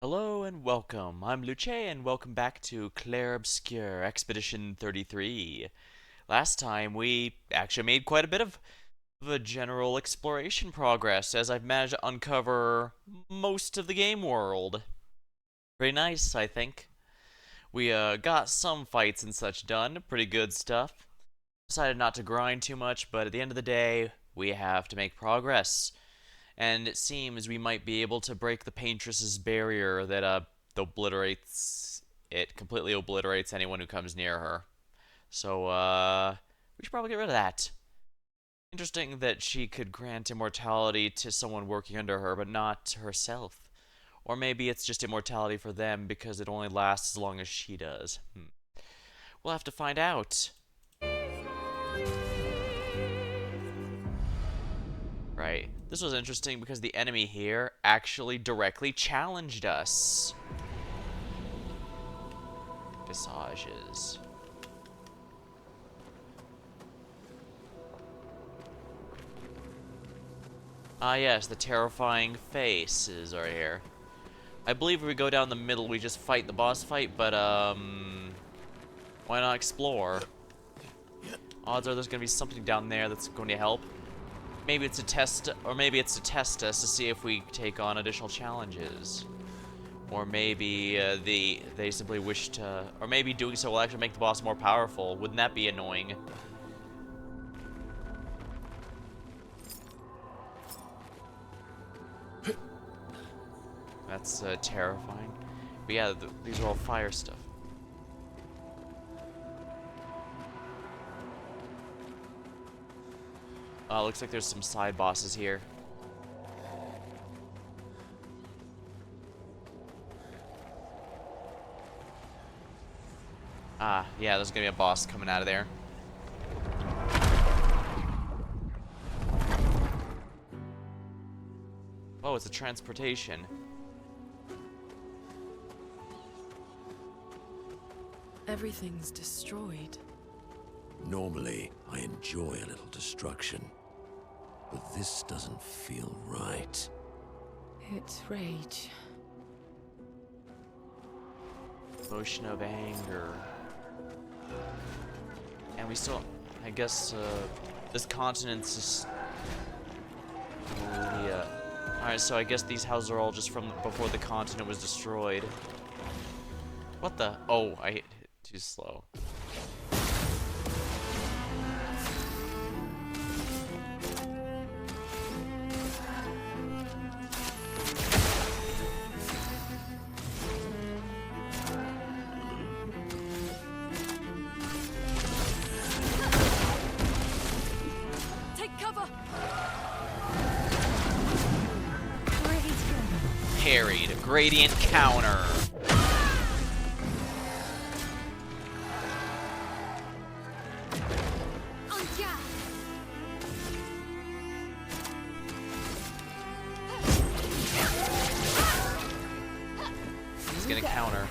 Hello and welcome. I'm Luce and welcome back to Clair Obscur Expedition 33. Last time we actually made quite a bit of a general exploration progress as I've managed to uncover most of the game world. Pretty nice, I think. We got some fights and such done, pretty good stuff. Decided not to grind too much, but at the end of the day, we have to make progress. And it seems we might be able to break the Paintress's barrier that completely obliterates anyone who comes near her. So we should probably get rid of that. Interesting that she could grant immortality to someone working under her, but not herself. Or maybe it's just immortality for them because it only lasts as long as she does. We'll have to find out. Right. This was interesting because the enemy here actually directly challenged us. Visages. Ah yes, the terrifying faces are here. I believe if we go down the middle, we just fight the boss fight, but why not explore? Odds are there's gonna be something down there that's going to help. Maybe it's a test, or maybe it's to test us to see if we take on additional challenges. Or maybe they simply wish to, or maybe doing so will actually make the boss more powerful. Wouldn't that be annoying? That's terrifying. But yeah, these are all fire stuff. Looks like there's some side bosses here. Ah, yeah, there's gonna be a boss coming out of there. Oh, it's a transportation. Everything's destroyed. Normally, I enjoy a little destruction, but this doesn't feel right. It's rage. Emotion of anger. And we still, I guess, this continent's just... Yeah. Alright, so I guess these houses are all just from before the continent was destroyed. What the? Oh, I hit too slow. Take cover! Parried. Gradient counter. He's gonna counter.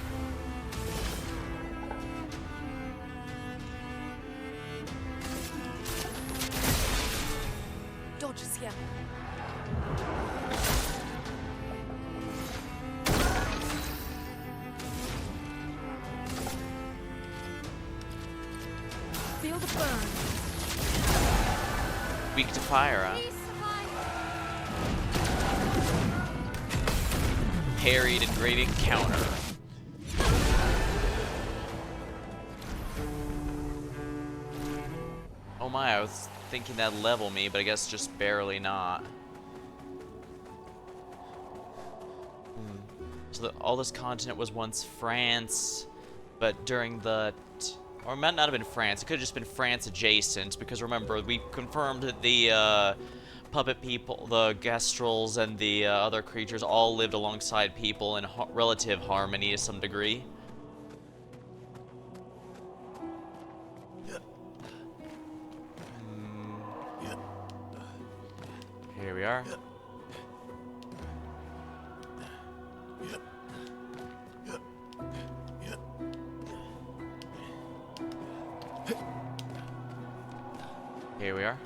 Dodges here. Feel the burn. Weak to fire, huh? Parried and gradient counter. Oh my, I was thinking that'd level me, but I guess just barely not. So all this continent was once France, but during the... Or it might not have been France, it could have just been France adjacent, because remember, we confirmed that the puppet people, the Gastrals, and the other creatures all lived alongside people in relative harmony to some degree. Here we are. Here we are.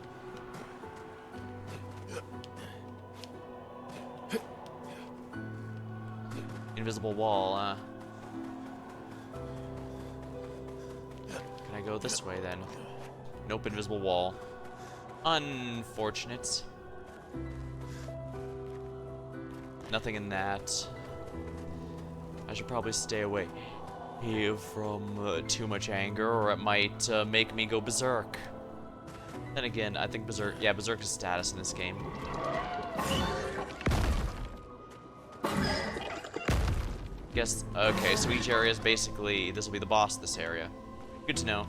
Invisible wall, Can I go this way then? Nope, invisible wall. Unfortunate. Nothing in that. I should probably stay away here from too much anger, or it might make me go berserk. Then again, I think berserk, yeah, berserk is status in this game. Guess, okay, so each area is basically, this will be the boss of this area. Good to know.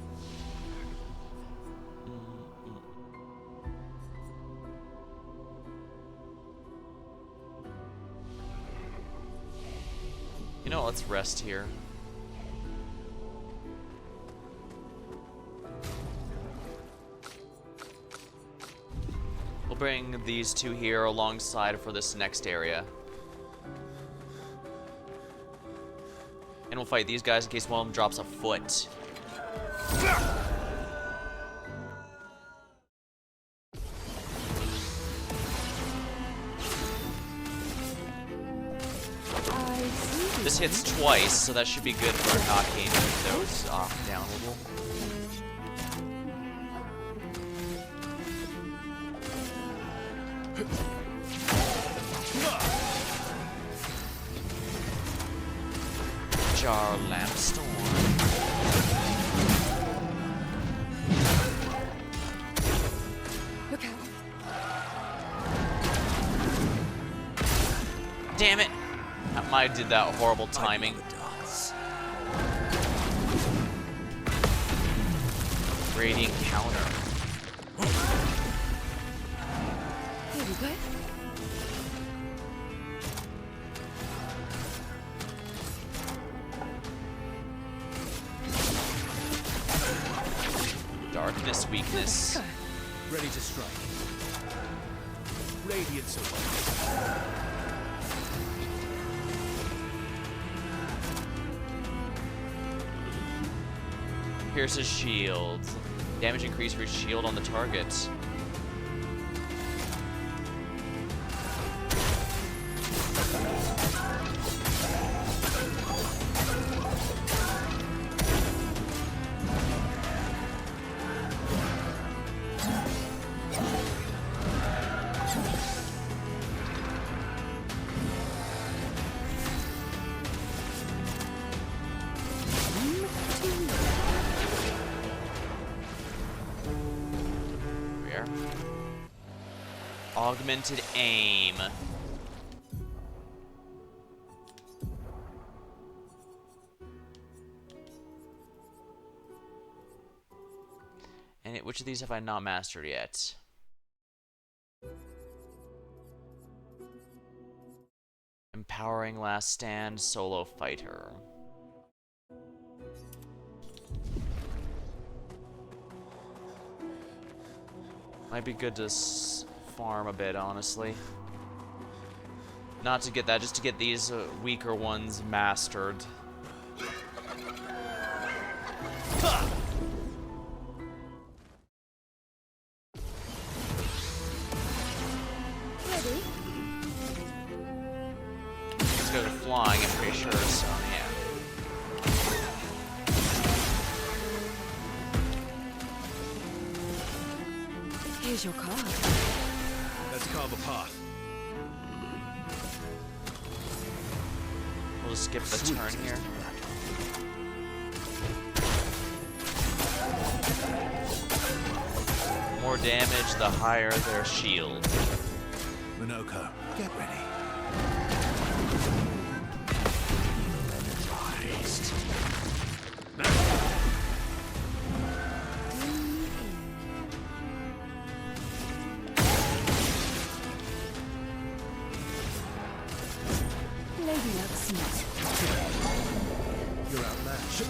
You know what, let's rest here. We'll bring these two here alongside for this next area. And we'll fight these guys in case one of them drops a foot. This hits twice, so that should be good for knocking those off down a little. Jar Lampstorm. Look out. Damn it! I did that horrible timing. Radiant counter. Here we go. Darkness weakness. Ready to strike. Radiance away. Pierces shield. Damage increase for shield on the target. Augmented aim. And which of these have I not mastered yet? Empowering last stand, solo fighter. Might be good to farm a bit, honestly. Not to get that, just to get these weaker ones mastered. Ready? Let's go to flying, I'm pretty sure, so yeah. Here's your card. Let's carve a path. We'll just skip the turn here. More damage, the higher their shield. Minoko, get ready. Christ. Lady Axom. You're outmatched.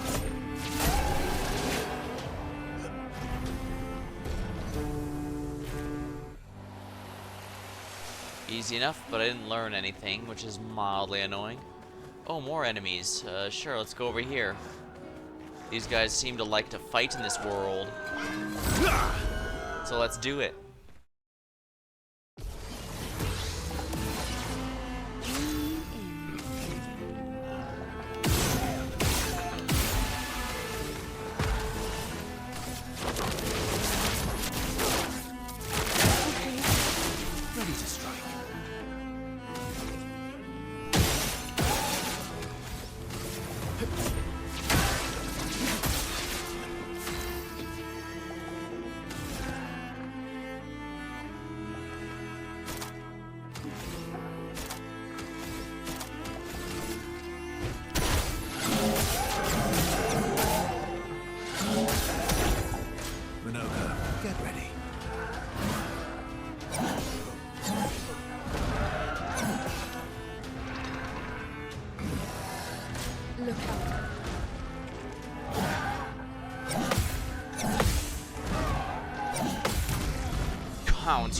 Easy enough, but I didn't learn anything, which is mildly annoying. Oh, more enemies. Sure, let's go over here. These guys seem to like to fight in this world. So let's do it.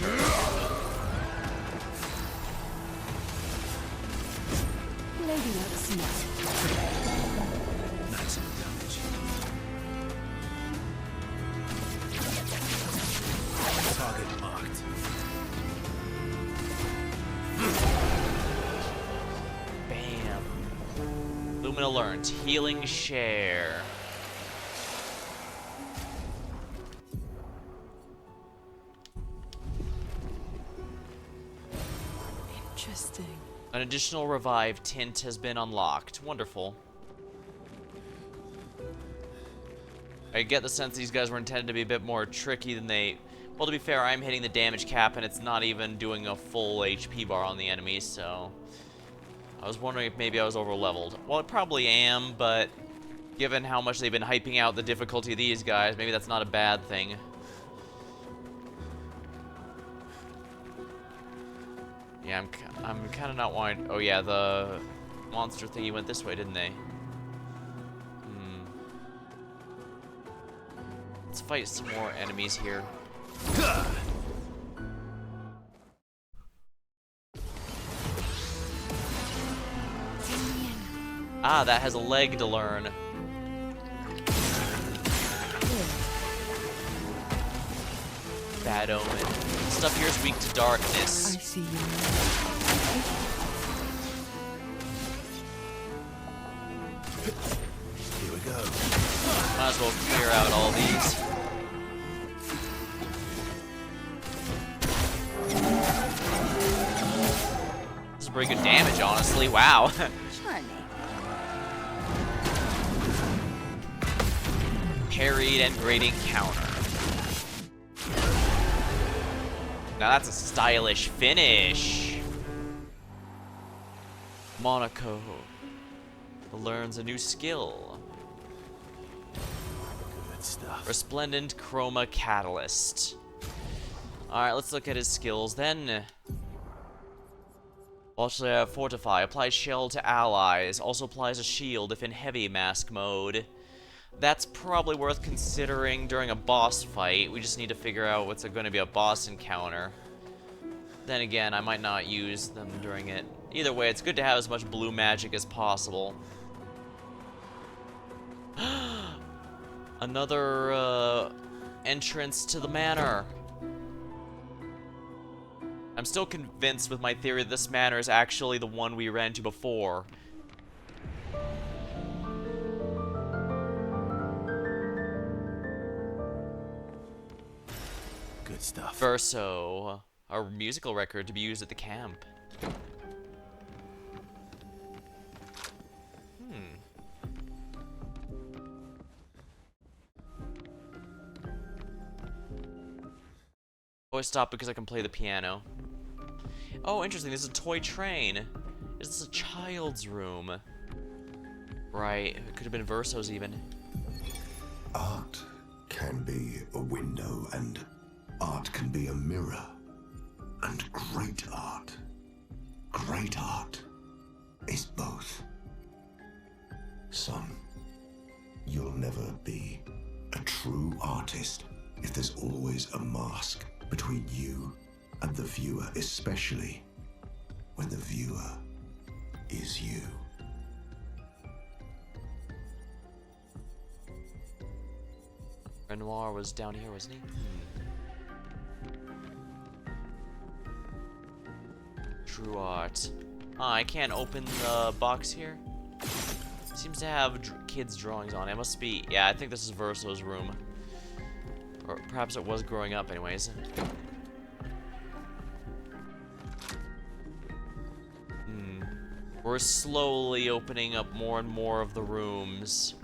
monster. Lady Axom. Maximum damage. Target marked. Bam. Lumina learned. Healing share. Interesting. An additional revive tint has been unlocked. Wonderful. I get the sense these guys were intended to be a bit more tricky than they... Well, to be fair, I'm hitting the damage cap and it's not even doing a full HP bar on the enemies, so... I was wondering if maybe I was over-leveled. Well, I probably am, but... Given how much they've been hyping out the difficulty of these guys, maybe that's not a bad thing. Yeah, I'm kind of not wanting... Oh yeah, the monster thingy went this way, didn't they? Let's fight some more enemies here. Ah, that has a leg to learn. Bad omen. Stuff here is weak to I darkness. see you. Here we go. Might as well clear out all these. This is pretty good damage, honestly. Wow. Charming. Parried and grading counter. Now that's a stylish finish. Monaco learns a new skill. Good stuff. Resplendent Chroma Catalyst. Alright, let's look at his skills then. Also, Fortify. Applies shell to allies. Also applies a shield if in heavy mask mode. That's probably worth considering during a boss fight. We just need to figure out what's going to be a boss encounter. Then again, I might not use them during it. Either way, it's good to have as much blue magic as possible. Another entrance to the manor. I'm still convinced with my theory that this manor is actually the one we ran to before. Good stuff. Verso, a musical record to be used at the camp. Always stop because I can play the piano. Oh, interesting. This is a toy train. Is this a child's room? Right. It could have been Verso's even. Art can be a window, and art can be a mirror. And great art is both. Son, you'll never be a true artist if there's always a mask between you and the viewer, especially when the viewer is you. Renoir was down here, wasn't he? True art. I can't open the box here. Seems to have kids' drawings on it. It must be... Yeah, I think this is Verso's room. Or perhaps it was growing up anyways. We're slowly opening up more and more of the rooms.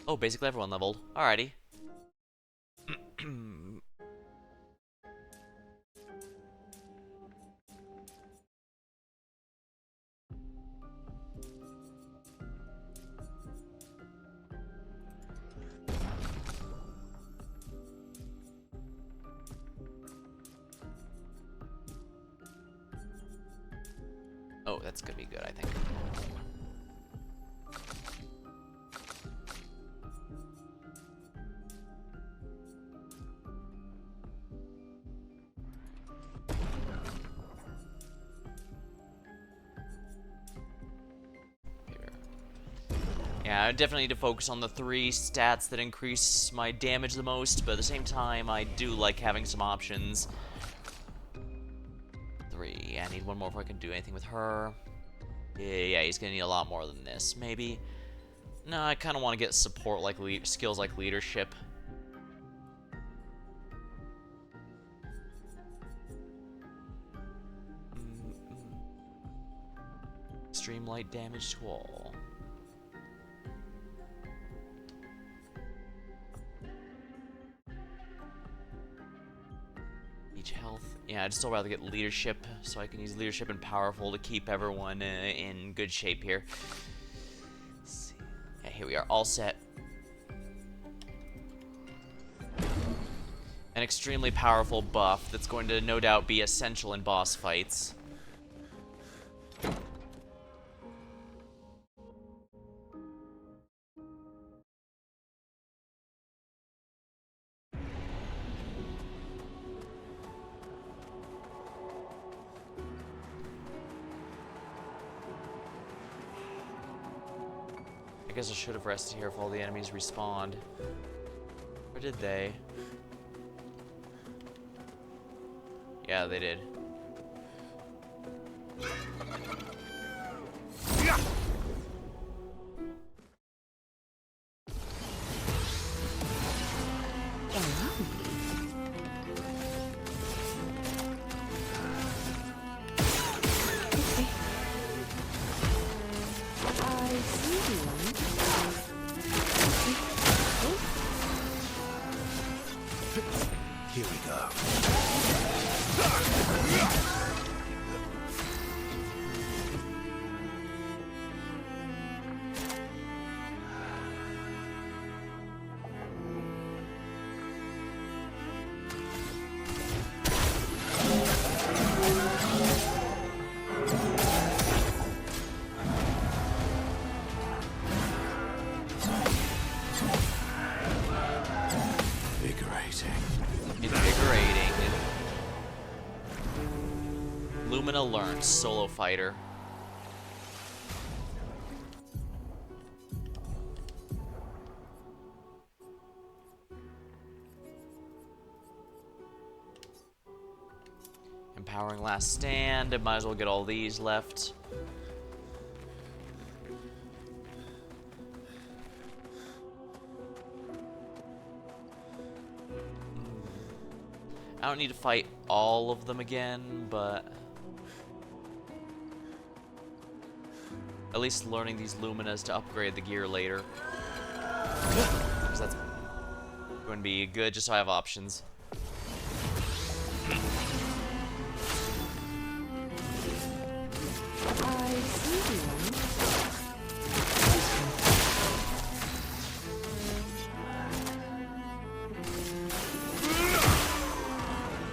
Oh, basically everyone leveled. Alrighty. Oh, that's gonna be good, I think. Yeah, I definitely need to focus on the 3 stats that increase my damage the most, but at the same time, I do like having some options. 3. I need one more if I can do anything with her. Yeah, he's gonna need a lot more than this. Maybe. No, I kind of want to get support like skills like leadership. Extreme light damage to all. Each health. Yeah, I'd still rather get leadership, so I can use leadership and powerful to keep everyone in good shape here. Let's see. Yeah, here we are, all set. An extremely powerful buff that's going to no doubt be essential in boss fights. I guess I should have rested here if all the enemies respawned. Or did they? Yeah, they did. Here we go. Invigorating. Lumina learned solo fighter. Empowering last stand. I might as well get all these left. I don't need to fight all of them again, but at least learning these Luminas to upgrade the gear later. Because that's going to be good just so I have options. I see one.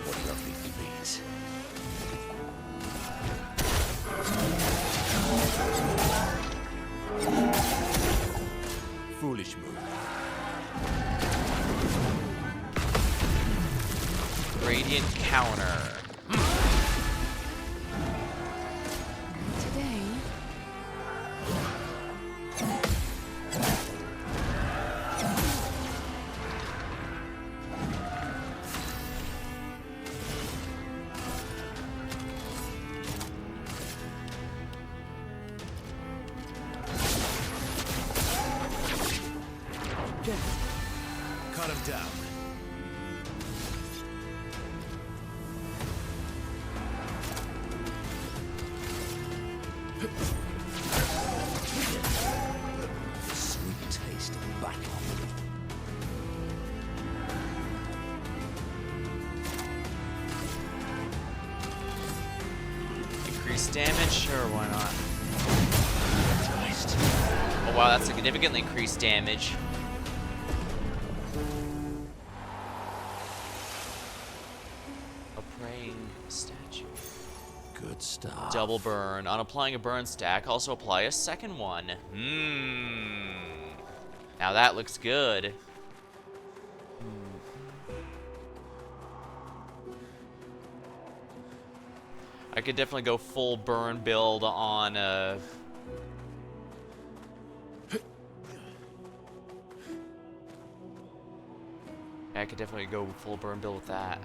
What lovely feet. Foolish move. Radiant counter. Today, Cut him down. Sweet taste of battle. Increased damage? Sure, why not? Oh wow, that's significantly increased damage. A praying statue. Good stuff. Double burn. On applying a burn stack, also apply a second one. Now that looks good. I could definitely go full burn build on I could definitely go full burn build with that.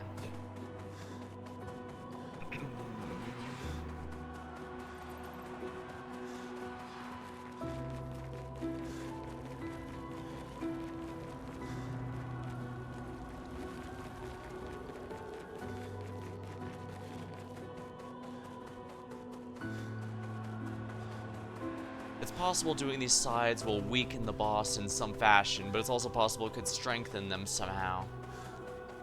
It's possible doing these sides will weaken the boss in some fashion, but it's also possible it could strengthen them somehow.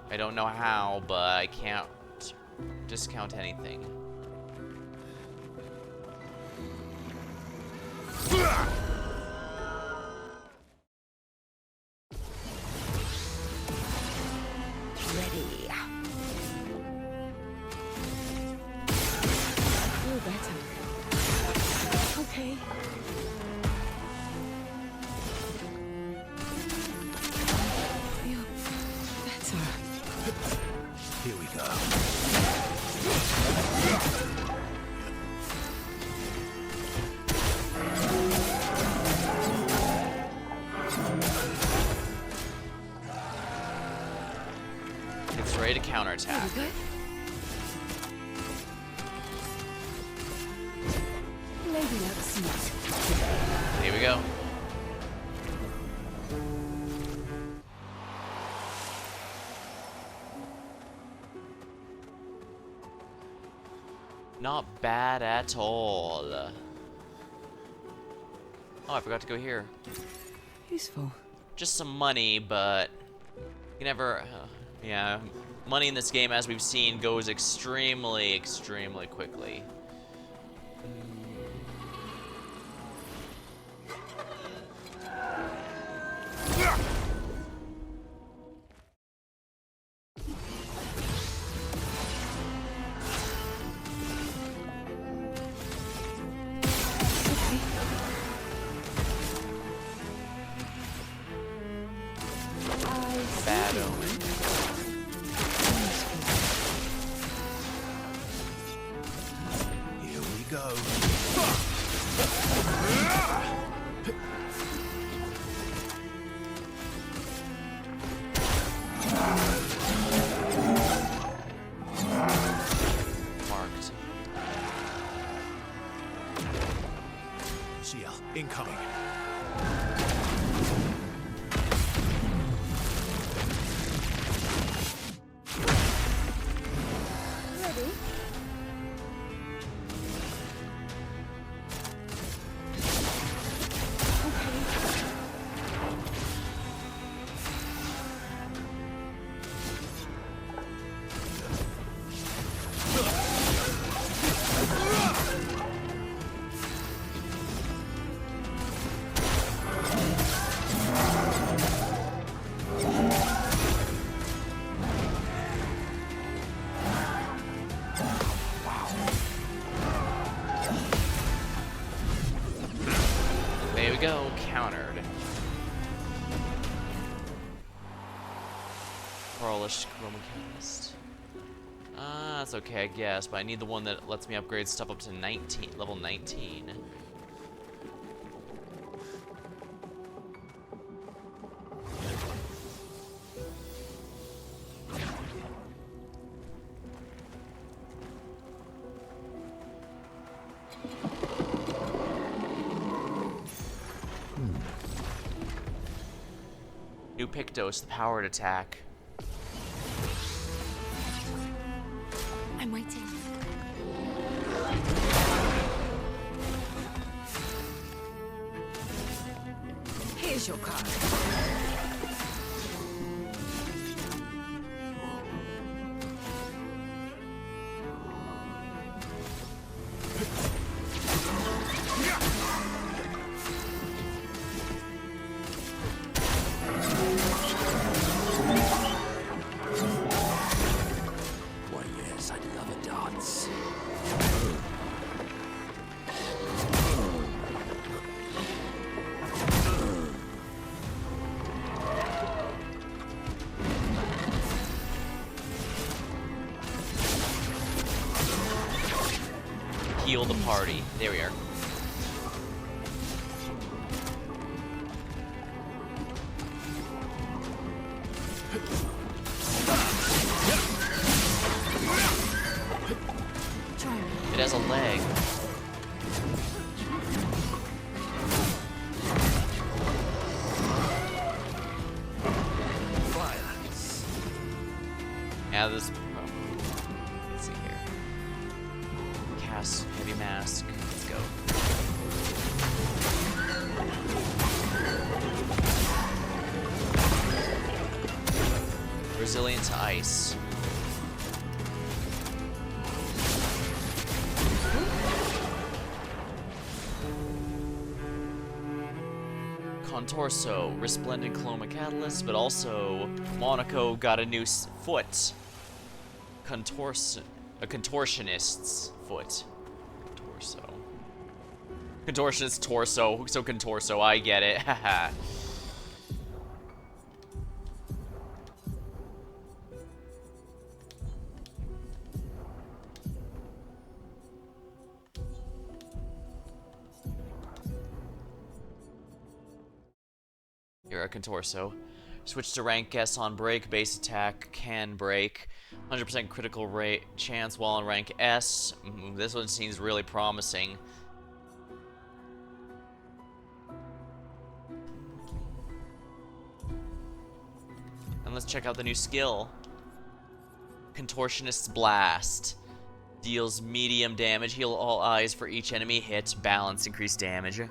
I don't know how, but I can't discount anything. Ready. Feel better. Okay. Feel better. Here we go. It's ready to counterattack. Good. Lady Axom. Here we go. Not bad at all. Oh, I forgot to go here. Useful. Just some money, but you never... yeah, money in this game, as we've seen, goes extremely, extremely quickly. Bad omen. Here we go. Marked. See ya. Incoming. Ready. There we go, countered. Polished Roman Catalyst. That's okay, I guess, but I need the one that lets me upgrade stuff up to 19, level 19. New Pictos, the powered attack. I'm waiting. Here's your card. Why, yes, I'd love a dance. heal the party. There we are. It has a leg. Yeah, this. Oh, let's see here. Cast heavy mask. Let's go. Resilient to ice. Contorso, resplendent chroma catalyst, but also Monaco got a new foot. A contortionist's foot. Torso. Contortionist torso, so contorso, I get it. Haha. You're a contorso. Switch to rank S on break. Base attack can break. 100% critical rate chance while on rank S. This one seems really promising. And let's check out the new skill. Contortionist's Blast. Deals medium damage. Heal all eyes for each enemy hit. Balance increased damage.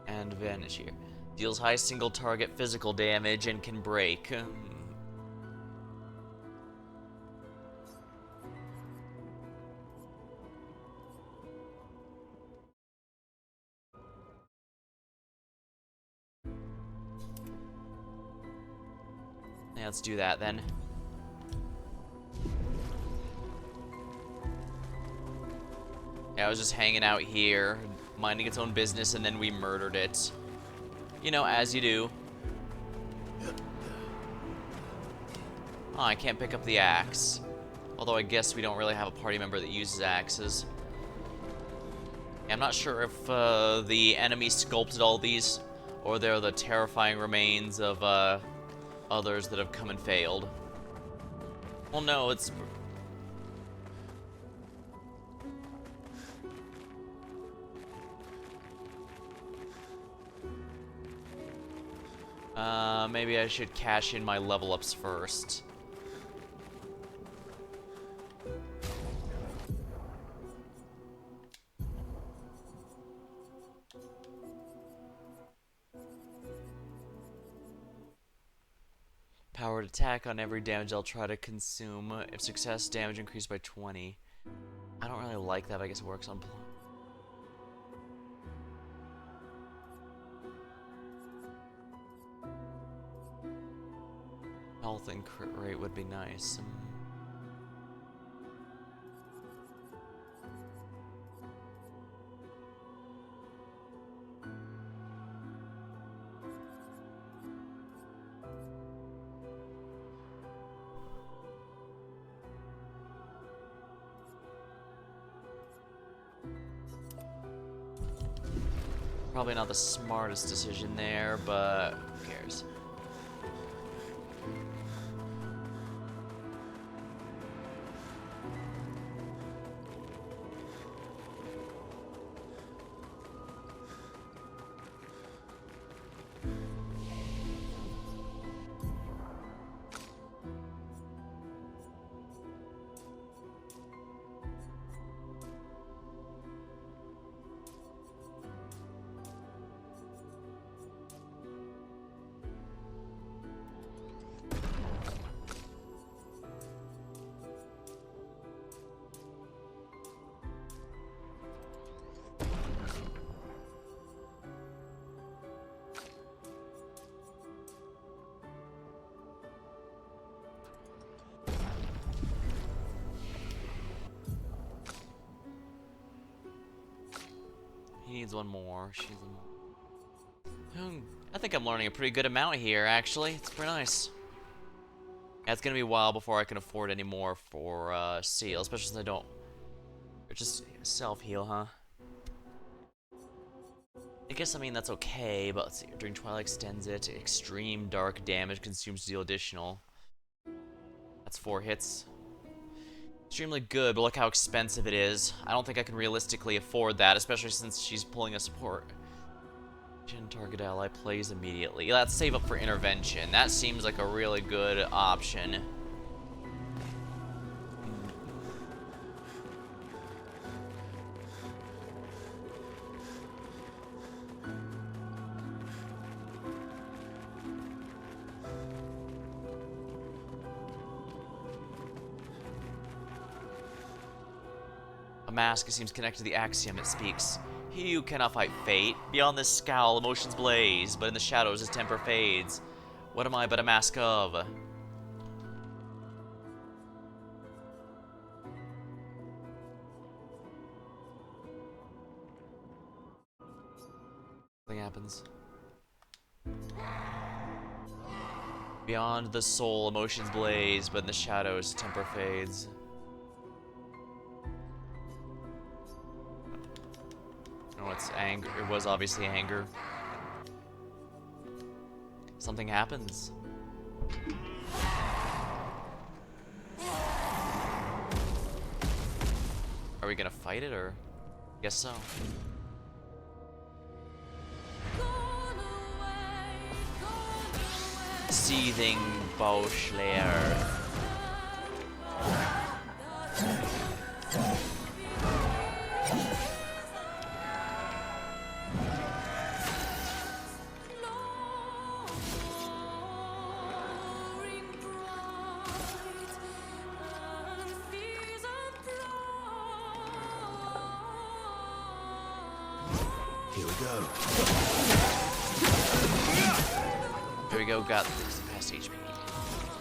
And vanish here. Deals high single target physical damage and can break. Yeah, let's do that then. Yeah, I was just hanging out here, minding its own business, and then we murdered it. You know, as you do. Oh, I can't pick up the axe. Although I guess we don't really have a party member that uses axes. Yeah, I'm not sure if the enemy sculpted all these, or they're the terrifying remains of others that have come and failed. Well, no, it's... maybe I should cash in my level ups first. Powered attack on every damage I'll try to consume. If success, damage increased by 20. I don't really like that, but I guess it works on... Health and crit rate would be nice. Probably not the smartest decision there, but who cares? He needs one more. I think I'm learning a pretty good amount here, actually. It's pretty nice. Yeah, it's gonna be a while before I can afford any more for Seal, especially since I don't. Or just self-heal, huh? I guess, I mean, that's okay, but let's see. During Twilight extends it. Extreme dark damage consumes deal additional. That's 4 hits. Extremely good, but look how expensive it is. I don't think I can realistically afford that, especially since she's pulling a support. Target ally plays immediately. Let's save up for intervention. That seems like a really good option. A mask seems connected to the Axiom it speaks. He who cannot fight fate. Beyond this scowl, emotions blaze, but in the shadows his temper fades. What am I but a mask of? Something happens. Beyond the soul, emotions blaze, but in the shadows temper fades. Oh, it's anger. It was obviously anger. Something happens. Are we gonna fight it, or? Guess so. Seething Bowslayer. Here we go. Here we go, got this past HP.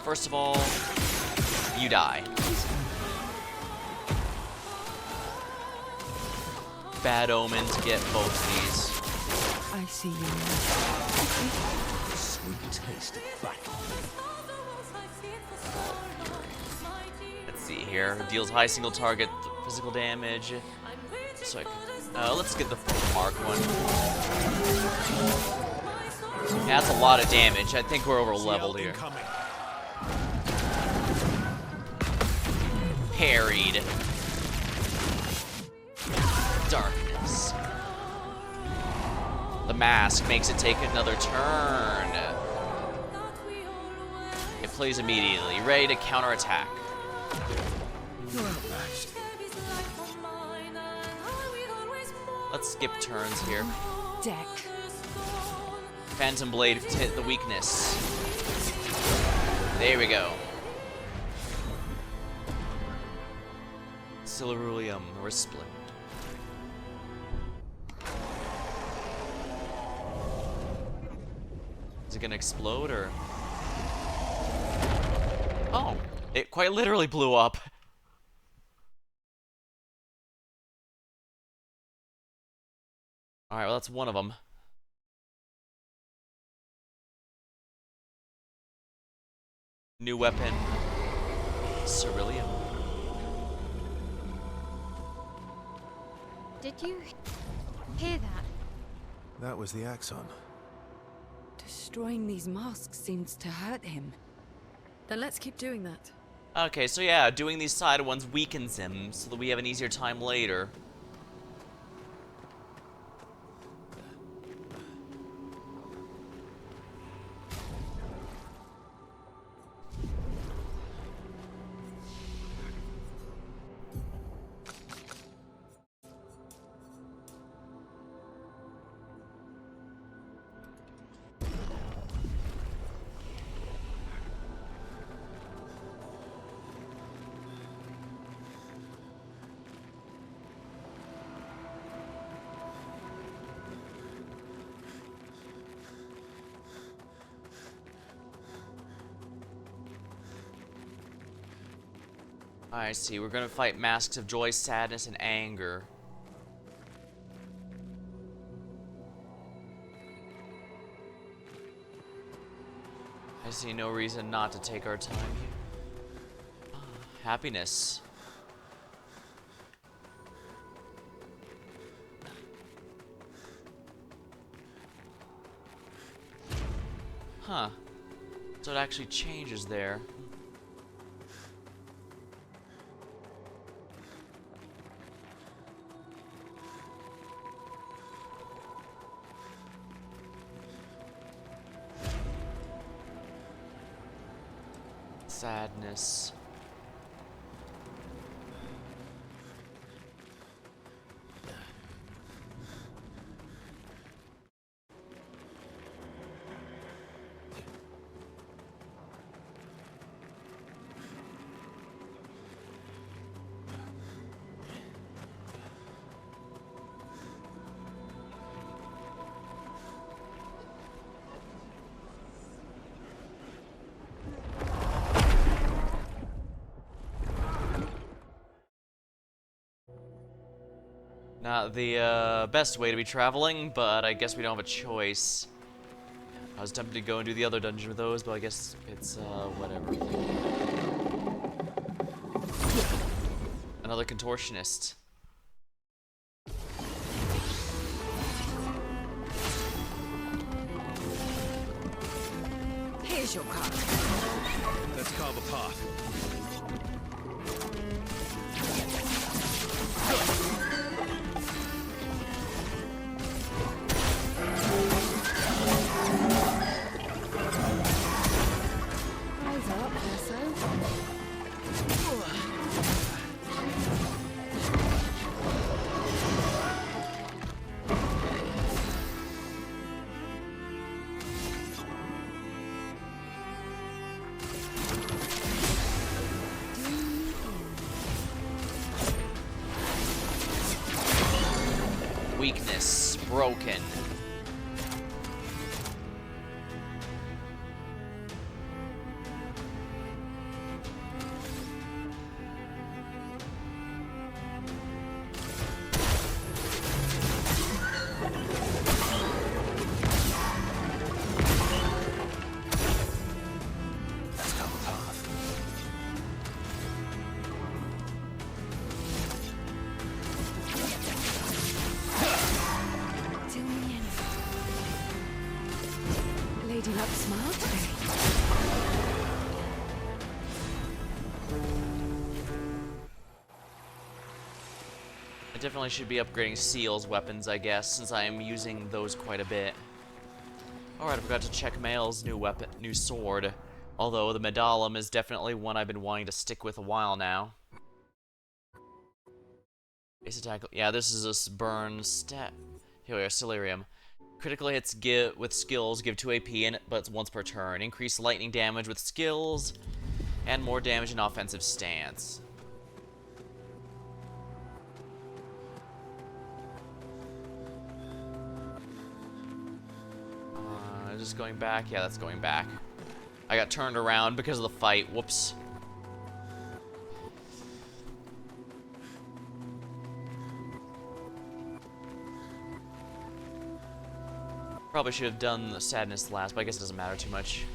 First of all, you die. Bad omen to get both of these. I see you The sweet taste of battle. Let's see here. Deals high single target physical damage. So let's get the mark one. Yeah, that's a lot of damage. I think we're over leveled here. Incoming. Parried. Darkness. The mask makes it take another turn. It plays immediately, ready to counterattack. You're outmatched. Let's skip turns here. deck. Phantom Blade hit the weakness. There we go. Ceruleum, Wristblade. Is it gonna explode, or? Oh, it quite literally blew up. Alright, well that's one of them. New weapon. Ceruleum. Did you hear that? That was the Axon. Destroying these masks seems to hurt him. Then let's keep doing that. Okay, so yeah, doing these side ones weakens him so that we have an easier time later. I see, we're gonna fight masks of joy, sadness, and anger. I see no reason not to take our time here. Happiness. Huh. So it actually changes there. Sadness. Not the best way to be traveling, but I guess we don't have a choice. I was tempted to go and do the other dungeon with those, but I guess it's whatever. Another contortionist. Here's your card. Let's carve a path. Eyes up, Perso. Weakness broken. Let's carve a path. Till the end. Lady Luck smiled today. I definitely should be upgrading Seal's weapons, I guess, since I am using those quite a bit. Alright, I forgot to check Mael's new sword. Although the Medallum is definitely one I've been wanting to stick with a while now. Base attack. Yeah, this is a burn stat. Here we are, Celerium. Critical hits with skills give 2 AP, but it's once per turn. Increase lightning damage with skills, and more damage in offensive stance. Just going back? Yeah, that's going back. I got turned around because of the fight. Whoops. Probably should have done the sadness last, but I guess it doesn't matter too much.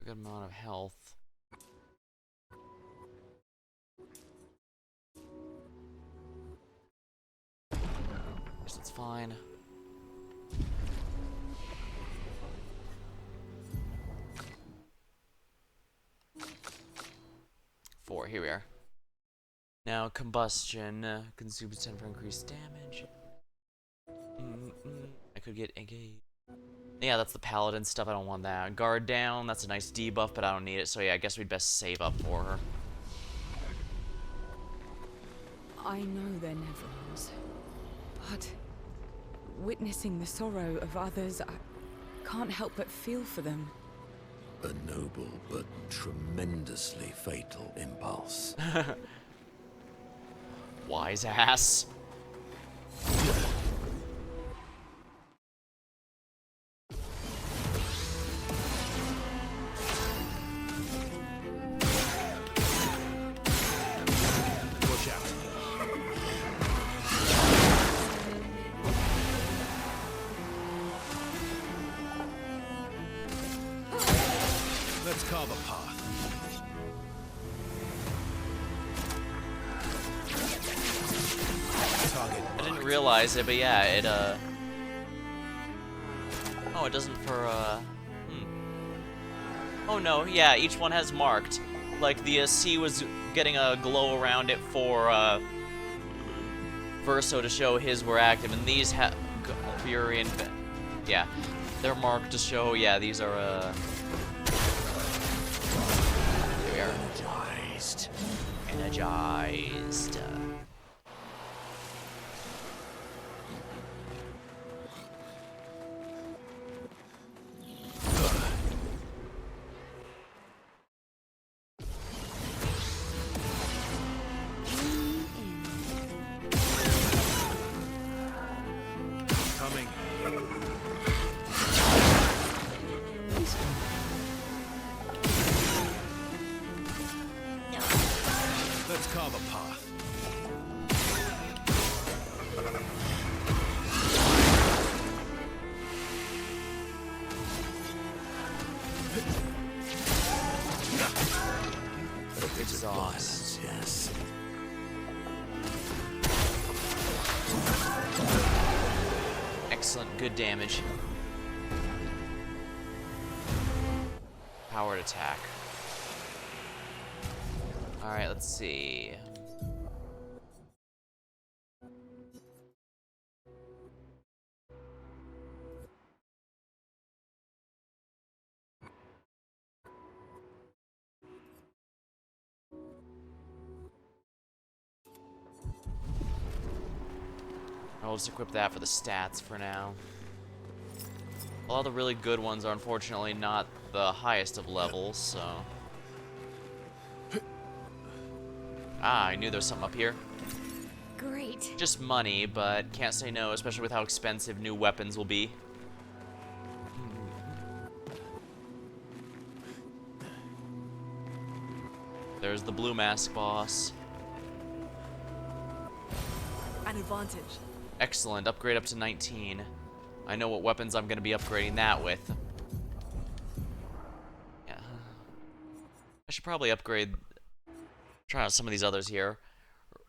Good amount of health. Guess it's fine. Four, here we are. Now, combustion consumes 10 for increased damage. I could get engaged. Yeah, that's the paladin stuff. I don't want that. Guard down. That's a nice debuff, but I don't need it. So yeah, I guess we'd best save up for her. I know they're Nevrons, but witnessing the sorrow of others, I can't help but feel for them. A noble but tremendously fatal impulse. Wise ass. Watch out. Let's carve a path. Target. I didn't realize it, but yeah, it oh, it doesn't for Oh no, yeah, each one has marked. Like the C was getting a glow around it for Verso to show his were active, and these have Fury and yeah, they're marked to show. Yeah, these are here we are. Energized. Energized. Coming. Let's carve a path. Exhaust. Yes. Excellent, good damage. Powered attack. Alright, let's see. I'll just equip that for the stats for now. All the really good ones are unfortunately not the highest of levels, so... Ah, I knew there was something up here. Great. Just money, but can't say no, especially with how expensive new weapons will be. There's the blue mask boss. An advantage. Excellent, upgrade up to 19. I know what weapons I'm gonna be upgrading that with. Yeah. I should probably upgrade... Try out some of these others here.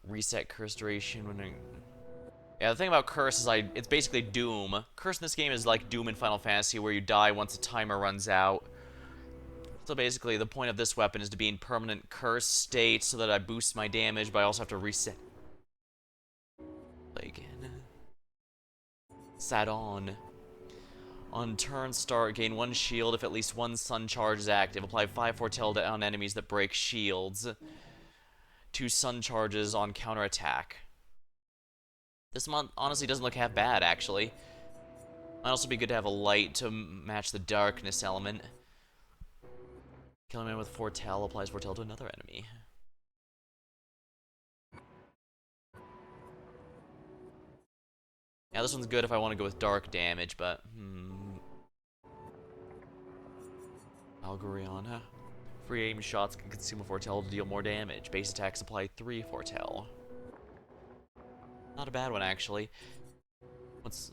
Reset curse duration when... Yeah, the thing about curse is it's basically Doom. Curse in this game is like Doom in Final Fantasy, where you die once a timer runs out. So basically, the point of this weapon is to be in permanent curse state so that I boost my damage, but I also have to reset. Play again. Sadon. On turn start, gain 1 shield if at least 1 sun charge is active. Apply 5 foretell on enemies that break shields. 2 sun charges on counterattack. This month honestly doesn't look half bad, actually. Might also be good to have a light to match the darkness element. Kill a man with foretell, applies foretell to another enemy. Yeah, this one's good if I want to go with dark damage, but... Algoriana. Free aim shots can consume a foretell to deal more damage. Base attacks apply 3 foretell. Not a bad one, actually. What's...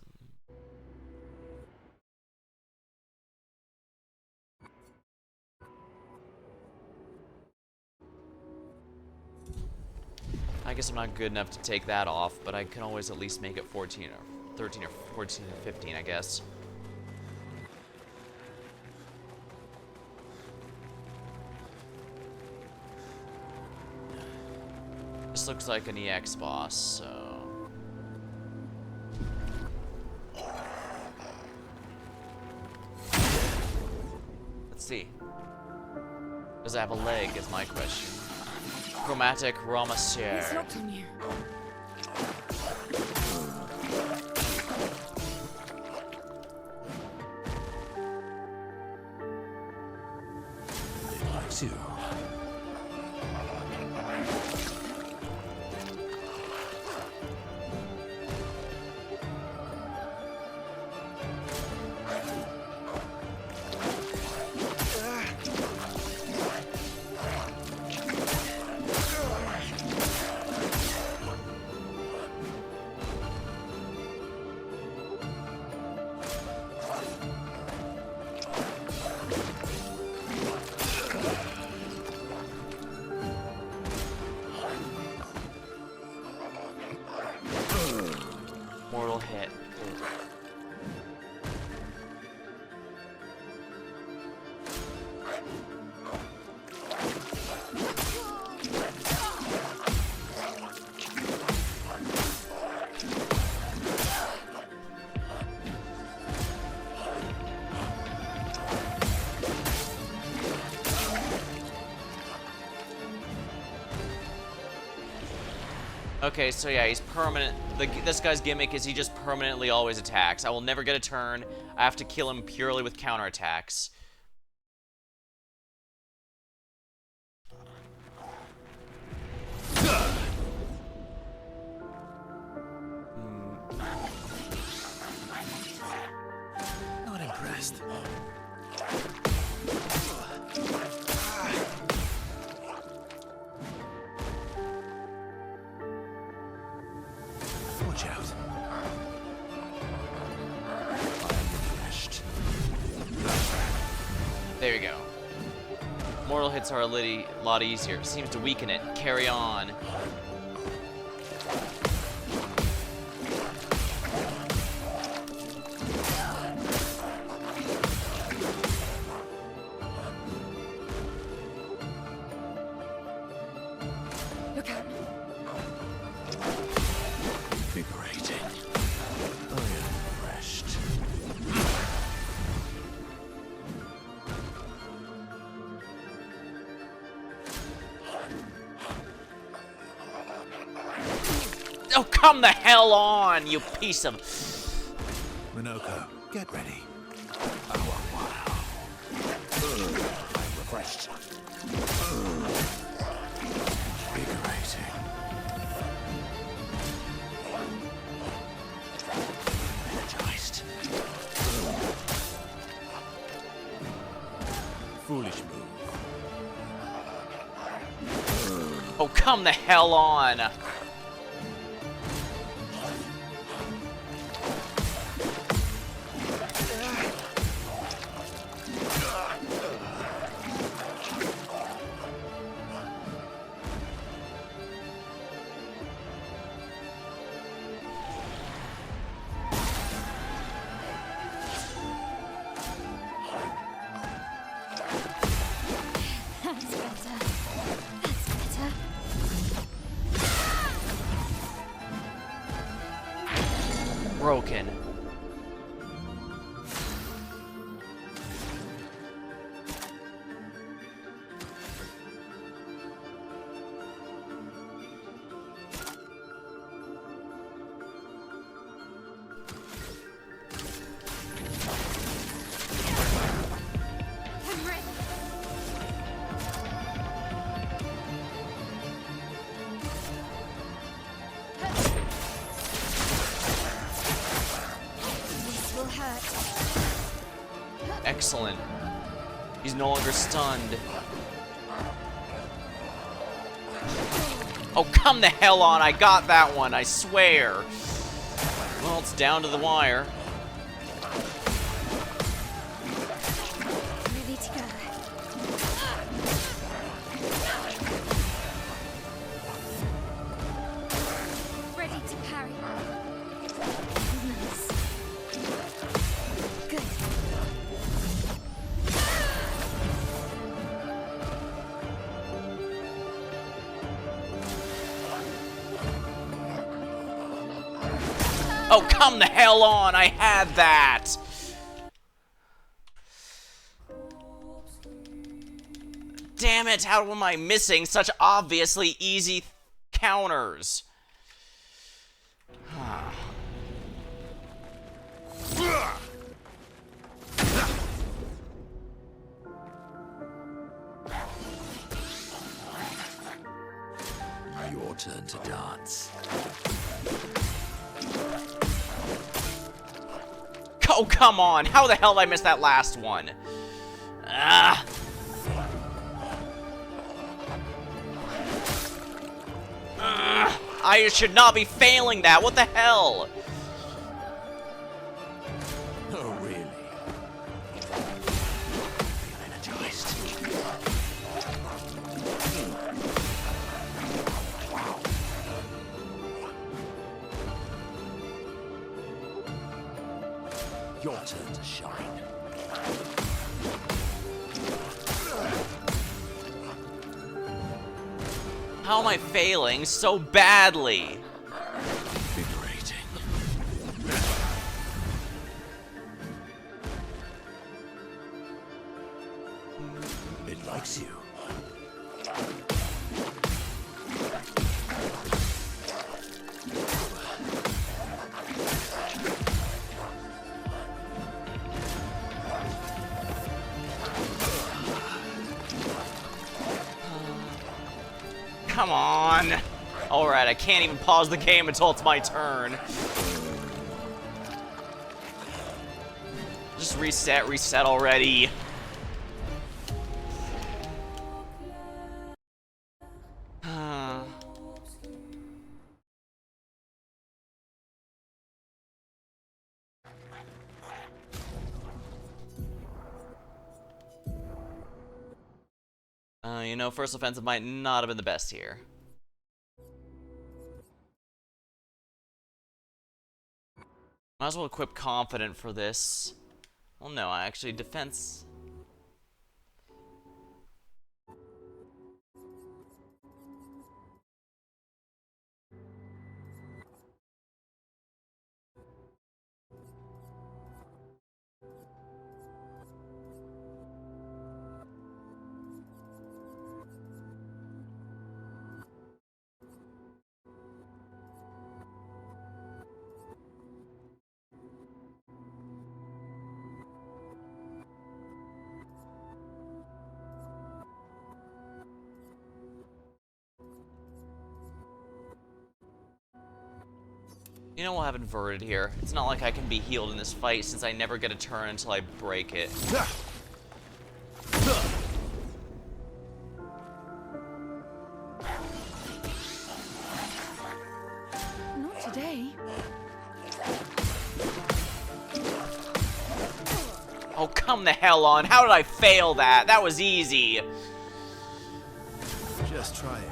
I guess I'm not good enough to take that off, but I can always at least make it 14 or 13 or 14 or 15, I guess. This looks like an EX boss, so... Let's see. Does it have a leg, is my question. Chromatic It's Ramasser. locked on you. It likes you. Okay, so yeah, he's permanent. This guy's gimmick is he just permanently always attacks. I will never get a turn. I have to kill him purely with counterattacks. Not impressed. Watch out. There you go. Mortal hits are a lot easier. It seems to weaken it. Carry on. Look out. Invigorating. I am refreshed. Oh, come the hell on, you piece of... Minoko, get ready. Oh, wow. I'm refreshed. Invigorating. Energized. Foolish move. Oh, come the hell on. That's better. That's better. Broken. I'm ready. This will hurt. Excellent. He's no longer stunned. Oh, come the hell on. I got that one, I swear. Well, it's down to the wire. Ready to go. Ready to parry. Nice. Good. Oh, come the hell on. I had that. Damn it. How am I missing such obviously easy counters? Your turn to dance. Oh, come on. How the hell did I miss that last one? Ah. I should not be failing that. What the hell? Oh, really? Feel energized. Your turn to shine. How am I failing so badly? Invigorating. It likes you. come on. Alright, I can't even pause the game until it's my turn. Just reset already. You know, first offensive might not have been the best here. Might as well equip confident for this. Well, no, actually, defense. You know, we'll have inverted here. It's not like I can be healed in this fight since I never get a turn until I break it. Not today. Oh, come the hell on. How did I fail that? That was easy. Just try it.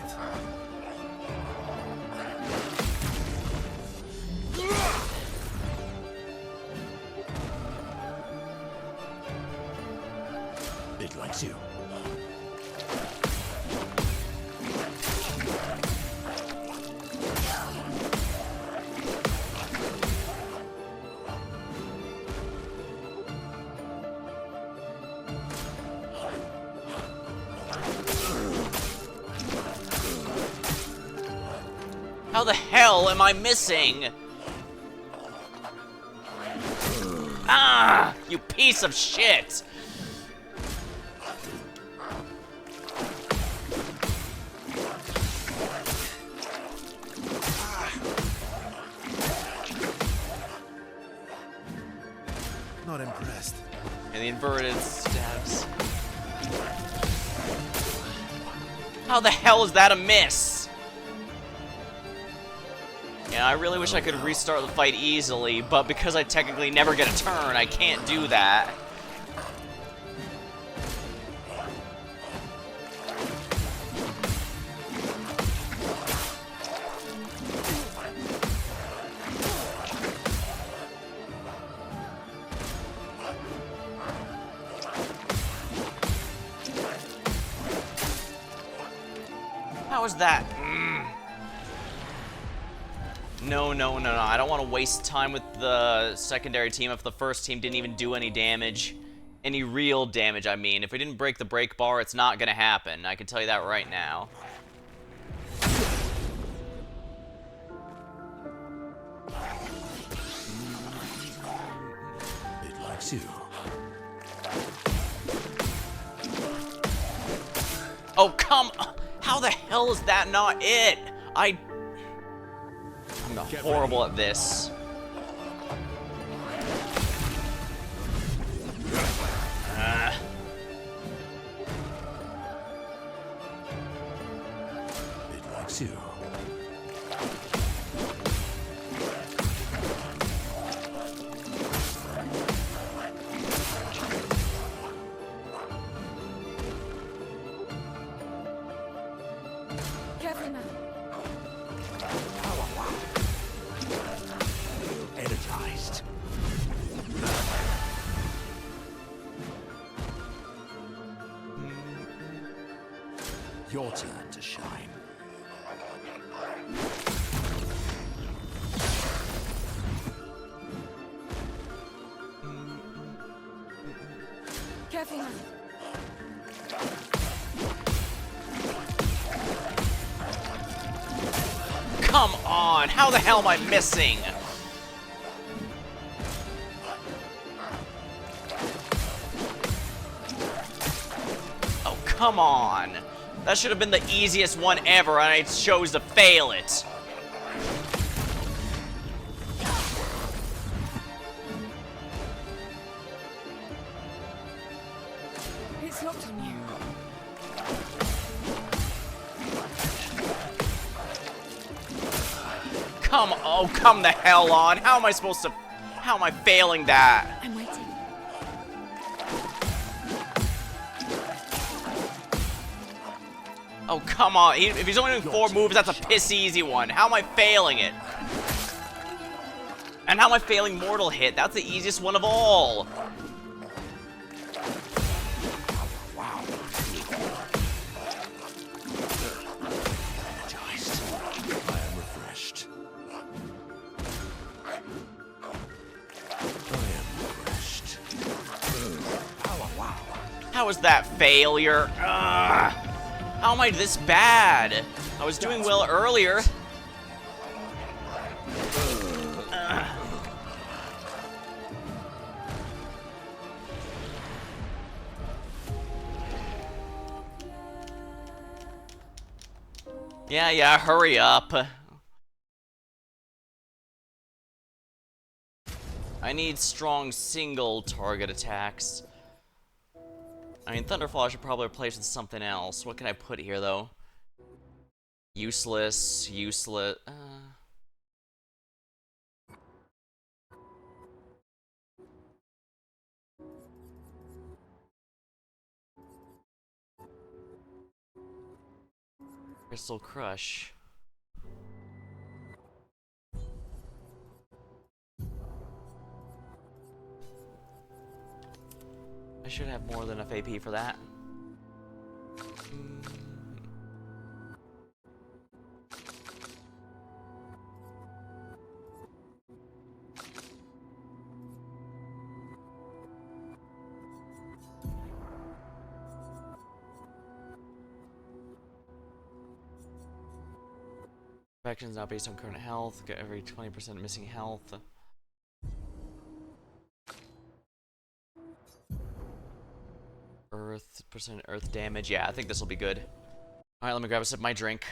It likes you. How the hell am I missing? Ah, you piece of shit. Not impressed. And the inverted stabs. How the hell is that a miss? Yeah, I really wish I could restart the fight easily, but because I technically never get a turn, I can't do that. How is that? No. I don't want to waste time with the secondary team if the first team didn't even do any damage. Any real damage, I mean. If we didn't break the break bar, it's not going to happen. I can tell you that right now. It likes you. Oh, come on. How the hell is that not it? I'm horrible at this. It likes you. Careful now. Energized. Your turn to shine. Careful now. Come on. How the hell am I missing? Oh, come on. That should have been the easiest one ever, and I chose to fail it. It's locked on you. Come the hell on. How am I supposed to... How am I failing that? I'm waiting. Oh, come on. If he's only doing 4 moves, that's a piss easy one. How am I failing it? And how am I failing Mortal Hit? That's the easiest one of all. How is that failure? Ugh. How am I this bad? I was doing well earlier. Ugh. Yeah, hurry up. I need strong single target attacks. I mean, Thunderfall I should probably replace with something else. What can I put here, though? Useless. Crystal Crush. I should have more than enough AP for that. Actions not based on current health. Get every 20% missing health. Percent earth damage. Yeah, I think this will be good. Alright, let me grab a sip of my drink.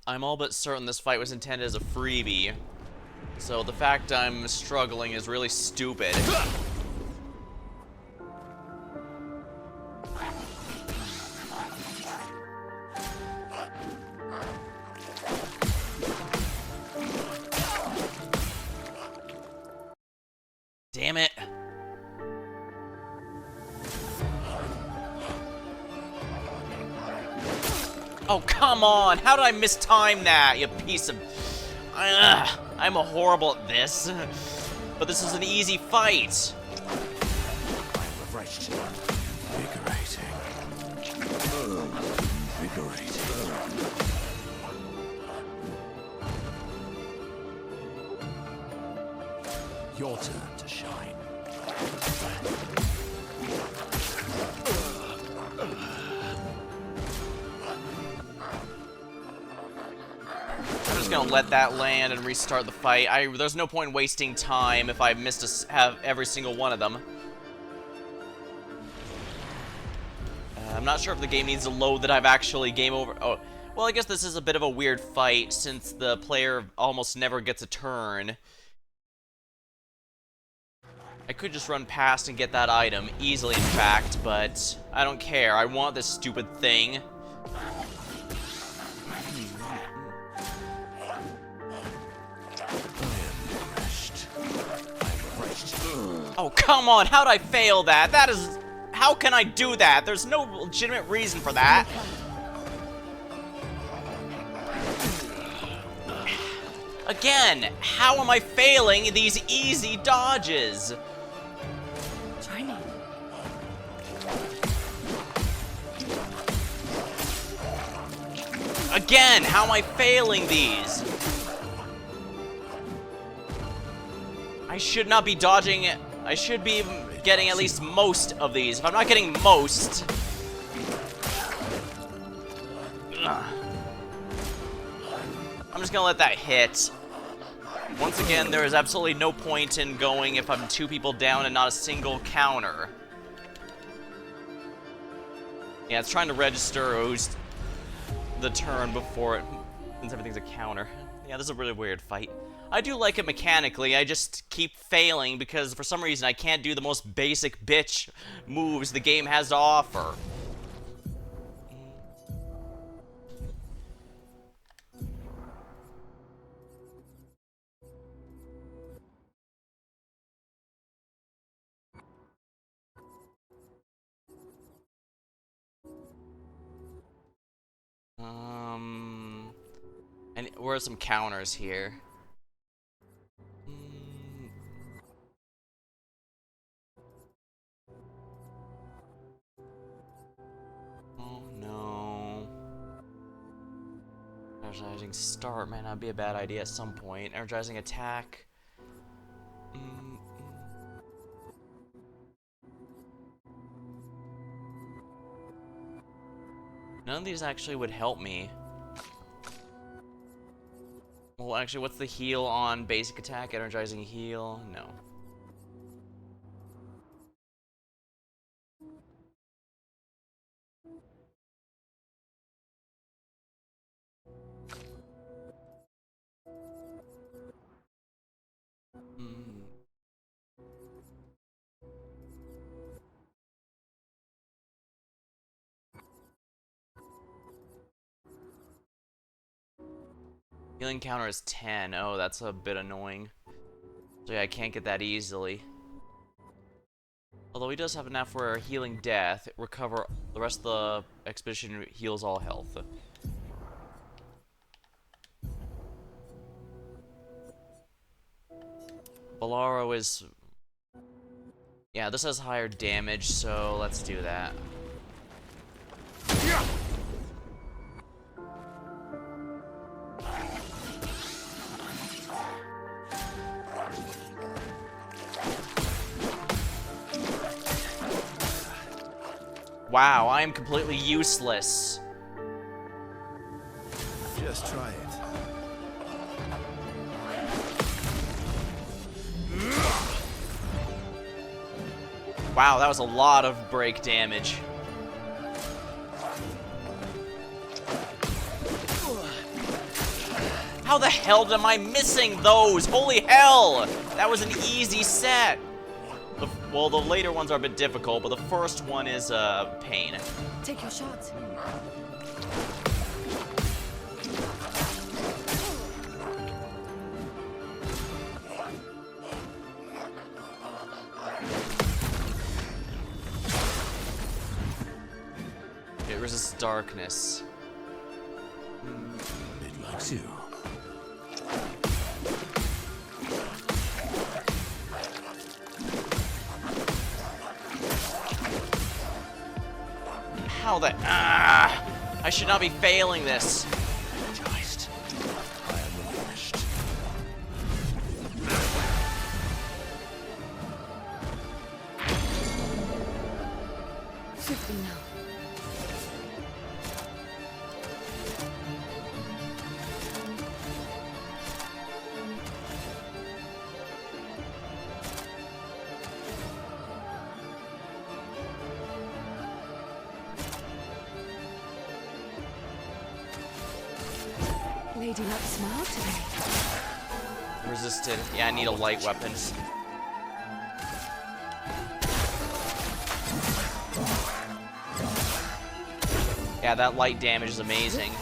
I'm all but certain this fight was intended as a freebie. So the fact I'm struggling is really stupid. Damn it. Oh, come on! How did I mistime that, you piece of... I'm horrible at this. But this is an easy fight. I'm refreshed. Invigorating. Invigorating. Your turn to shine. I'm just gonna let that land and restart the fight. There's no point in wasting time if I have every single one of them. I'm not sure if the game needs to load that I've actually game over. Oh, well, I guess this is a bit of a weird fight since the player almost never gets a turn. I could just run past and get that item, easily in fact, but I don't care. I want this stupid thing. Oh, come on! How'd I fail that? That is... How can I do that? There's no legitimate reason for that. Again, how am I failing these easy dodges? Try me. Again, how am I failing these? I should not be dodging it. I should be getting at least most of these. If I'm not getting most... Ugh. I'm just gonna let that hit. Once again, there is absolutely no point in going if I'm 2 people down and not a single counter. Yeah, it's trying to register who's the turn before it, since everything's a counter. Yeah, this is a really weird fight. I do like it mechanically, I just keep failing because for some reason I can't do the most basic bitch moves the game has to offer. And where are some counters here? Oh no. Energizing start might not be a bad idea at some point. Energizing attack. None of these actually would help me. Well, actually, what's the heal on basic attack? Energizing heal? No. Healing counter is 10. Oh, that's a bit annoying. So yeah, I can't get that easily. Although he does have enough for healing death. Recover the rest of the expedition heals all health. Bolaro is... Yeah, this has higher damage, so let's do that. Wow, I am completely useless. Just try it. Wow, that was a lot of break damage. How the hell am I missing those? Holy hell! That was an easy set. Well, the later ones are a bit difficult, but the first one is pain. Take your shot. It resists darkness. It likes you. How the... Ah! I should not be failing this. Energized. I am refreshed. 50 now. Lady Luck smiled today. Resisted. Yeah, I need a light weapon. Yeah, that light damage is amazing.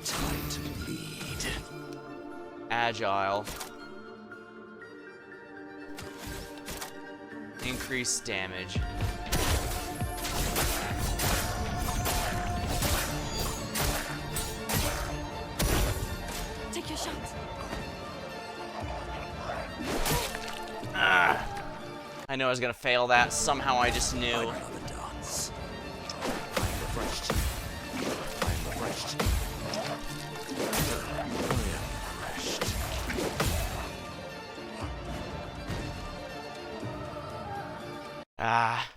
Time to lead. Agile. Increased damage. Take your shot. I know I was gonna fail that. Somehow I just knew. Another dance. I am refreshed. I am refreshed. I am refreshed. Ah.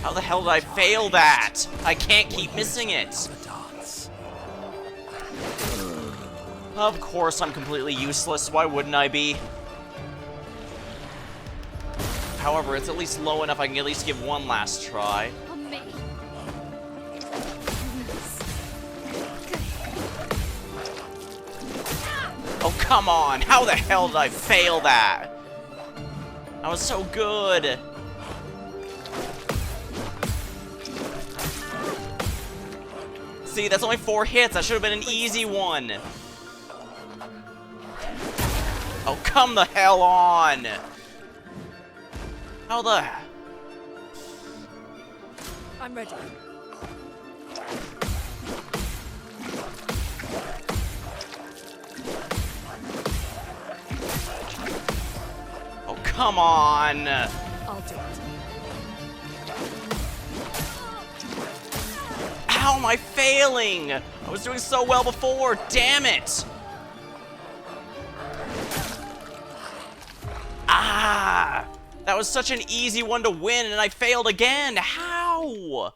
How the hell did I fail that? I can't keep missing it. Of course I'm completely useless. Why wouldn't I be? However, it's at least low enough I can at least give one last try. On me. Oh, come on! How the hell did I fail that? I was so good! See, that's only 4 hits. That should have been an easy one. Oh, come the hell on! How the... I'm ready. Oh, come on! I'll do it. How am I failing? I was doing so well before. Damn it! Ah! That was such an easy one to win, and I failed again. How?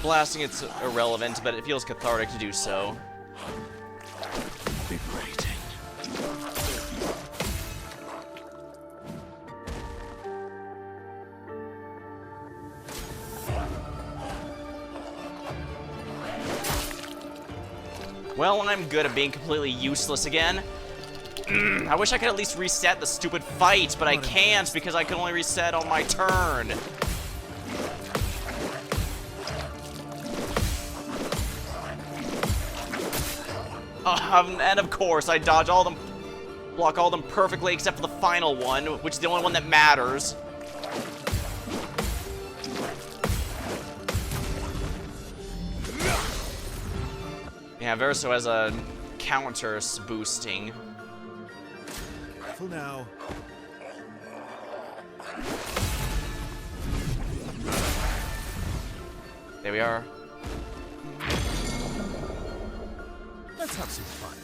Blasting it's irrelevant, but it feels cathartic to do so. Liberating. Well, I'm good at being completely useless again. I wish I could at least reset the stupid fight, but I can't because I can only reset on my turn. And of course, I dodge all them, block all them perfectly except for the final one, which is the only one that matters. Yeah, Verso has a counter boosting. Careful now. There we are. Let's have some fun.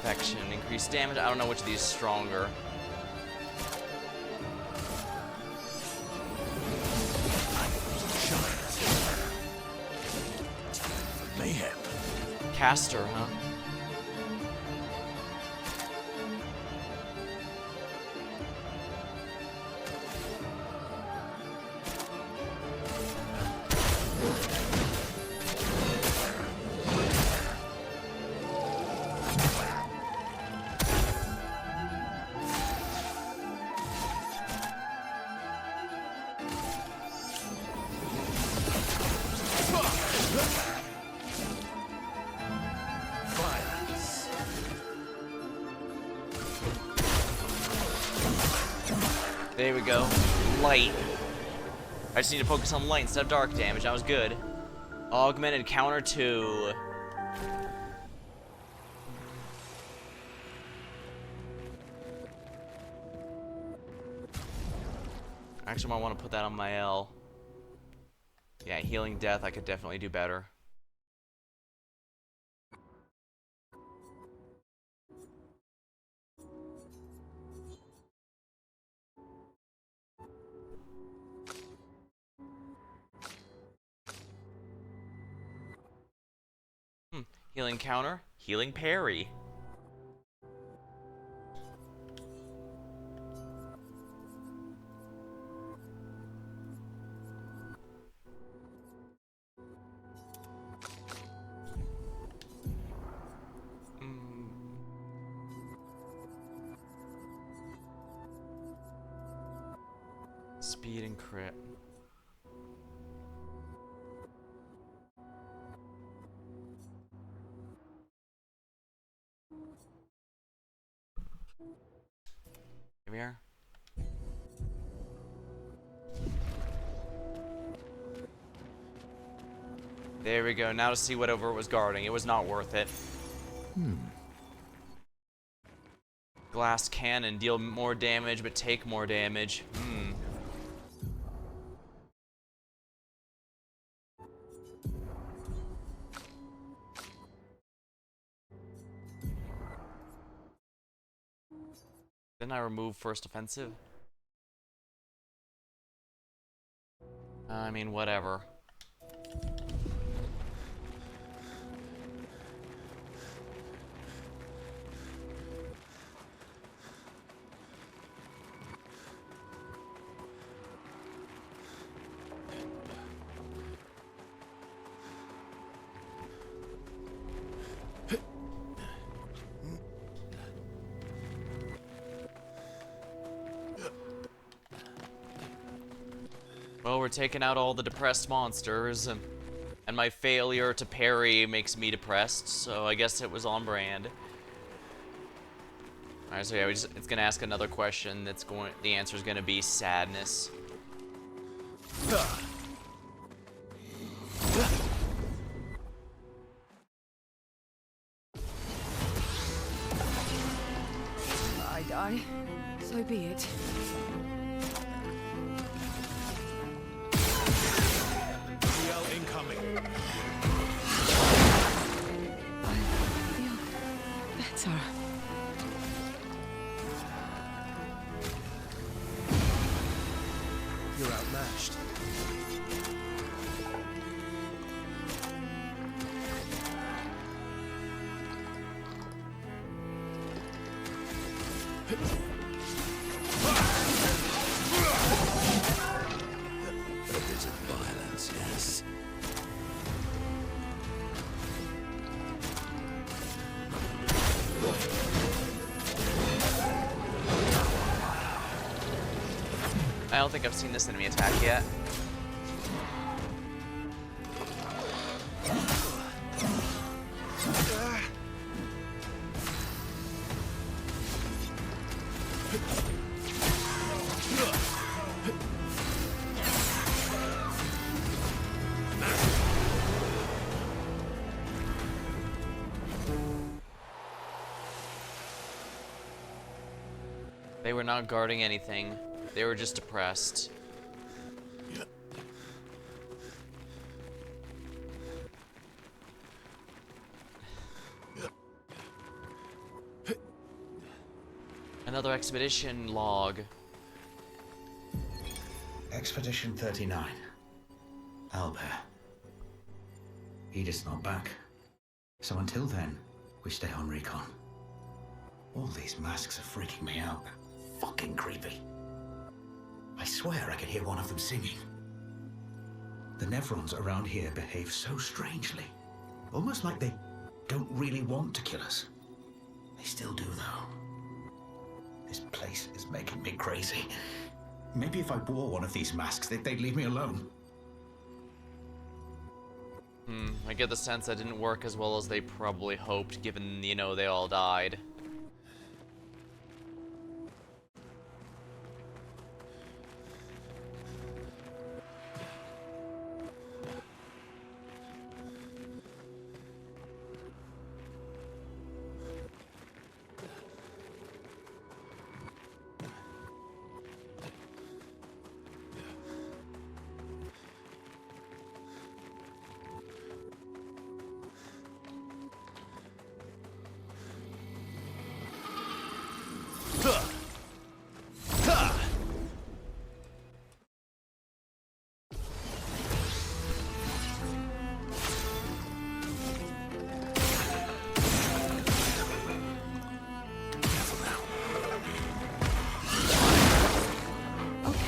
Perfection, increased damage. I don't know which of these is stronger. Mayhem. Caster, huh? There we go. Light. I just need to focus on light instead of dark damage. That was good. Augmented counter 2. Actually, I want to put that on my L. Yeah, healing death, I could definitely do better. Healing counter, healing parry. Speed and crit. Here we are. There we go. Now to see whatever it was guarding. It was not worth it. Glass cannon. Deal more damage, but take more damage. Didn't I remove first offensive? I mean, whatever. Well, we're taking out all the depressed monsters, and my failure to parry makes me depressed, so I guess it was on brand. Alright, so yeah, it's gonna ask another question that's the answer's gonna be sadness. I die. So be it. DL incoming. I feel better. You're outmatched. A bit of violence, yes. I don't think I've seen this enemy attack yet. They were not guarding anything. They were just depressed. Another expedition log. Expedition 39. Albert. Edith's not back. So until then, we stay on recon. All these masks are freaking me out. Fucking creepy. I swear I could hear one of them singing. The Nevrons around here behave so strangely. Almost like they don't really want to kill us. They still do, though. This place is making me crazy. Maybe if I wore one of these masks, they'd leave me alone. I get the sense that didn't work as well as they probably hoped, given, you know, they all died. Okay.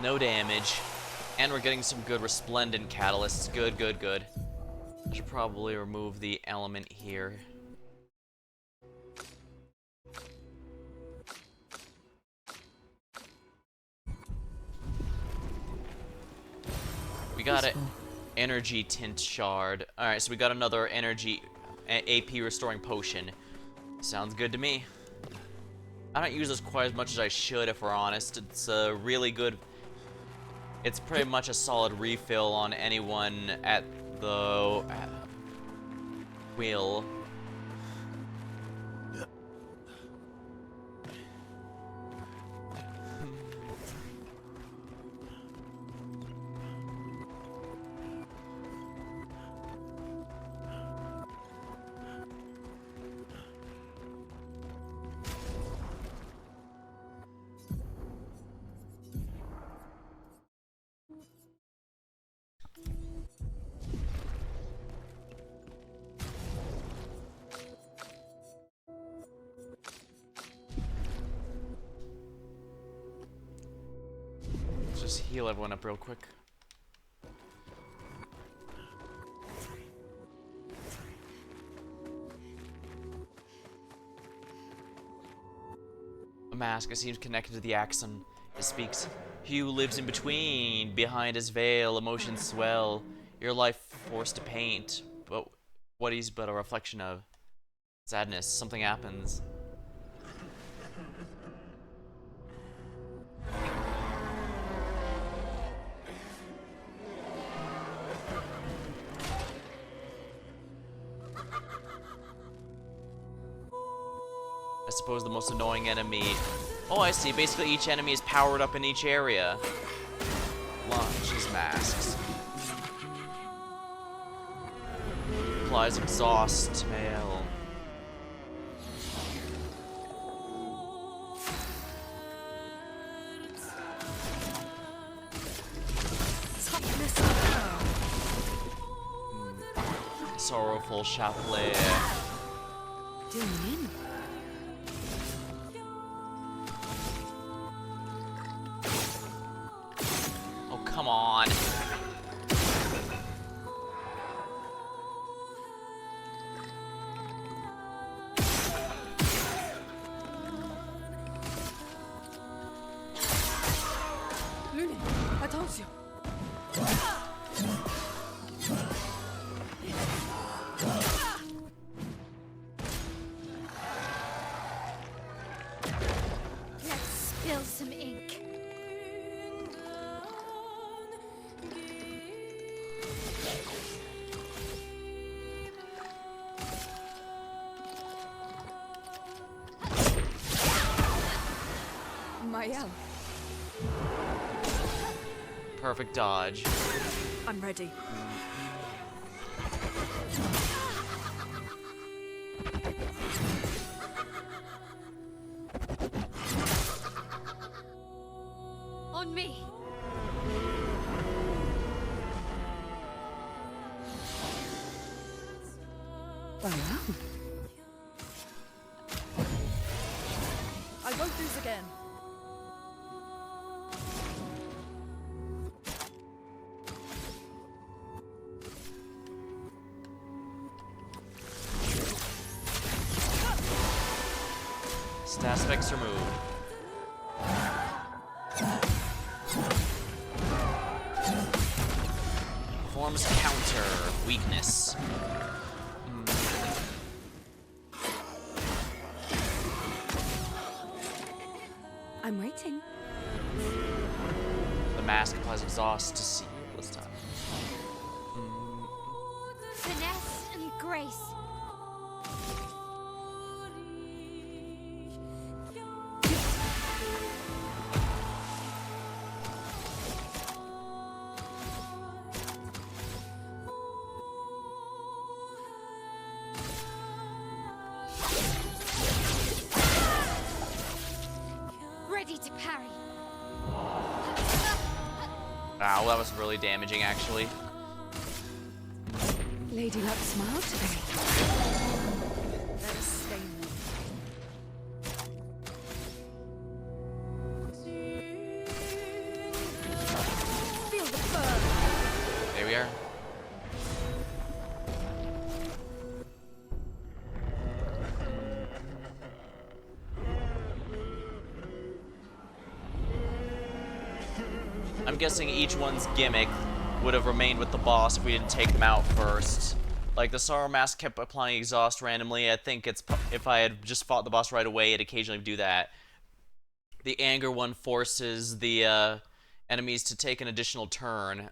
No damage. And we're getting some good resplendent catalysts. Good, good, good. I should probably remove the element here. We got an Useful. energy tint shard. Alright, so we got another energy AP restoring potion. Sounds good to me. I don't use this quite as much as I should, if we're honest. It's a really good... It's pretty much a solid refill on anyone at the... wheel. Just heal everyone up real quick. A mask, it seems connected to the Axom. It speaks. He who lives in between, behind his veil, emotions swell. Your life forced to paint, but what he's but a reflection of. Sadness, something happens. I suppose the most annoying enemy... Oh, I see. Basically, each enemy is powered up in each area. Launches masks. Applies exhaust tail. Sorrowful chapelet. Doing in. Oh, come on. Lune, attention. Let's spill some ink. Mael, Perfect dodge. I'm ready. On me. Well, well. I won't lose again. Stat specs removed. Forms counter weakness. I'm waiting. The mask applies exhaust to seal this time. Finesse and grace. Ready to parry. Ow, that was really damaging, actually. Lady Luck smiled today. Let us stain them. Feel the burn. There we are. I'm guessing each one's gimmick would have remained with the boss if we didn't take him out first. Like, the Sorrow Mask kept applying exhaust randomly. I think it's if I had just fought the boss right away, it'd occasionally do that. The anger one forces the enemies to take an additional turn.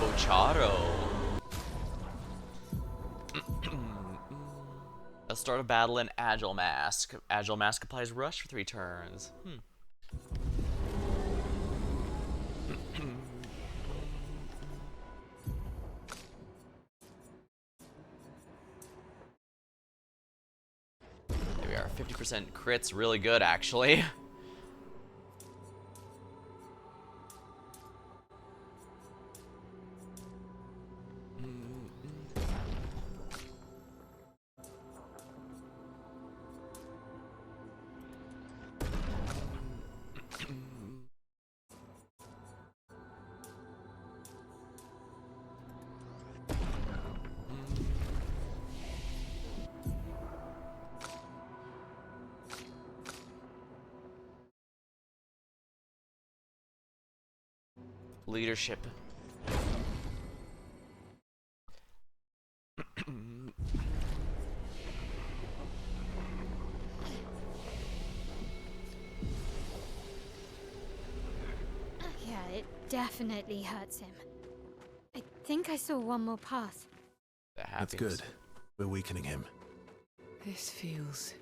Ocharo. Let's start a battle in Agile Mask. Agile Mask applies Rush for 3 turns. There we are, 50% crits, really good actually. Leadership. Yeah, it definitely hurts him. I think I saw one more path. That's good. We're weakening him. This feels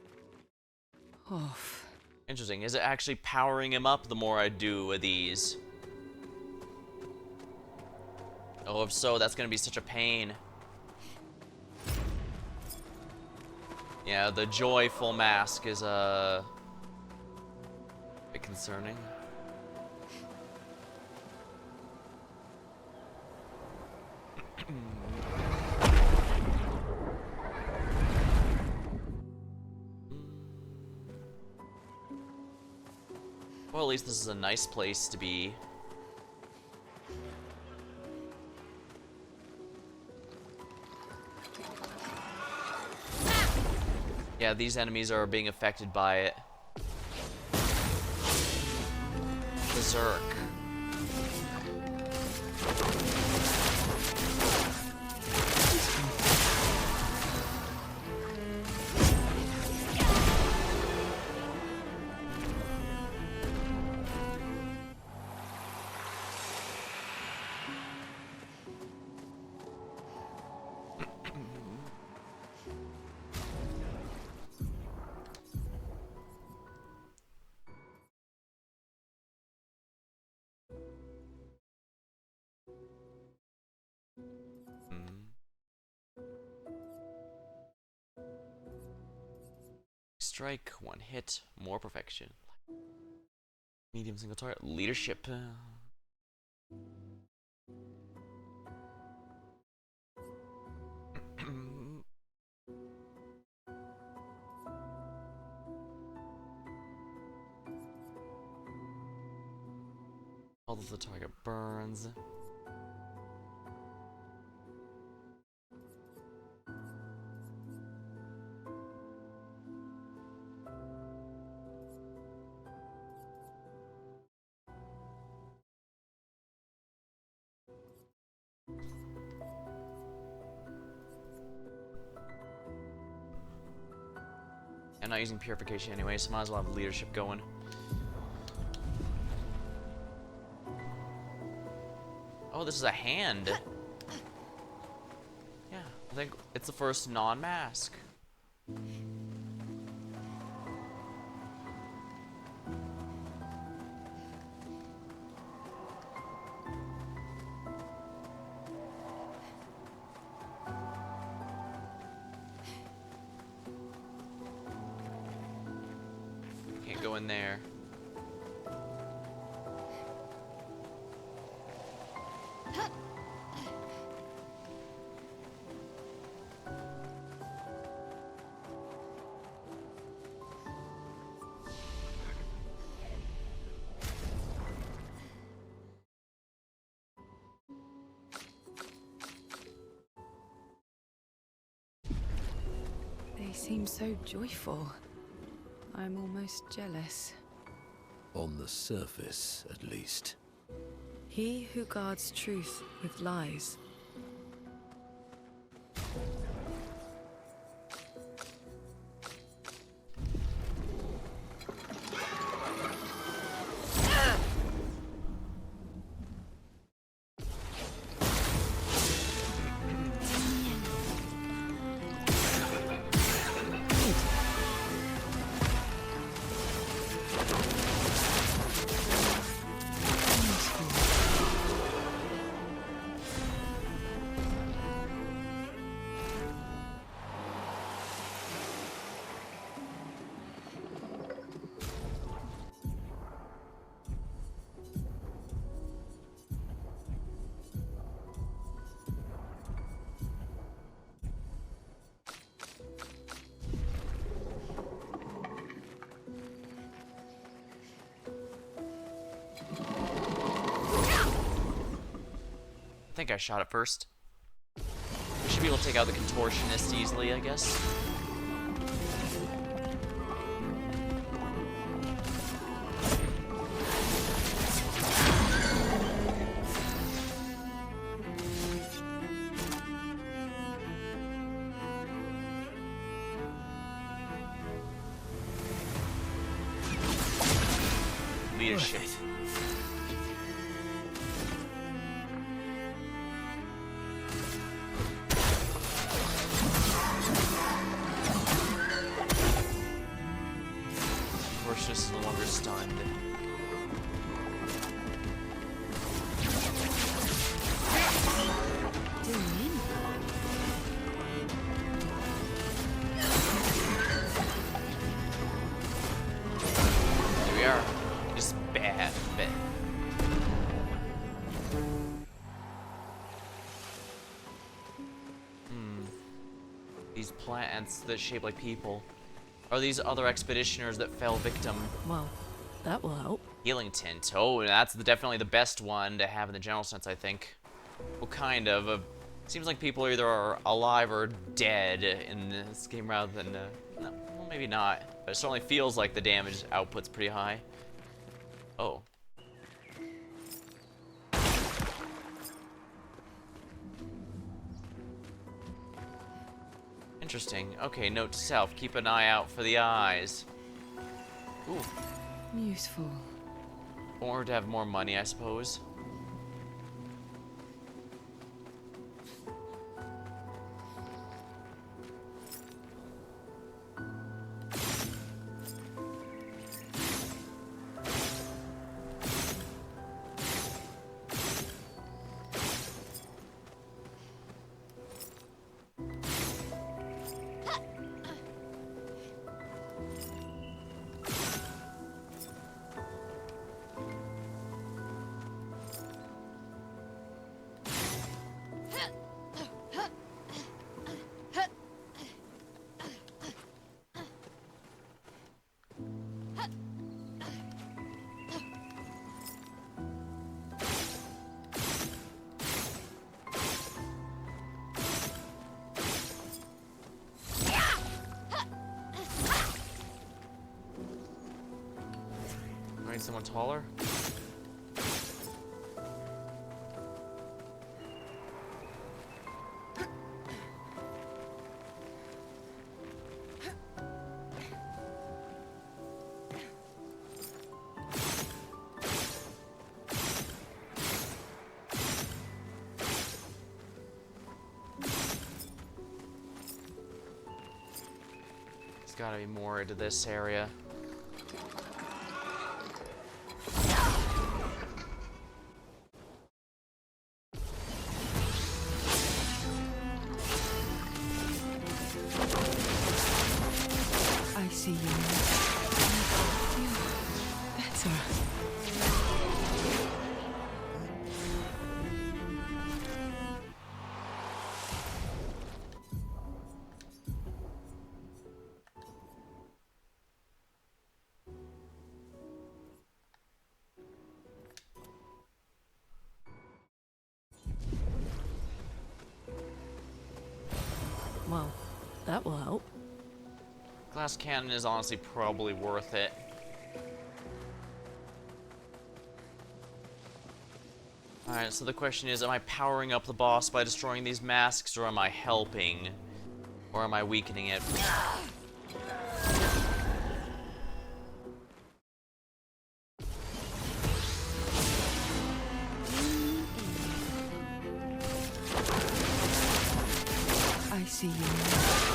off. Interesting. Is it actually powering him up the more I do with these? Oh, if so, that's gonna be such a pain. Yeah, the joyful mask is a bit concerning. Well, at least this is a nice place to be. Yeah, these enemies are being affected by it. Berserk. Strike, 1 hit, more perfection. Medium single target, leadership. Although the target burns. I'm not using purification anyway, so might as well have leadership going. Oh, this is a hand. Yeah, I think it's the first non-mask. Can't go in there. They seem so joyful. I'm almost jealous. On the surface, at least. He who guards truth with lies. I think I shot it first. We should be able to take out the contortionist easily, I guess. Leadership. Just no longer stunned. Here we are. Just bad. These plants that shape like people. Are these other expeditioners that fell victim? Well, that will help. Healing tint. Oh, that's definitely the best one to have in the general sense, I think. Well, kind of. Seems like people either are alive or dead in this game rather than... no, well, maybe not. But it certainly feels like the damage output's pretty high. Oh. Interesting. Okay, note to self. Keep an eye out for the eyes. Ooh. Useful. Or to have more money, I suppose. Find someone taller? There's gotta be more into this area. I see you now. Better. Well, that will help. Glass cannon is honestly probably worth it. Alright, so the question is, am I powering up the boss by destroying these masks, or am I helping? Or am I weakening it? I see you now.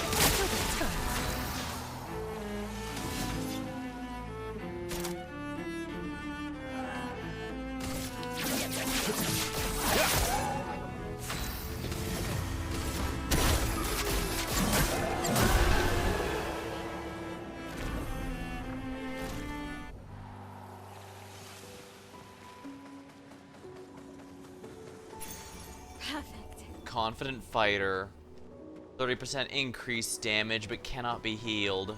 Perfect. Confident fighter. 30% increased damage, but cannot be healed.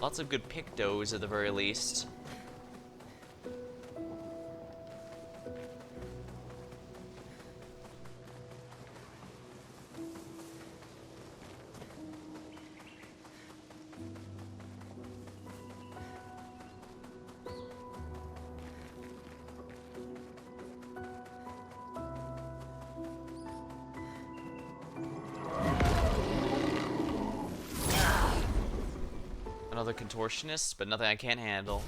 Lots of good pictos at the very least. Another contortionist, but nothing I can't handle.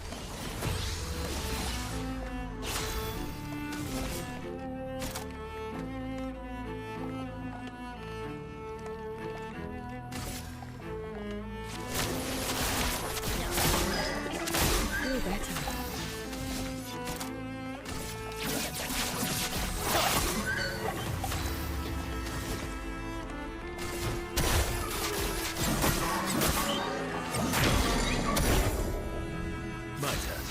Feel better. My turn.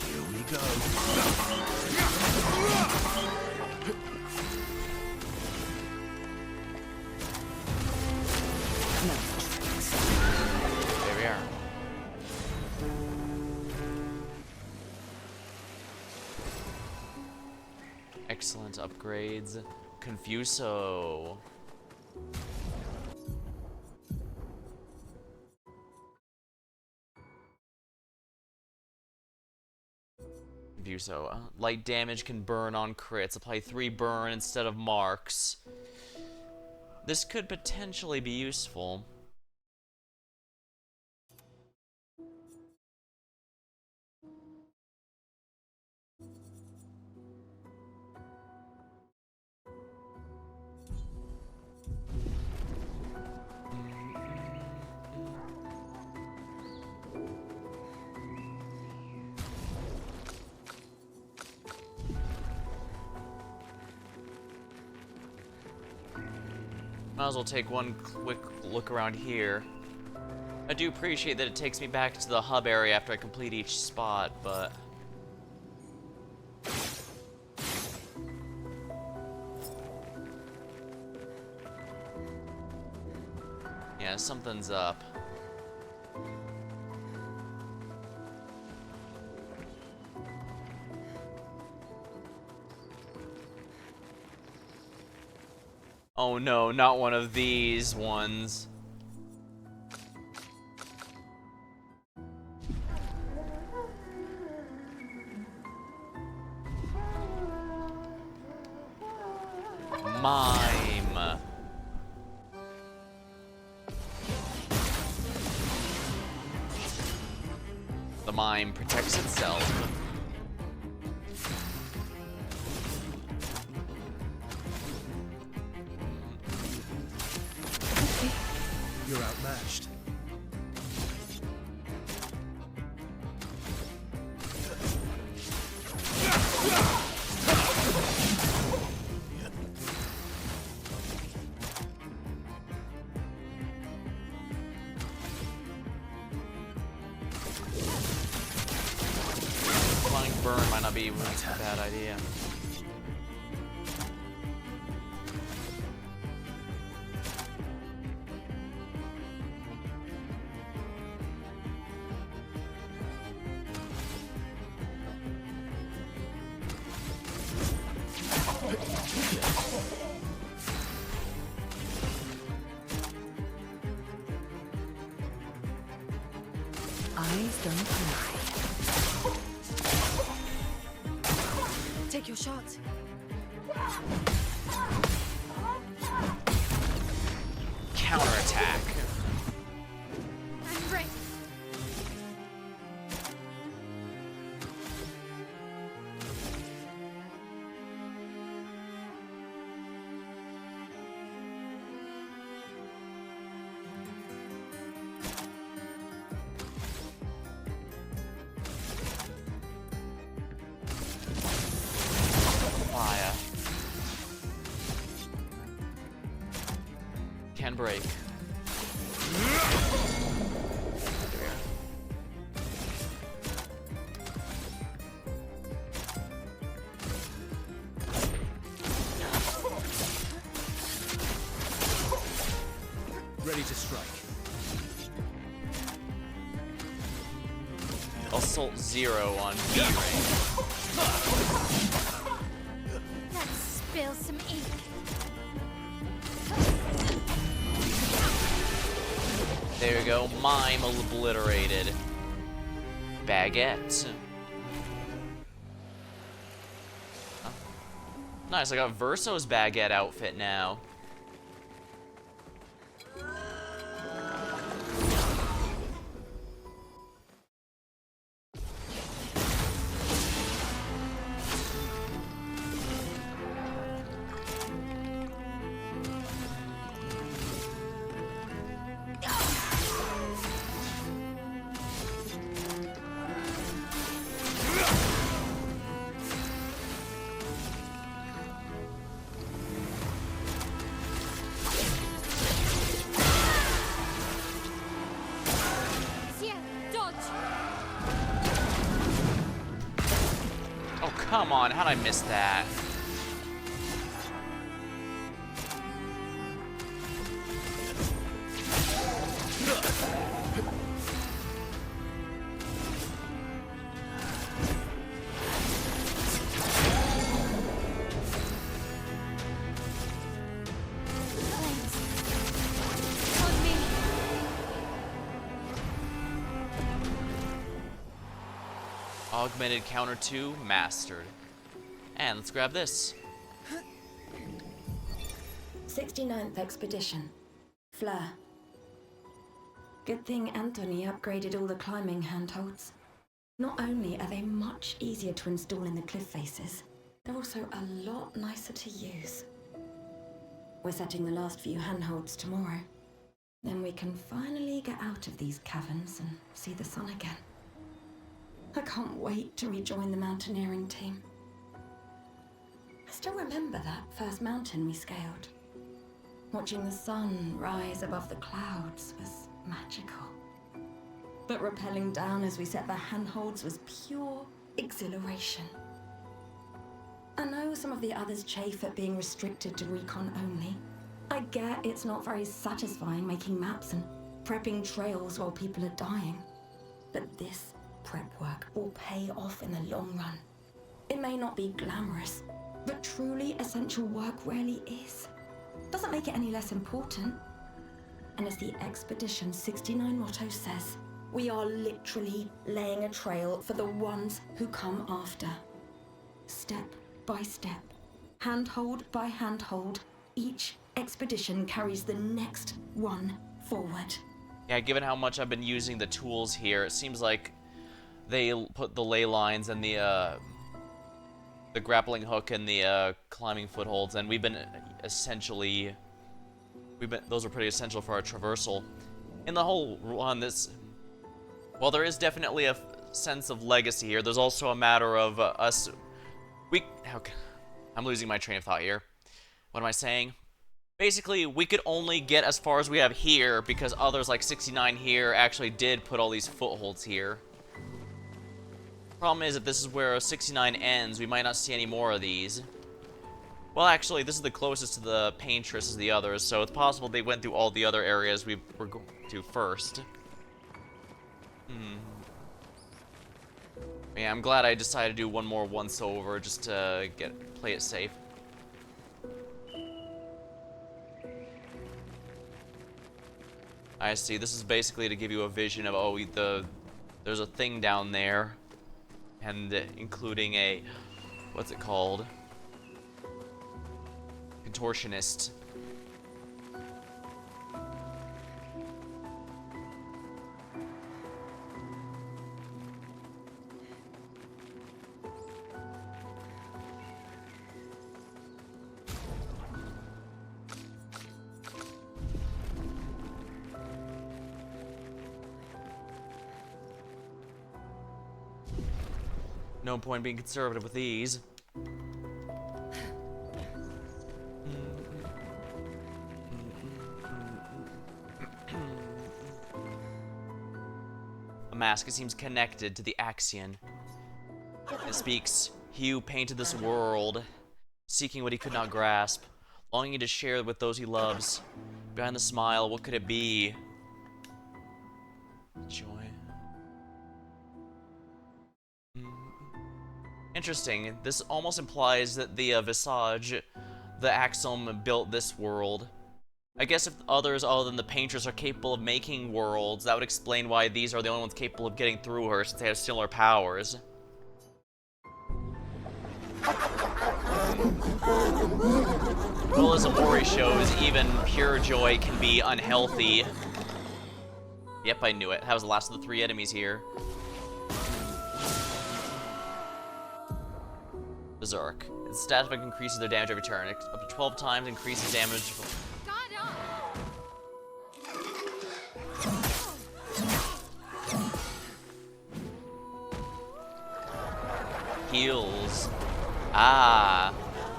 Here we go. There we are. Excellent upgrades. Confuso. Confuso. Light damage can burn on crits. Apply 3 burn instead of marks. This could potentially be useful. Might as well take one quick look around here. I do appreciate that it takes me back to the hub area after I complete each spot, but... yeah, something's up. Oh no, not one of these ones. Mime. The mime protects itself. You're outmatched. Flying burn might not be a bad idea. Eyes don't lie. Take your shot. Counterattack. I'm ready. Fire. Can break. Ready to strike. Assault 0 on B-Ring. Let's spill some ink. There you go, mime obliterated. Baguette. Huh. Nice, I got Verso's baguette outfit now. Yeah, dodge. Oh, come on, how'd I miss that? Flames. On me. Augmented counter 2 mastered. And let's grab this. 69th Expedition. Fleur. Good thing Anthony upgraded all the climbing handholds. Not only are they much easier to install in the cliff faces, they're also a lot nicer to use. We're setting the last few handholds tomorrow. Then we can finally get out of these caverns and see the sun again. I can't wait to rejoin the mountaineering team. I still remember that first mountain we scaled. Watching the sun rise above the clouds was magical. But rappelling down as we set the handholds was pure exhilaration. I know some of the others chafe at being restricted to recon only. I get it's not very satisfying making maps and prepping trails while people are dying. But this prep work will pay off in the long run. It may not be glamorous, but truly essential work rarely is. Doesn't make it any less important. And as the Expedition 69 motto says, we are literally laying a trail for the ones who come after. Step by step, handhold by handhold, each expedition carries the next one forward. Yeah, given how much I've been using the tools here, it seems like they put the ley lines and the grappling hook and the climbing footholds, and we've been essentially, those are pretty essential for our traversal. In the whole run, well, there is definitely a sense of legacy here. There's also a matter of I'm losing my train of thought here. What am I saying? Basically, we could only get as far as we have here because others like 69 here actually did put all these footholds here. Problem is, if this is where 69 ends, we might not see any more of these. Well, actually, this is the closest to the Paintress as the others, so it's possible they went through all the other areas we were going to first. Yeah, I'm glad I decided to do one more once-over just to play it safe. I see. This is basically to give you a vision of, oh, the there's a thing down there, and including a, what's it called? Contortionist. No point being conservative with these. A mask, it seems connected to the Axion. It speaks, he who painted this world, seeking what he could not grasp, longing to share with those he loves. Behind the smile, what could it be? Joy. Interesting. This almost implies that the Visage, the Axom, built this world. I guess if others other than the painters are capable of making worlds, that would explain why these are the only ones capable of getting through her, since they have similar powers. Well, as Amori shows, even pure joy can be unhealthy. Yep, I knew it. That was the last of the 3 enemies here. Berserk. Its stat effect increases their damage every turn. Up to 12 times increases damage. Heals. Ah.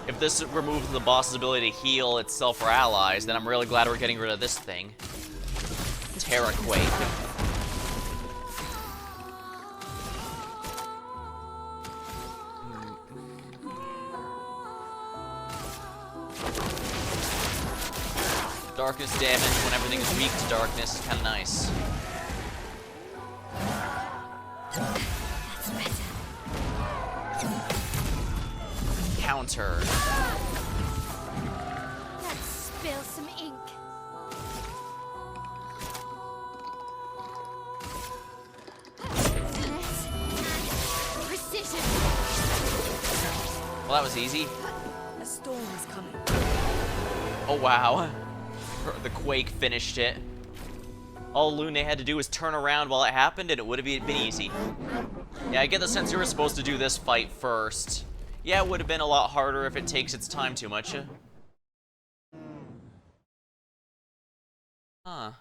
If this removes the boss's ability to heal itself or allies, then I'm really glad we're getting rid of this thing. Terra Quake. Darkness damage when everything is weak to darkness is kind of nice. That's better. Counter. Let's spill some ink. Precision. Well, that was easy. A storm is coming. Oh, wow. The Quake finished it. All Lune had to do was turn around while it happened, and it would have been easy. Yeah, I get the sense you were supposed to do this fight first. Yeah, it would have been a lot harder if it takes its time too much. Huh.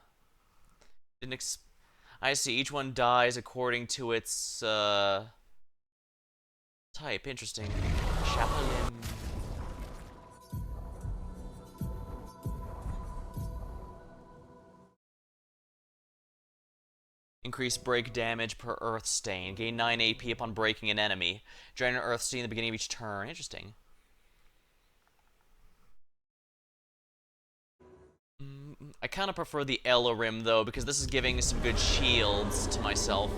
I see. Each one dies according to its, type. Interesting. Chaplain. Increase break damage per Earth Stain. Gain 9 AP upon breaking an enemy. Drain an Earth Stain at the beginning of each turn. Interesting. I kind of prefer the Elarim, though, because this is giving some good shields to myself.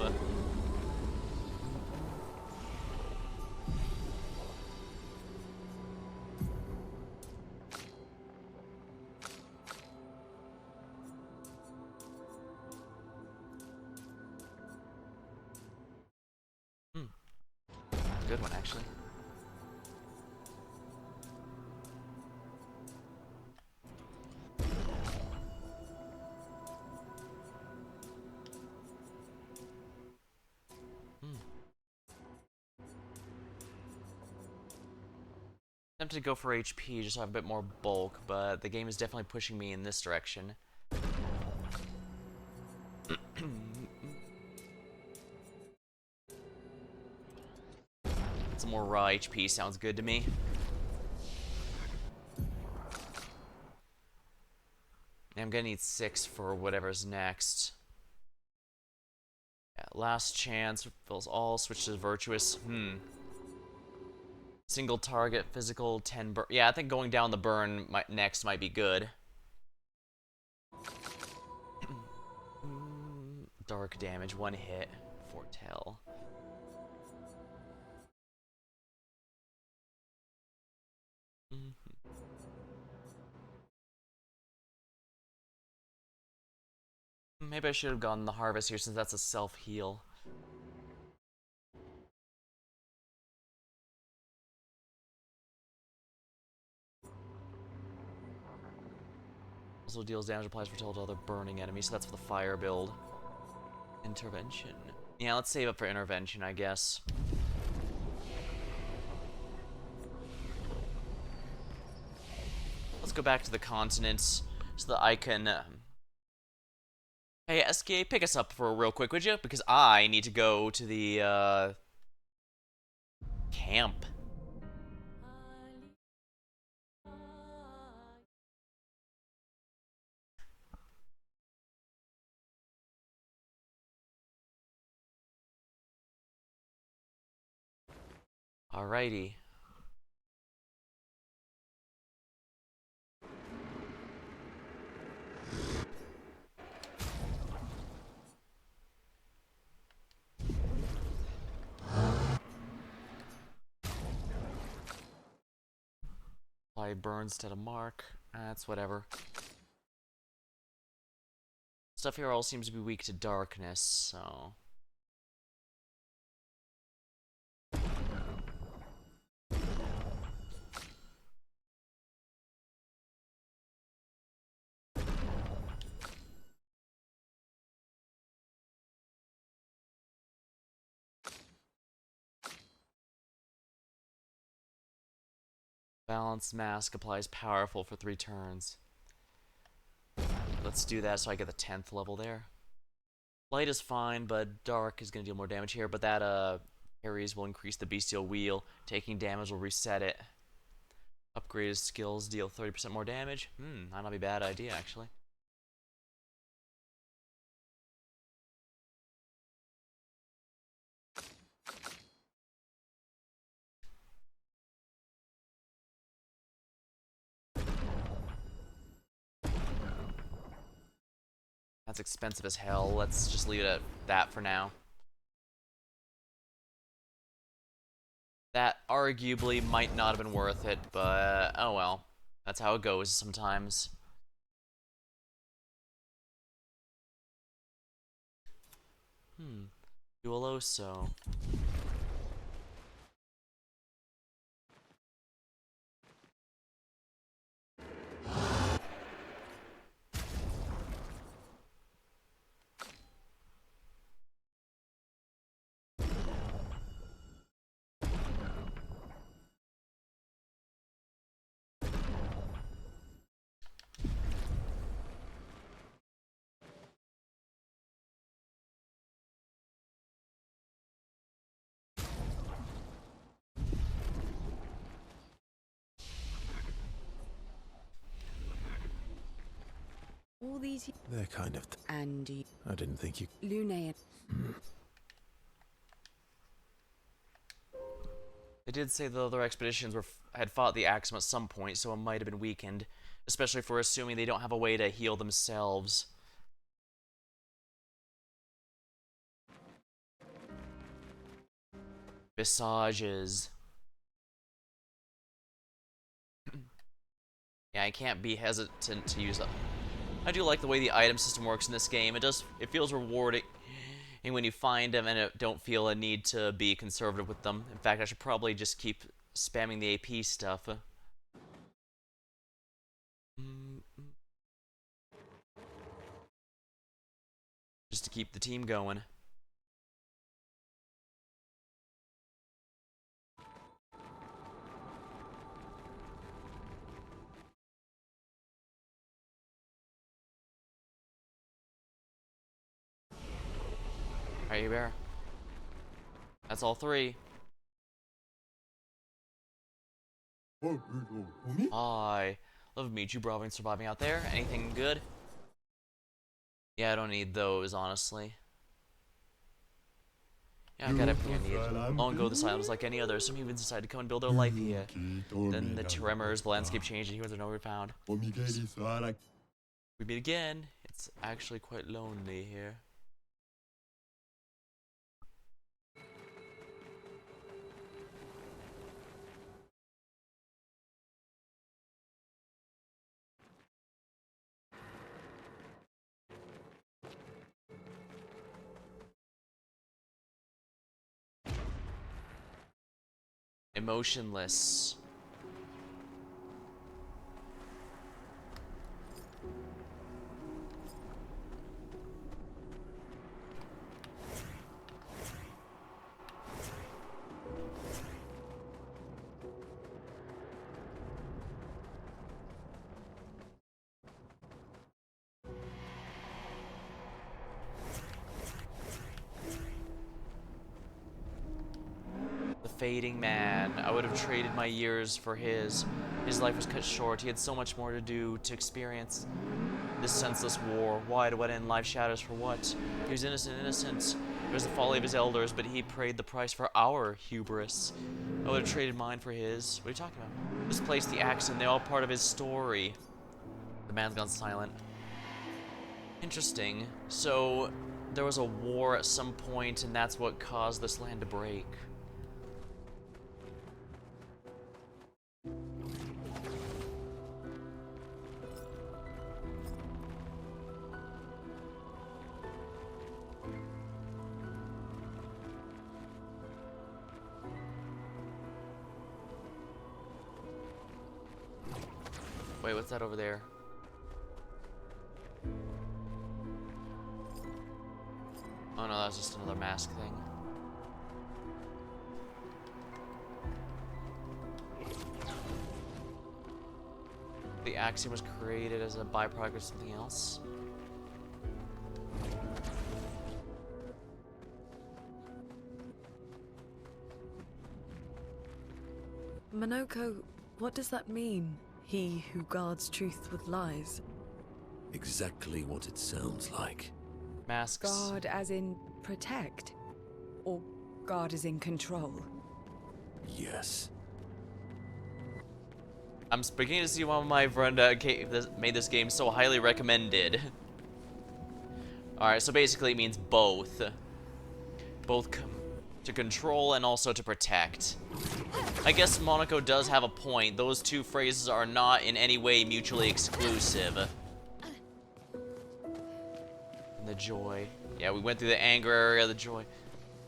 Good one, actually. Tempted to go for HP just so I have a bit more bulk, but the game is definitely pushing me in this direction. Some more raw HP sounds good to me. I'm gonna need 6 for whatever's next. Yeah, last chance, fills all, switch to virtuous. Single target, physical, 10 burn. Yeah, I think going down the burn next might be good. Dark damage, 1 hit, foretell. Maybe I should have gone the harvest here since that's a self-heal. Also deals damage applies for to other burning enemies, so that's for the fire build. Intervention. Yeah, let's save up for intervention, I guess. Let's go back to the continents so that I can... Hey, SK, pick us up for a real quick, would you? Because I need to go to the, camp. Alrighty. Apply burn instead of mark. That's whatever. Stuff here all seems to be weak to darkness, so... Balance mask applies powerful for 3 turns. Let's do that so I get the 10th level there. Light is fine, but dark is going to deal more damage here, but that, Ares will increase the bestial wheel. Taking damage will reset it. Upgraded skills deal 30% more damage. Might not be a bad idea, actually. That's expensive as hell. Let's just leave it at that for now. That arguably might not have been worth it, but oh well. That's how it goes sometimes. Duoloso. All these... They're kind of... Andy. I didn't think you... Lune. They did say the other expeditions had fought the Axom at some point, so it might have been weakened. Especially if we're assuming they don't have a way to heal themselves. Visages. Yeah, I can't be hesitant to use them. I do like the way the item system works in this game. It feels rewarding when you find them and don't feel a need to be conservative with them. In fact, I should probably just keep spamming the AP stuff. Just to keep the team going. Alright, you bear. That's all 3. Hi. Love to meet you, Bravo, and surviving out there. Anything good? Yeah, I don't need those, honestly. Yeah, I got everything I need. Long ago, this island was like any other. Some humans decided to come and build their life here. Then the tremors, the landscape changed, and humans are nowhere to be found. We meet again. It's actually quite lonely here. Emotionless. fading man. I would have traded my years for his. His life was cut short. He had so much more to do, to experience this senseless war. Why? To what end? Life shadows for what? He was innocent. It was the folly of his elders, but he paid the price for our hubris. I would have traded mine for his. What are you talking about? This place, the Axom, they're all part of his story. The man's gone silent. Interesting. So, there was a war at some point, and that's what caused this land to break. Wait, what's that over there? Oh no, that's just another mask thing. The Axiom was created as a byproduct of something else. Monoko, what does that mean? He who guards truth with lies. Exactly what it sounds like. Masks. Guard as in protect? Or guard as in control? Yes. I'm beginning to see why my friend made this game so highly recommended. Alright, so basically it means both. Both to control and also to protect. I guess Monoko does have a point. Those two phrases are not in any way mutually exclusive. And the joy. Yeah, we went through the anger area, the joy.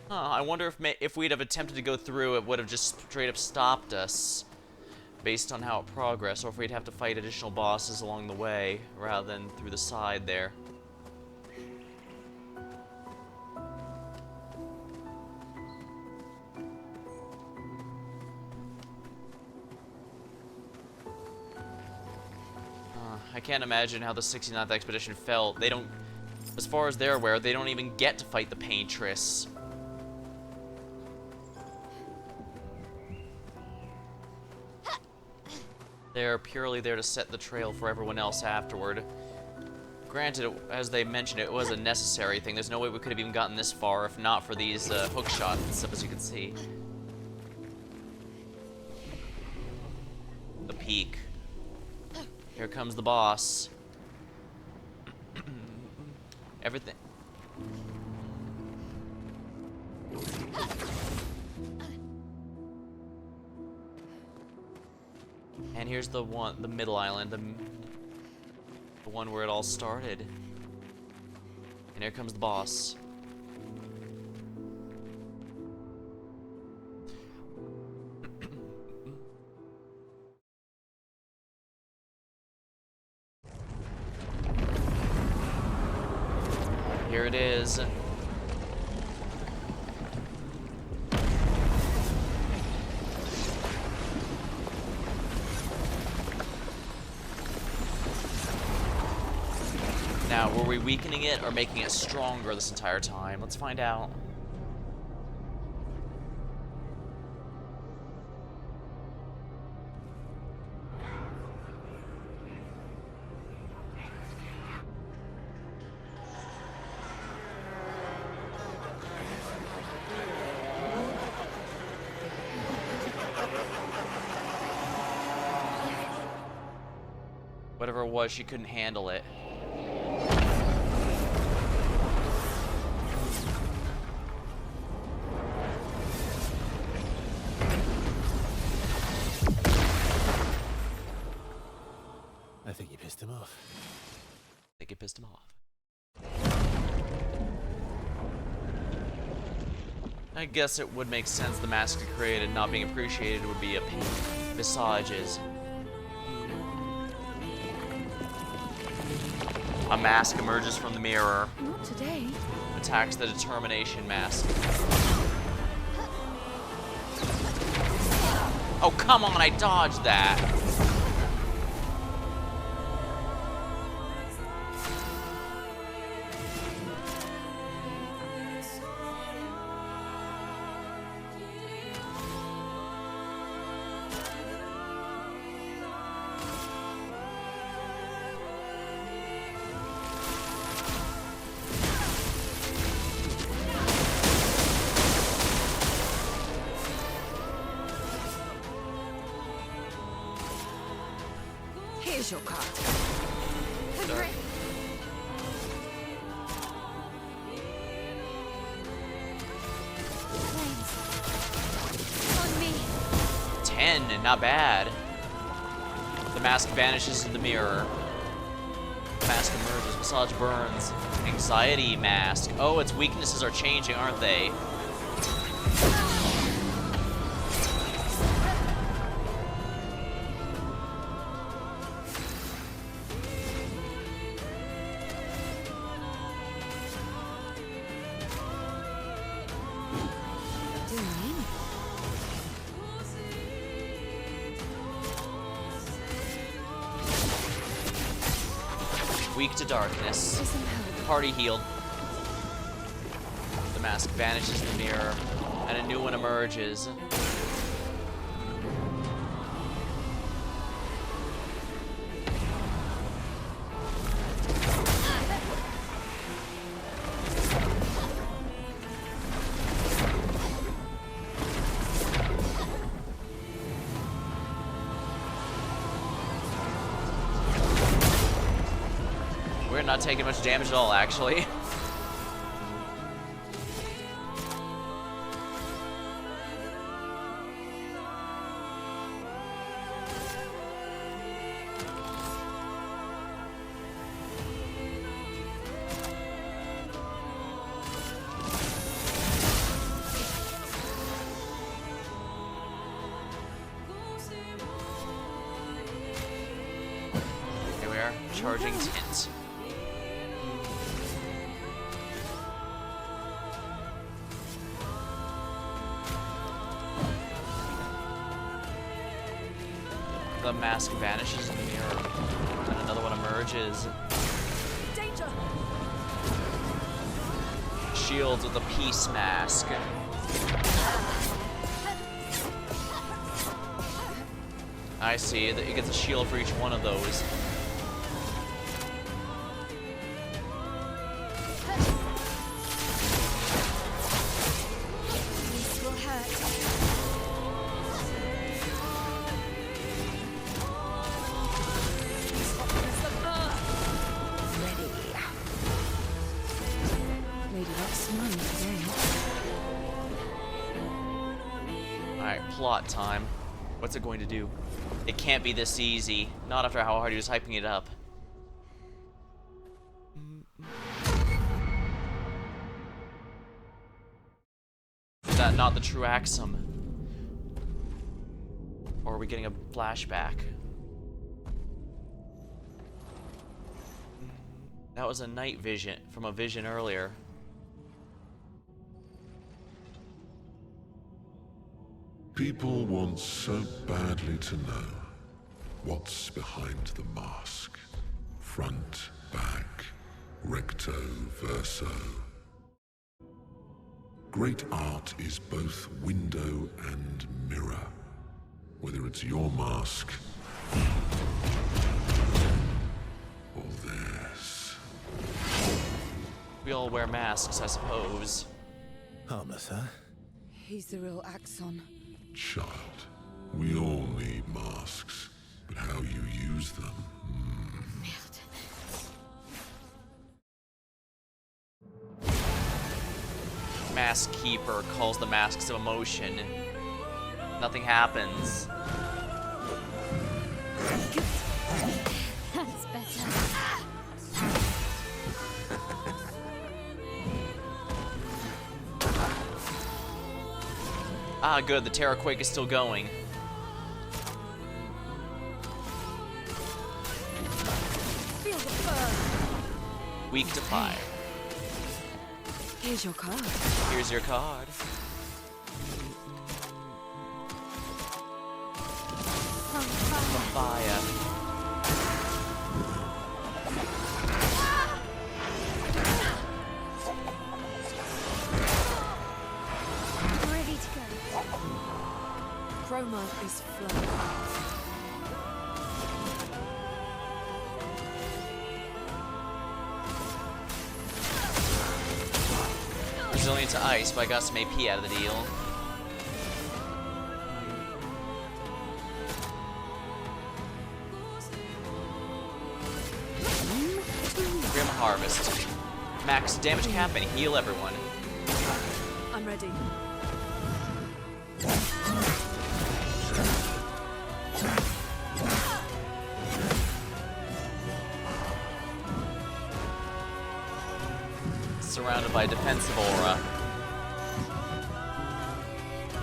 Huh, I wonder if we'd have attempted to go through, it would have just straight up stopped us. Based on how it progressed, or if we'd have to fight additional bosses along the way, rather than through the side there. I can't imagine how the 69th Expedition felt. They don't, as far as they're aware, they don't even get to fight the Paintress. They're purely there to set the trail for everyone else afterward. Granted, as they mentioned, it was a necessary thing. There's no way we could have even gotten this far if not for these hook shots and stuff, as you can see. The peak. Here comes the boss. Everything. And here's the middle island, the one where it all started. And here comes the boss. Here it is. Now, were we weakening it or making it stronger this entire time? Let's find out. Whatever it was, she couldn't handle it. I think you pissed him off. I think it pissed him off. I guess it would make sense the mask it created not being appreciated would be a pain. Visages. A mask emerges from the mirror. Not today. Attacks the determination mask. Oh, come on, I dodged that. Here's your card. Dark. Flames. On me. 10, not bad. The mask vanishes in the mirror. The mask emerges. Massage burns. Anxiety mask. Oh, its weaknesses are changing, aren't they? Weak to darkness. Party healed. The mask vanishes in the mirror, and a new one emerges. We're not taking much damage at all, actually. Here we are, charging tint. The mask vanishes in the mirror, and another one emerges. Danger! Shields with a peace mask. I see, that it gets a shield for each one of those. This will hurt. Lady Luck's smiling today. Alright, plot time. What's it going to do? It can't be this easy. Not after how hard he was hyping it up. Is that not the true Axom? Or are we getting a flashback? That was a night vision from a vision earlier. People want so badly to know what's behind the mask. Front, back, recto, verso. Great art is both window and mirror. Whether it's your mask or theirs. We all wear masks, I suppose. Harmless, huh? He's the real Axon. Child, we all need masks, but how you use them. Mask Keeper calls the masks of emotion. Nothing happens. That's better. Ah, good, the Terror Quake is still going. Feel the burn. Weak to fire. Here's your card. Here's your card. On fire. Fire. Ready to go. Chroma is flow. Resilient to ice, but I got some AP out of the deal. harvest. Max damage cap and heal everyone. I'm ready. Surrounded by defensive aura.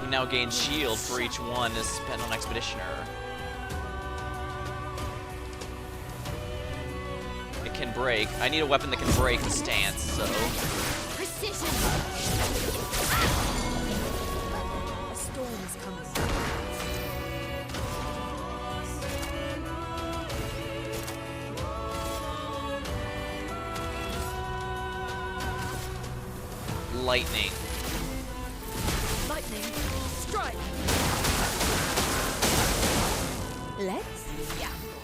You now gain shield for each one is spent on Expeditioner. It can break. I need a weapon that can break the stance, so... Precision! A storm is coming. Lightning. Lightning, strike! Let's gamble.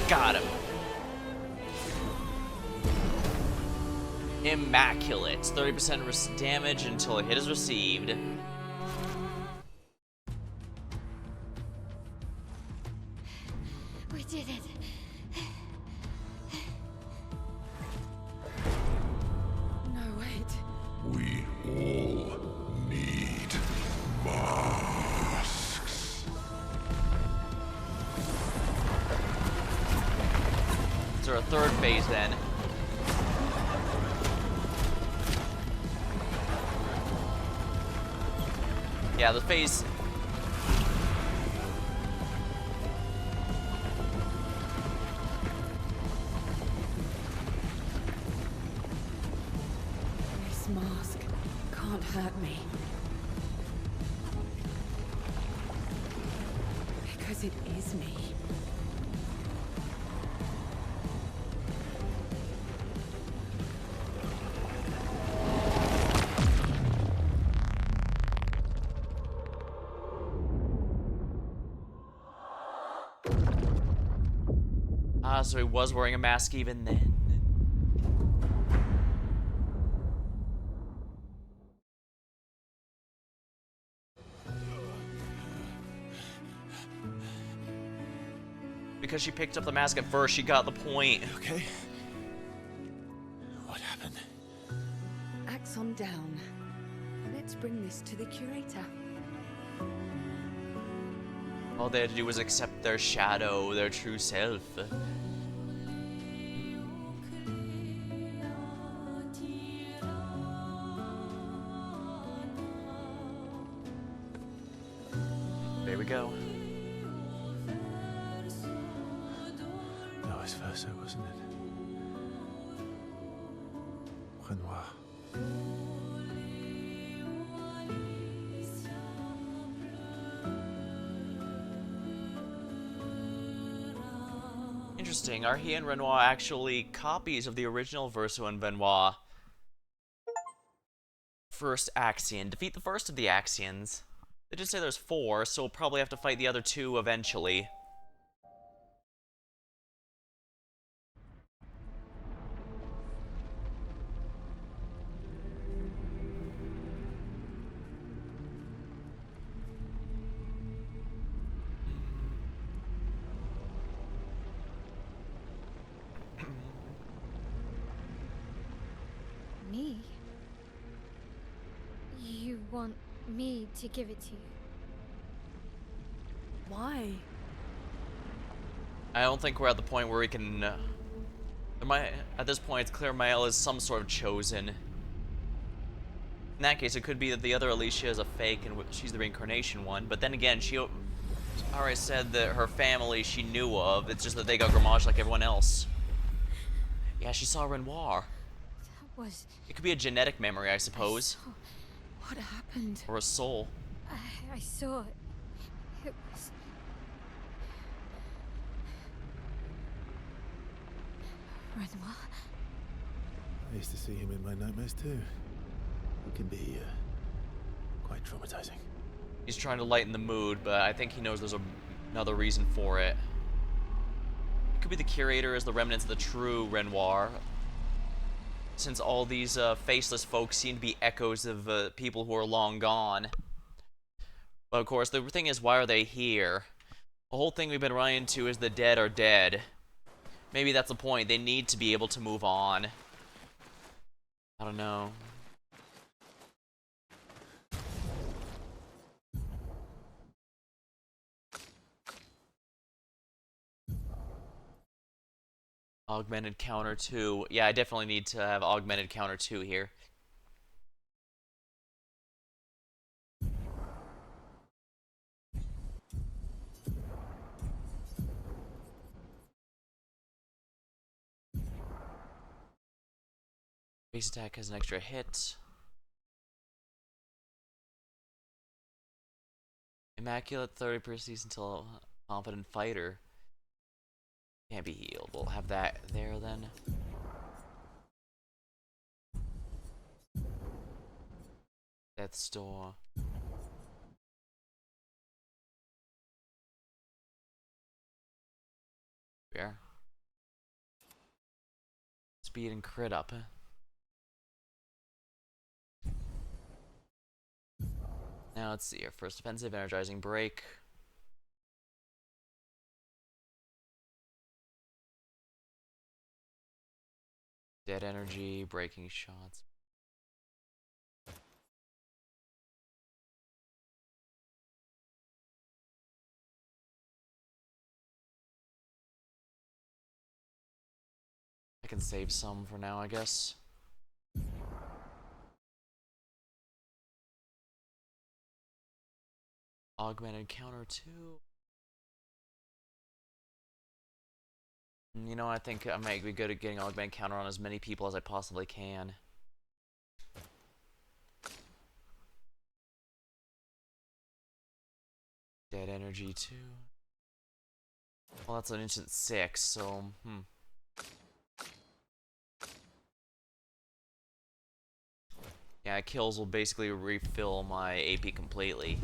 Got him. Immaculate. 30% damage until a hit is received. We did it. No, wait. We all need masks. Is there a third phase then? Yeah, the phase... This mask can't hurt me. Because it is me. Ah, so he was wearing a mask even then. Because she picked up the mask at first, she got the point. Okay. What happened? Axom down. Let's bring this to the curator. All they had to do was accept their shadow, their true self. There we go. Vice versa, wasn't it? Renoir. Interesting. Are he and Renoir actually copies of the original Verso and Benoit? First Axion. Defeat the first of the Axions. They did say there's 4, so we'll probably have to fight the other 2 eventually. Me? You want me to give it to you? Why? I don't think we're at the point where we can... at this point, it's clear Mael is some sort of chosen. In that case, it could be that the other Alicia is a fake and she's the reincarnation one. But then again, she already said that her family she knew of. It's just that they got Gramage like everyone else. Yeah, she saw Renoir. That was... It could be a genetic memory, I suppose. What happened? Or a soul. I saw it. It was... Renoir? I used to see him in my nightmares too. It can be quite traumatizing. He's trying to lighten the mood, but I think he knows there's another reason for it. It could be the curator as the remnants of the true Renoir. Since all these faceless folks seem to be echoes of people who are long gone. But of course, the thing is, why are they here? The whole thing we've been running into is the dead are dead. Maybe that's the point. They need to be able to move on. I don't know. Augmented counter 2. Yeah, I definitely need to have augmented counter 2 here. Base attack has an extra hit. Immaculate 30% until confident fighter. Can't be healed. We'll have that there then. Death's Door. Where? Speed and crit up. Now let's see here. First offensive, energizing break. Dead energy, breaking shots. I can save some for now, I guess. Augmented counter 2. You know, I think I might be good at getting augmented counter on as many people as I possibly can. Dead energy 2. Well, that's an instant 6, so, Yeah, kills will basically refill my AP completely.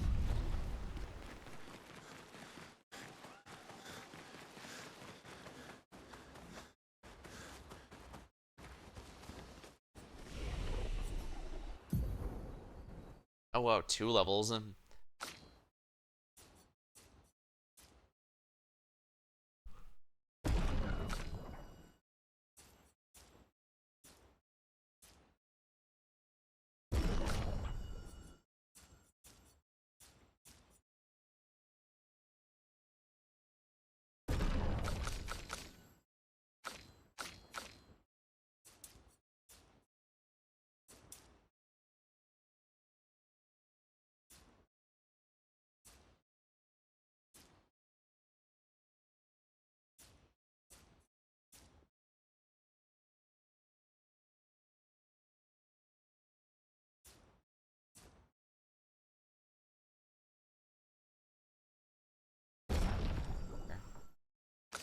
Oh wow, 2 levels.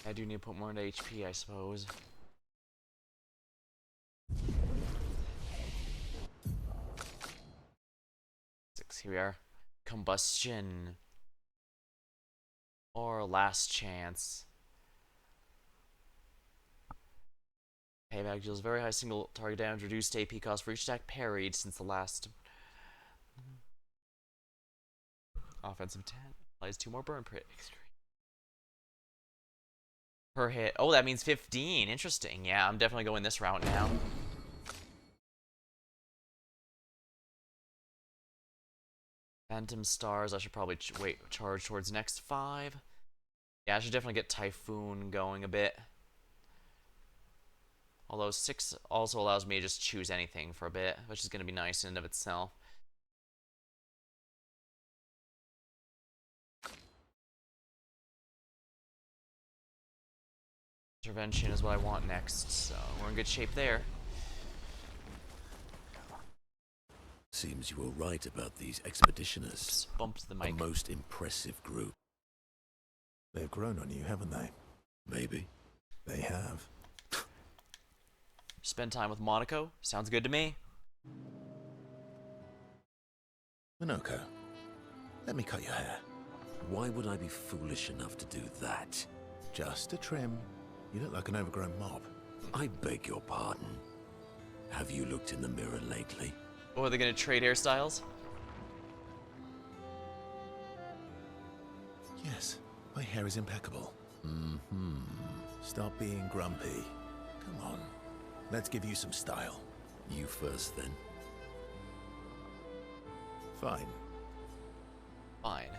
I do need to put more into HP, I suppose. Here we are. Combustion. Or last chance. Payback deals very high single target damage, reduced AP cost for each attack parried since the last. Offensive 10. Applies 2 more burn per hit. Oh, that means 15. Interesting. Yeah, I'm definitely going this route now. Phantom Stars, I should probably charge towards next 5. Yeah, I should definitely get Typhoon going a bit. Although 6 also allows me to just choose anything for a bit, which is going to be nice in and of itself. Intervention is what I want next, so we're in good shape there. Seems you were right about these expeditioners. Just bumped the mic. A most impressive group. They've grown on you, haven't they? Maybe. They have. Spend time with Monaco? Sounds good to me. Minoko, let me cut your hair. Why would I be foolish enough to do that? Just a trim. You look like an overgrown mob. I beg your pardon. Have you looked in the mirror lately? Oh, are they gonna trade hairstyles? Yes. My hair is impeccable. Mm-hmm. Stop being grumpy. Come on. Let's give you some style. You first, then. Fine. Fine.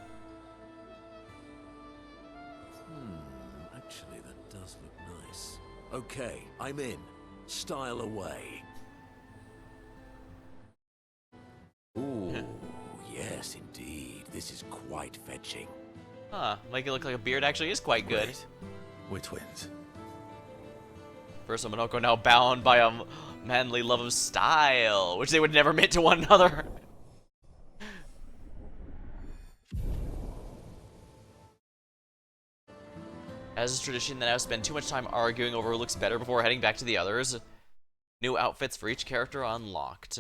Actually, that does look nice. Okay, I'm in. Style away. Ooh, yes, indeed. This is quite fetching. Huh, make it look like a beard actually is quite good. Great. We're twins. First, Monoko now bound by a manly love of style, which they would never admit to one another. As is tradition, they now spend too much time arguing over who looks better before heading back to the others. New outfits for each character unlocked.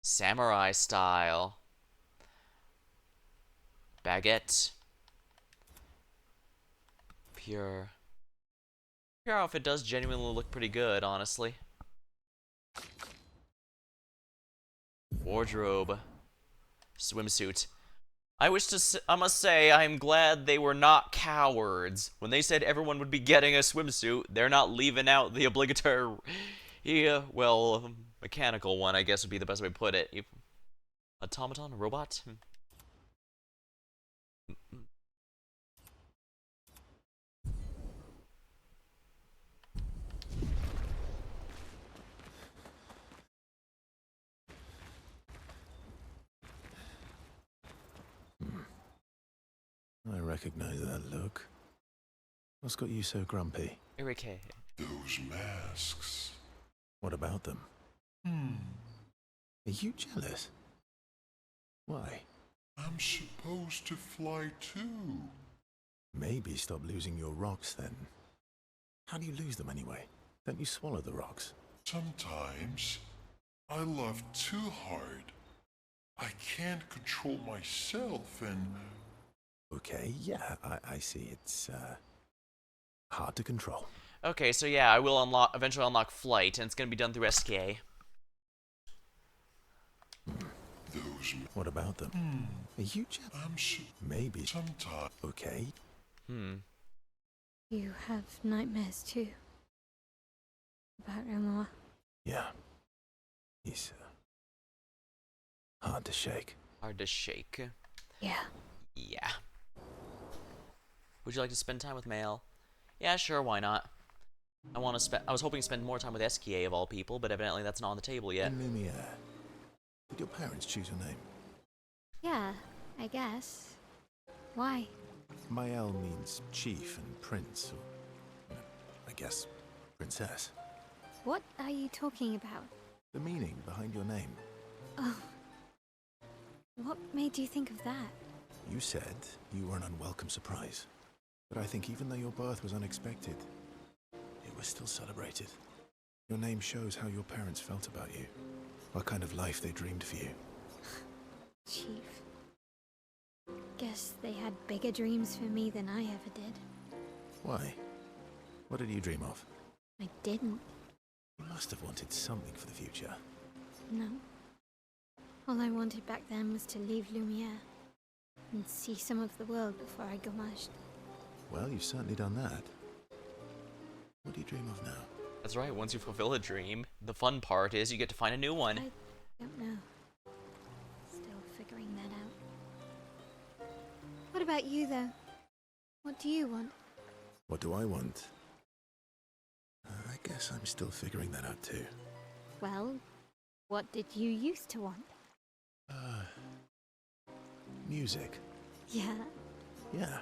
Samurai style. Baguette. Pure. Your outfit does genuinely look pretty good, honestly. Wardrobe. Swimsuit. I must say, I'm glad they were not cowards. When they said everyone would be getting a swimsuit, they're not leaving out the obligatory, well, mechanical one, I guess would be the best way to put it. Automaton? A robot? I recognize that look. What's got you so grumpy? Erike. Those masks. What about them? Are you jealous? Why? I'm supposed to fly too. Maybe stop losing your rocks then. How do you lose them anyway? Don't you swallow the rocks? Sometimes I love too hard. I can't control myself and... Okay, yeah, I see. It's, hard to control. Okay, so yeah, I will eventually unlock flight, and it's gonna be done through SKA. Those... What about them? Are you jealous? Maybe. Sometimes... Okay. You have nightmares too. About Renoir. Yeah. He's, hard to shake. Hard to shake. Yeah. Yeah. Would you like to spend time with Mail? Yeah, sure, why not? I was hoping to spend more time with SKA of all people, but evidently that's not on the table yet. And Lumiere. Did your parents choose your name? Yeah, I guess. Why? Mael means chief and prince, or, I guess, princess. What are you talking about? The meaning behind your name. Oh. What made you think of that? You said you were an unwelcome surprise. But I think even though your birth was unexpected, it was still celebrated. Your name shows how your parents felt about you. What kind of life they dreamed for you. Chief. Guess they had bigger dreams for me than I ever did. Why? What did you dream of? I didn't. You must have wanted something for the future. No. All I wanted back then was to leave Lumiere and see some of the world before I gomashed. Well, you've certainly done that. What do you dream of now? That's right, once you fulfill a dream, the fun part is you get to find a new one. I don't know. Still figuring that out. What about you, though? What do you want? What do I want? I guess I'm still figuring that out too. Well, what did you used to want? Music. Yeah? Yeah.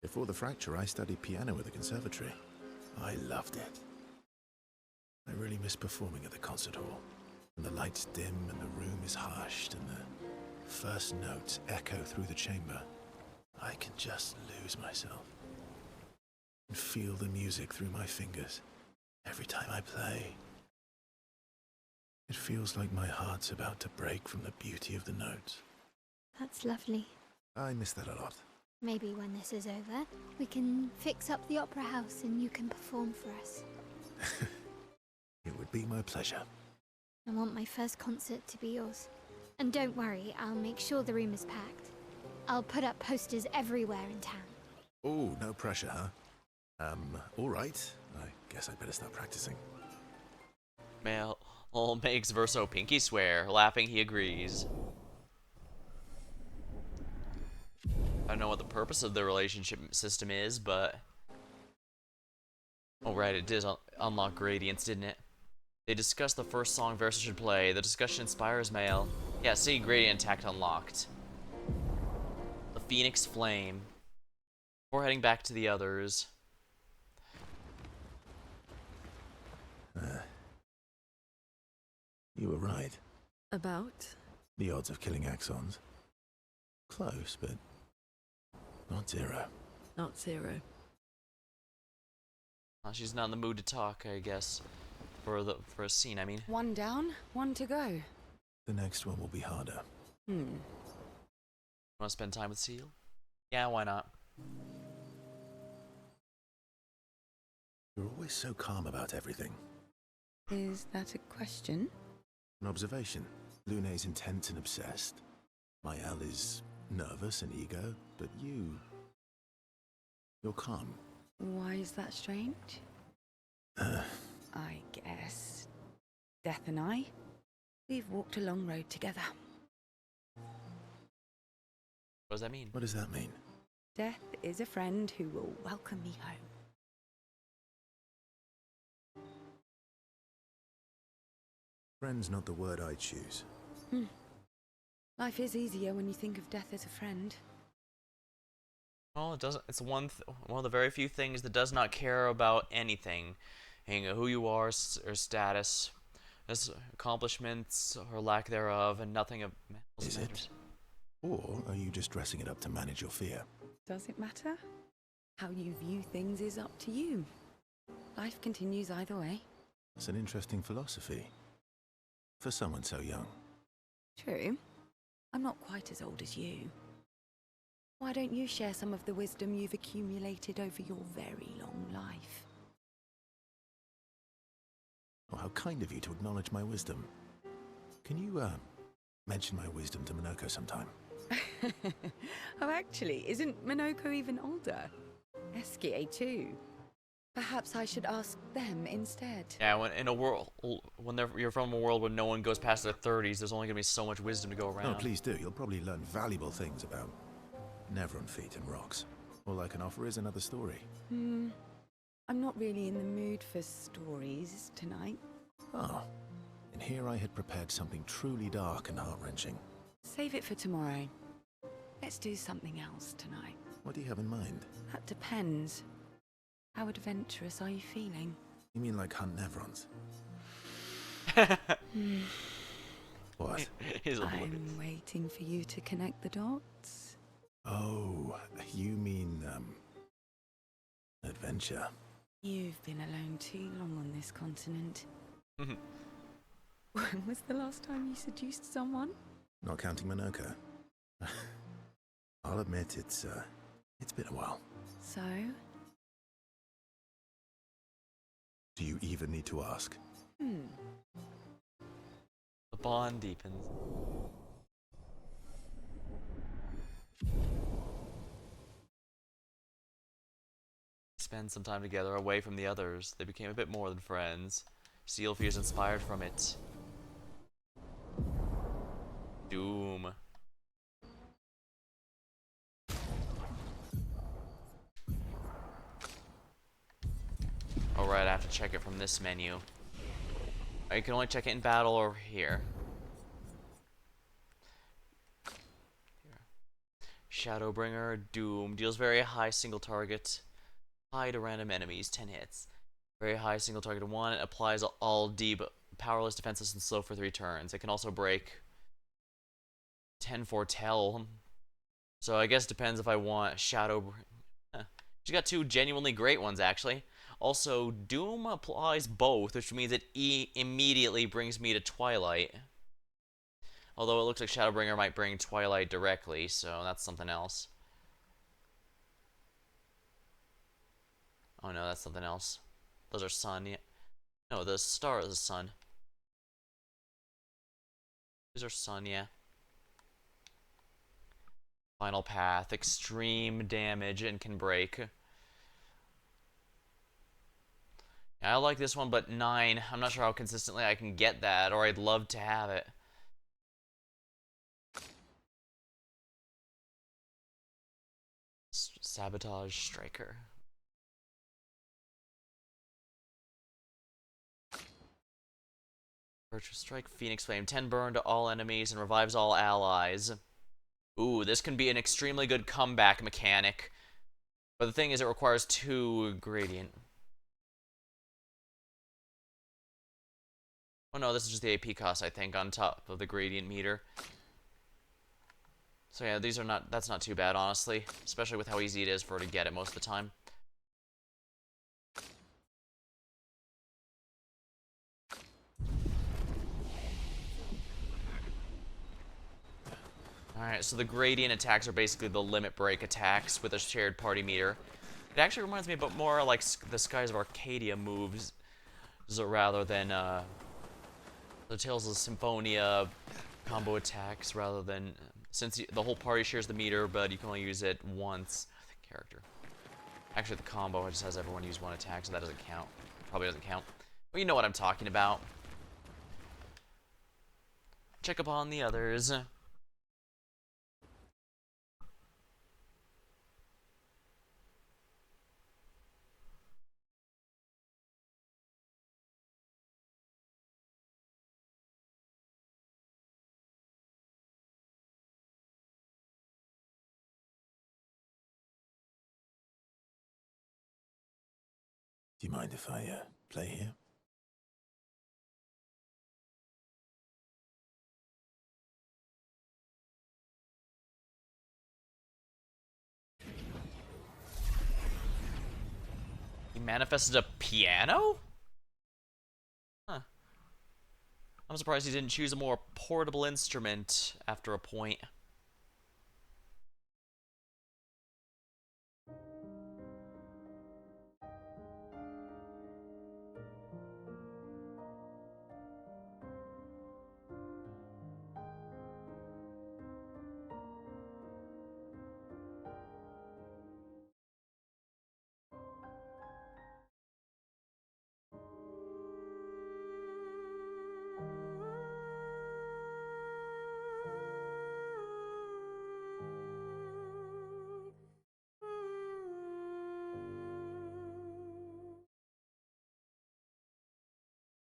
Before the fracture, I studied piano at the conservatory. I loved it. I really miss performing at the concert hall. When the lights dim and the room is hushed and the first notes echo through the chamber, I can just lose myself and feel the music through my fingers every time I play. It feels like my heart's about to break from the beauty of the notes. That's lovely. I miss that a lot. Maybe when this is over, we can fix up the opera house and you can perform for us. It would be my pleasure. I want my first concert to be yours. And don't worry, I'll make sure the room is packed. I'll put up posters everywhere in town. Oh, no pressure, huh? All right. I guess I'd better start practicing. Male makes Verso pinky swear. Laughing, he agrees. I don't know what the purpose of the relationship system is, but... Oh, right, it did unlock gradients, didn't it? They discussed the first song Verso should play. The discussion inspires Male. Yeah, see, gradient attack unlocked. The Phoenix Flame. Before heading back to the others. You were right. About? The odds of killing Axons. Close, but not zero. Not zero. Well, she's not in the mood to talk, I guess. For a scene, I mean. One down, one to go. The next one will be harder. Want to spend time with Seal? Yeah, why not? You're always so calm about everything. Is that a question? An observation. Lune's intense and obsessed. Mael is nervous and eager, but you're calm. Why is that strange? I guess Death and I, we've walked a long road together. What does that mean? What does that mean? Death is a friend who will welcome me home. Friend's not the word I choose. Life is easier when you think of death as a friend. Well, it doesn't. It's one of the very few things that does not care about anything, who you are, or status, accomplishments or lack thereof, and nothing else Is matters. it? Or are you just dressing it up to manage your fear? Does it matter? How you view things is up to you. Life continues either way. It's an interesting philosophy. For someone so young. True. I'm not quite as old as you. Why don't you share some of the wisdom you've accumulated over your very long life? Oh, how kind of you to acknowledge my wisdom. Can you, mention my wisdom to Minoko sometime? Oh, actually, isn't Minoko even older? Eskie too. Perhaps I should ask them instead. Yeah, when you're from a world where no one goes past their 30s, there's only gonna be so much wisdom to go around. No, please do. You'll probably learn valuable things about Nevron feet and rocks. All I can offer is another story. I'm not really in the mood for stories tonight. Oh, and here I had prepared something truly dark and heart-wrenching. Save it for tomorrow. Let's do something else tonight. What do you have in mind? That depends. How adventurous are you feeling? You mean like hunt Nevrons? What? I'm waiting for you to connect the dots. Oh, you mean, adventure. You've been alone too long on this continent. When was the last time you seduced someone? Not counting Minoko. I'll admit it's been a while. So? Do you even need to ask? The bond deepens. Spend some time together away from the others. They became a bit more than friends. Seal feels inspired from it. Doom. Alright, I have to check it from this menu. You can only check it in battle or here. Shadowbringer, Doom. Deals very high single target. High to random enemies, 10 hits. Very high single target 1. It applies all powerless, defenseless, and slow for 3 turns. It can also break 10 foretell. So I guess it depends if I want Shadow. She's got 2 genuinely great ones, actually. Also, Doom applies both, which means it immediately brings me to Twilight. Although it looks like Shadowbringer might bring Twilight directly, so that's something else. Oh no, that's something else. Those are sun. Yeah. No, the star is the sun. These are sun, yeah. Final path, extreme damage and can break. Yeah, I like this one, but 9. I'm not sure how consistently I can get that, or I'd love to have it. Sabotage Striker. Virtual Strike, Phoenix Flame. 10 burn to all enemies and revives all allies. Ooh, this can be an extremely good comeback mechanic. But the thing is, it requires 2 Gradient. Oh no, this is just the AP cost, I think, on top of the Gradient meter. So yeah, these are not, that's not too bad, honestly. Especially with how easy it is for her to get it most of the time. Alright, so the Gradient attacks are basically the limit break attacks with a shared party meter. It actually reminds me a bit more like the Skies of Arcadia moves, rather than the Tales of Symphonia combo attacks, rather than, since the whole party shares the meter, but you can only use it once. I think character. Actually, the combo just has everyone use 1 attack, so that doesn't count. Probably doesn't count. But you know what I'm talking about. Check upon the others. Do you mind if I play here? He manifested a piano? Huh. I'm surprised he didn't choose a more portable instrument after a point.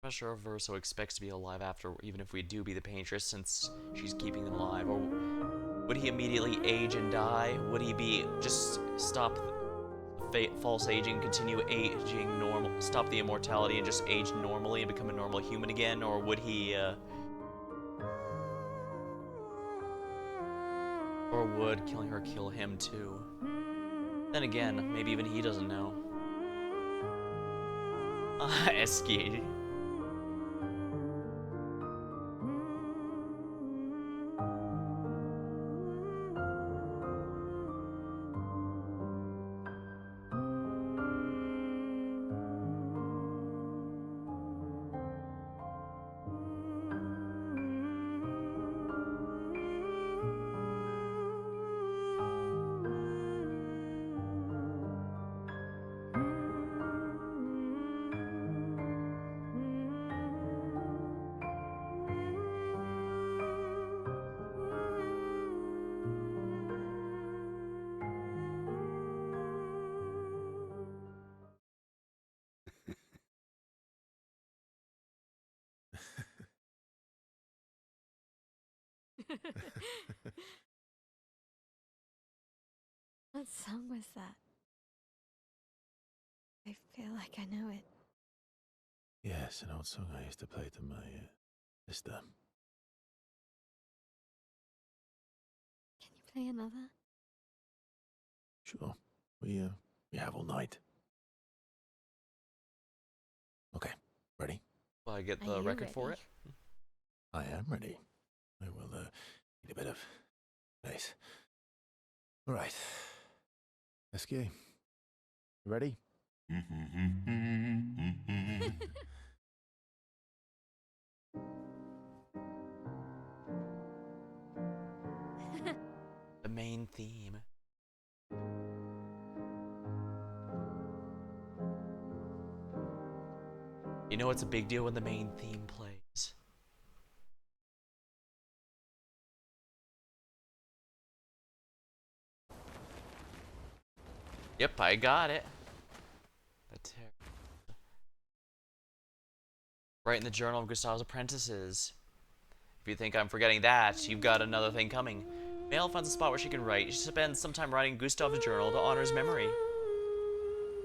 I'm not sure if Verso expects to be alive after, even if we do be the Paintress, since she's keeping them alive. Or would he immediately age and die? Would he be just stop false aging, continue aging normal, stop the immortality and just age normally and become a normal human again? Or would he, or would killing her kill him too? Then again, maybe even he doesn't know. Eski. What song was that? I feel like I know it. Yes, an old song I used to play to my sister. Can you play another? Sure. We have all night. Okay, ready? Will I get Are the you record for ready? it? I am ready. I will need a bit of space. All right. Escape. You ready? main theme. You know it's a big deal when the main theme plays. Yep, I got it. Right in the Journal of Gustav's Apprentices. If you think I'm forgetting that, you've got another thing coming. Male finds a spot where she can write. She spends some time writing Gustav's journal to honor his memory.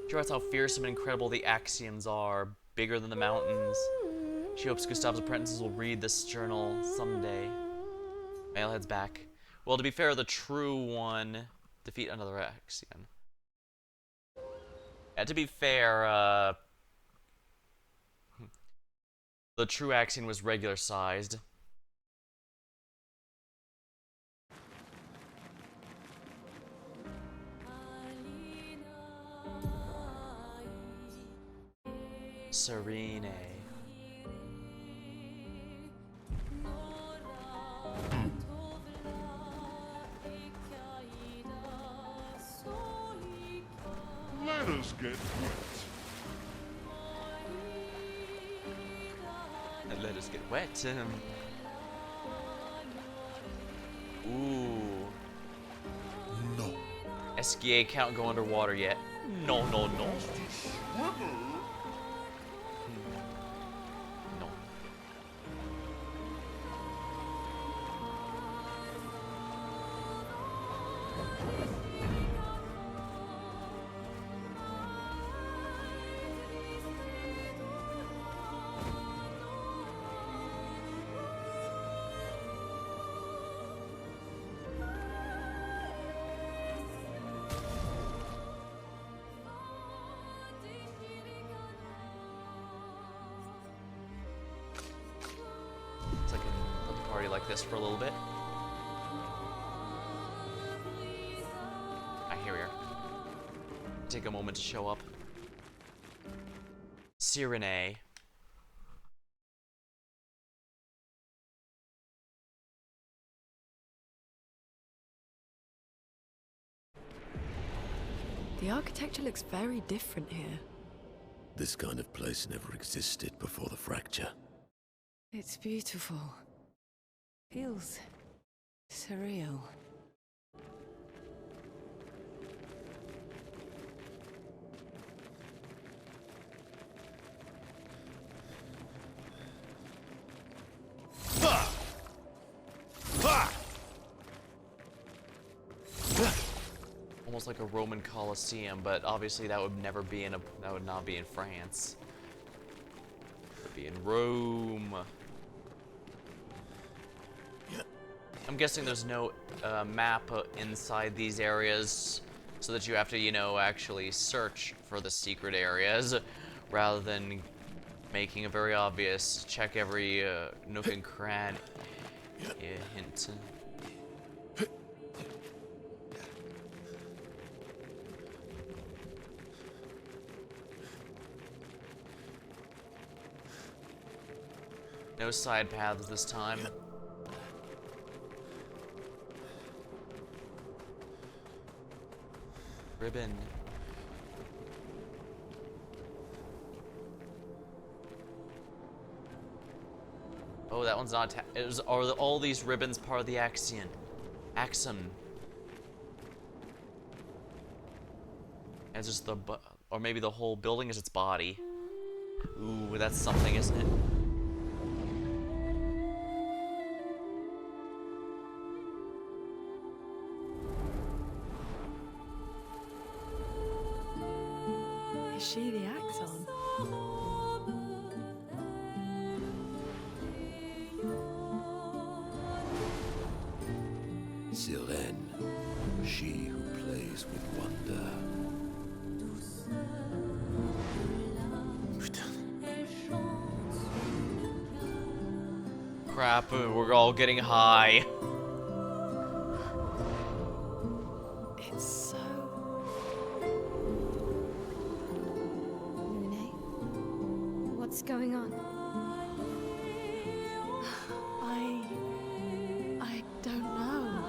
She writes how fearsome and incredible the Axioms are, bigger than the mountains. She hopes Gustav's apprentices will read this journal someday. Male heads back. Well, to be fair, the true one defeat another Axiom. And to be fair, the true Axiom was regular sized. Serene. Let us get wet. And let us get wet. Ooh. No. SGA can't go underwater yet. No, no, no. Swivel. No. So I can let the party like this for a little bit. Ah, here we are. Take a moment to show up. Sirene. The architecture looks very different here. This kind of place never existed before the fracture. It's beautiful. Feels surreal. Almost like a Roman Colosseum, but obviously that would never be in that would not be in France. It would be in Rome. I'm guessing there's no map inside these areas, so that you have to, you know, actually search for the secret areas, rather than making it very obvious. Check every nook and cranny. Yeah, hint. No side paths this time. Ribbon. Oh, that one's not. Are all these ribbons part of the Axion? Axom. It's just or maybe the whole building is its body. Ooh, that's something, isn't it? Is she the Axon? Sirene, she who plays with wonder. Crap, we're all getting high. It's so... Lune? What's going on? I don't know.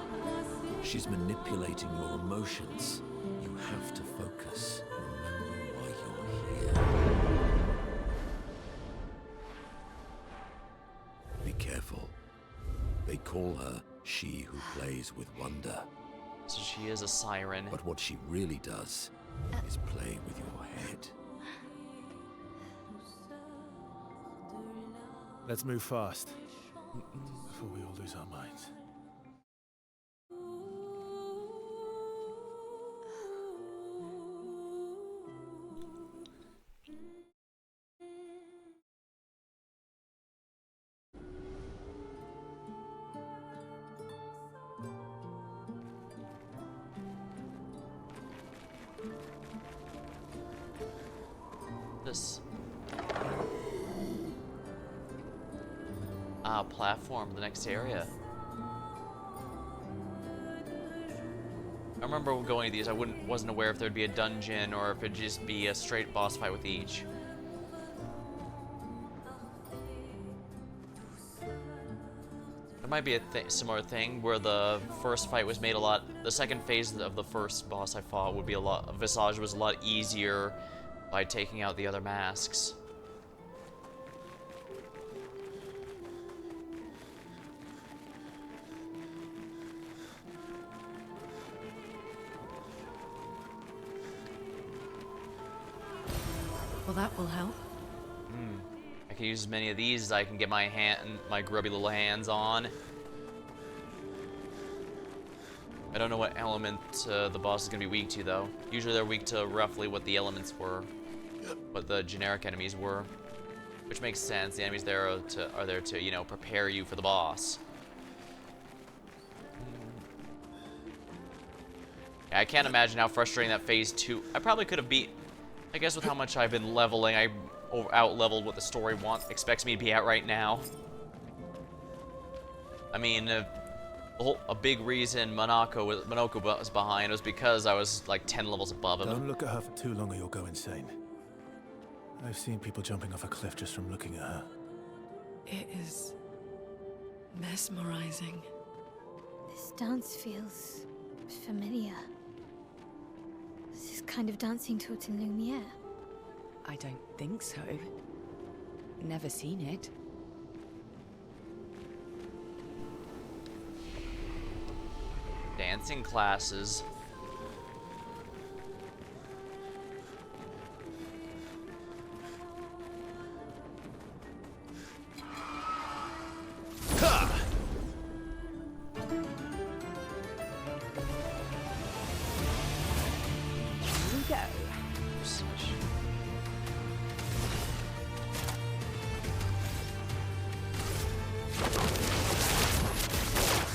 She's manipulating your emotions. You have to focus. Remember why you're here. Be careful. They call her She Who Plays with Wonder. So she is a siren. But what she really does is play with your head. Let's move fast before we all lose our minds. This platform, the next area. I remember going to these, I wasn't aware if there'd be a dungeon or if it'd just be a straight boss fight with each. There might be a similar thing where the first fight was made a lot. The second phase of the first boss I fought would be a lot. Visage was a lot easier by taking out the other masks. Well, that will help. I can use as many of these as I can get my grubby little hands on. I don't know what element the boss is going to be weak to, though. Usually they're weak to roughly what the elements were, what the generic enemies were, which makes sense. The enemies there are there to, you know, prepare you for the boss. Yeah, I can't imagine how frustrating that phase 2. I probably could have beat. I guess with how much I've been leveling, I out-leveled what the story expects me to be at right now. I mean, a big reason Monoko was behind was because I was like 10 levels above him. Don't look at her for too long or you'll go insane. I've seen people jumping off a cliff just from looking at her. It is mesmerizing. This dance feels familiar. This is kind of dancing taught in Lumiere. I don't think so. Never seen it. Dancing classes.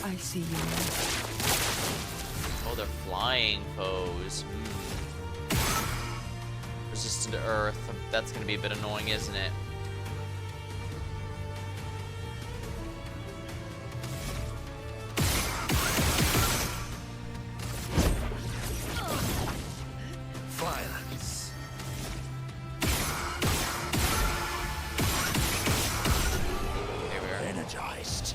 I see you now. Oh, they're flying foes. Resistant to earth. That's gonna be a bit annoying, isn't it? Violence. There we are. Energized.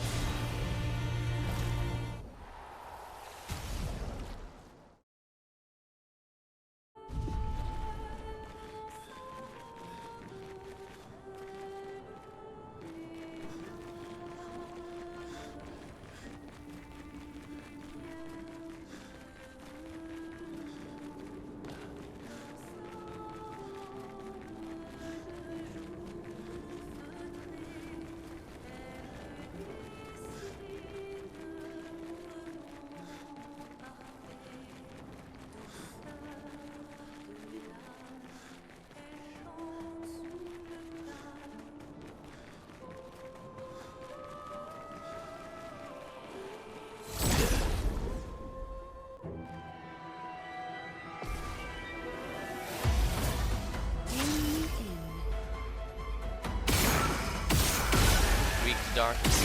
Weak to darkness.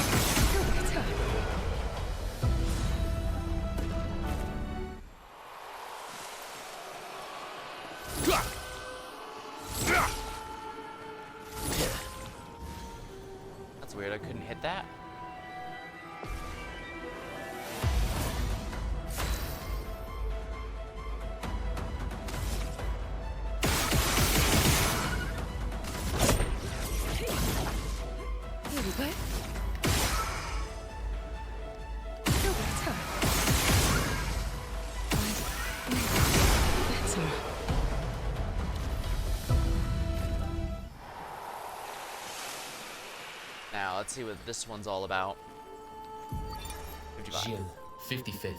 That's weird, I couldn't hit that. let's see what this one's all about. 55. Jill, 55th.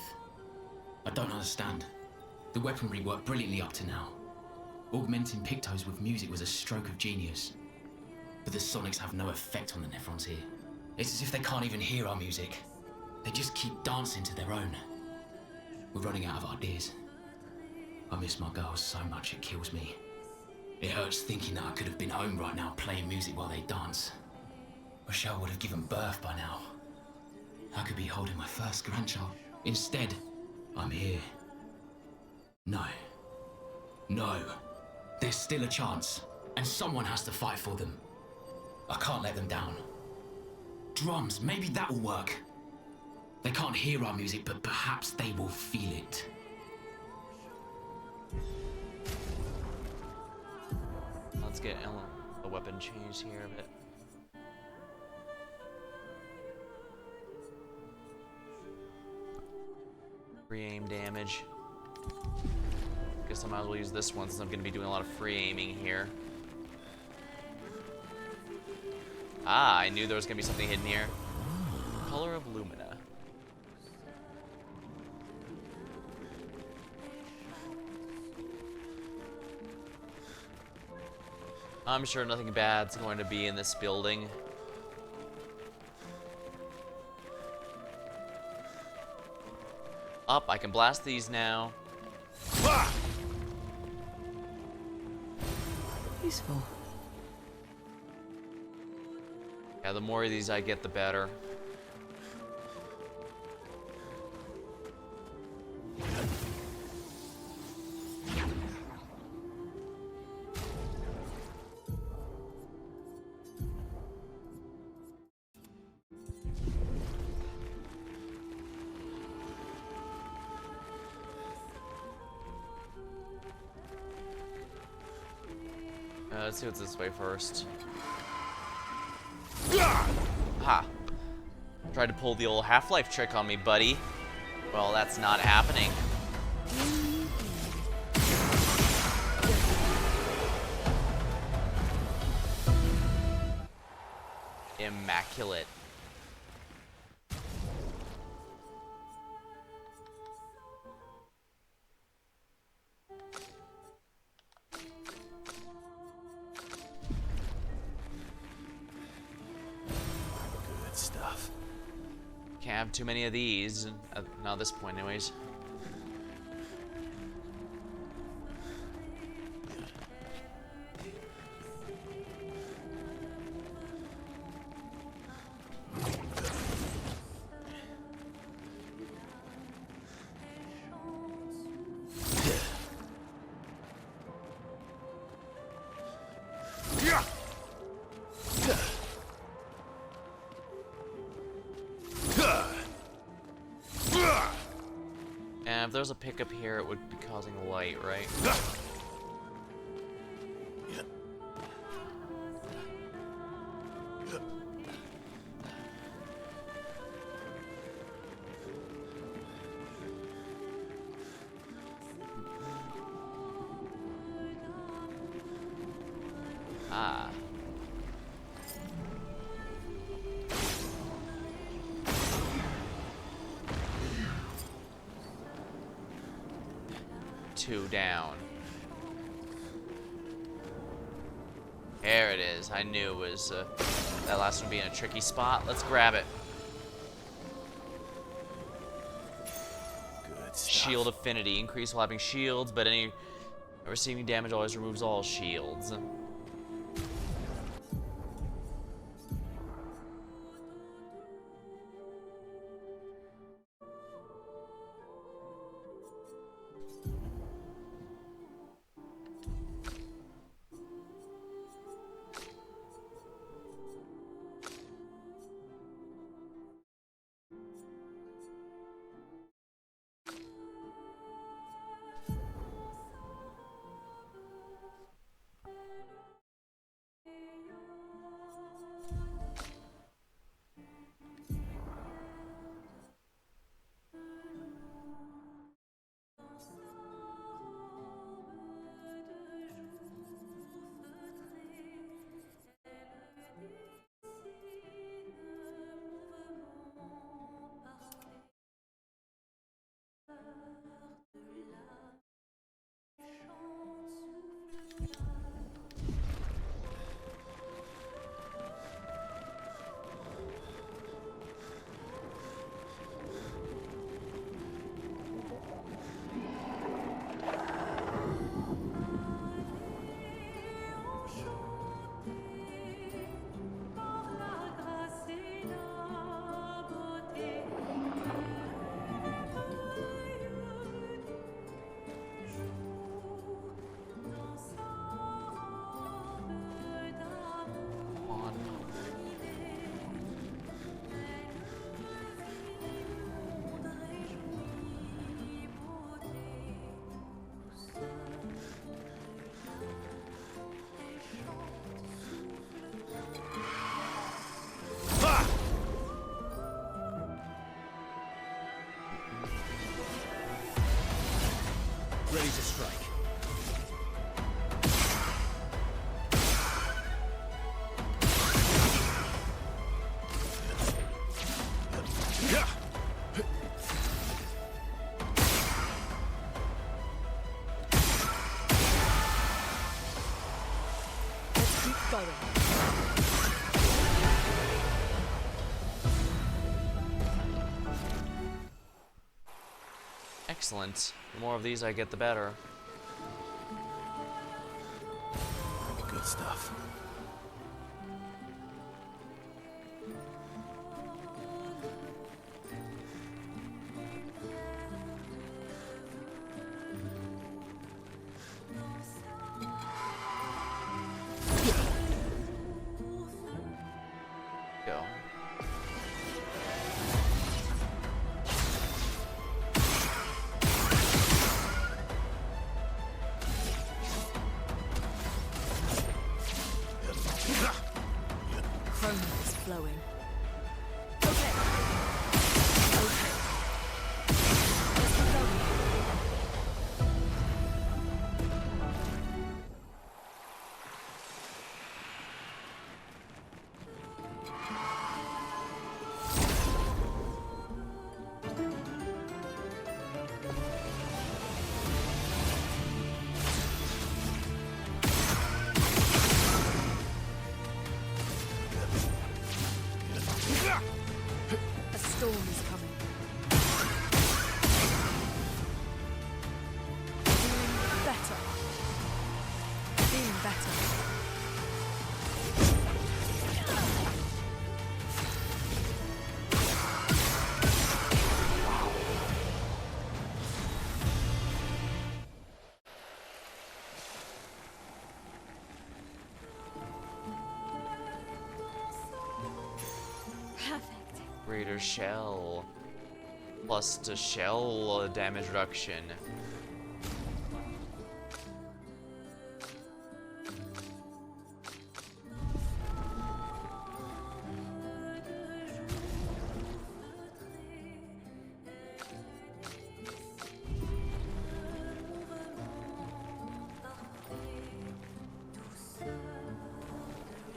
I don't understand. The weaponry worked brilliantly up to now. Augmenting Pictos with music was a stroke of genius. But the sonics have no effect on the Nephrons here. It's as if they can't even hear our music. They just keep dancing to their own. We're running out of ideas. I miss my girls so much it kills me. It hurts thinking that I could have been home right now playing music while they dance. Rochelle would have given birth by now. I could be holding my first grandchild. Instead, I'm here. No. No. There's still a chance, and someone has to fight for them. I can't let them down. Drums, maybe that will work. They can't hear our music, but perhaps they will feel it. Let's get a weapon change here a bit. Free aim damage. Guess I might as well use this one since I'm going to be doing a lot of free aiming here. Ah, I knew there was going to be something hidden here. Color of Lumina. I'm sure nothing bad's going to be in this building. Up, I can blast these now. Useful. Yeah, the more of these I get, the better. Let's see what's this way first. Ha! Tried to pull the old Half-Life trick on me, buddy. Well, that's not happening. Immaculate. Stuff. Can't have too many of these, not at this point anyways. And if there's a pickup here, it would be causing light, right? Ah. Two down. There it is. I knew it was that last one being a tricky spot. Let's grab it. Good stuff. Shield affinity. Increase while having shields, but any receiving damage always removes all shields. ready to strike. Let's keep going. Excellent. The more of these I get, the better. Good stuff. Go. Chroma is flowing. Okay. Okay. Let's keep going. A storm is coming. Feeling better. Feeling better. Perfect. Greater shell. Plus the shell damage reduction.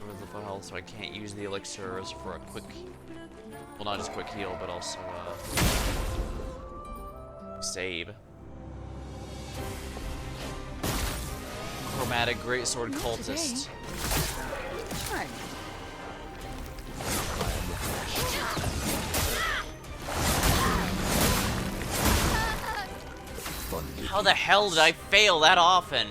With the full health, so I can't use the elixirs for a quick, well, not just quick heal, but also save. Chromatic Greatsword Cultist. Fine. How the hell did I fail that often?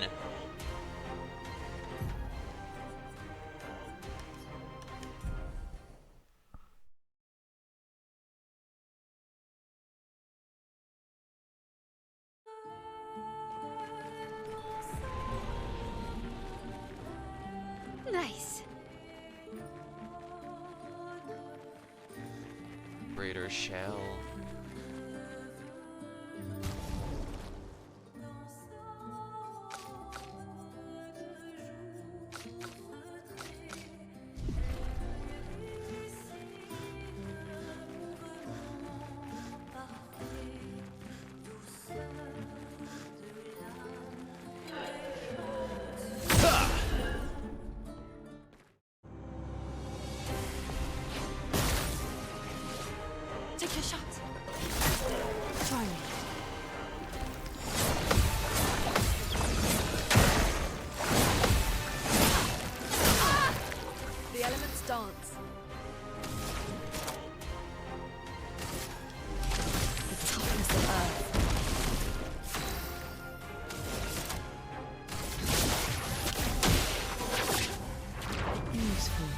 Nice. Greater shell. Take your shot. Try me. The elements dance. The toughness of earth. Useful.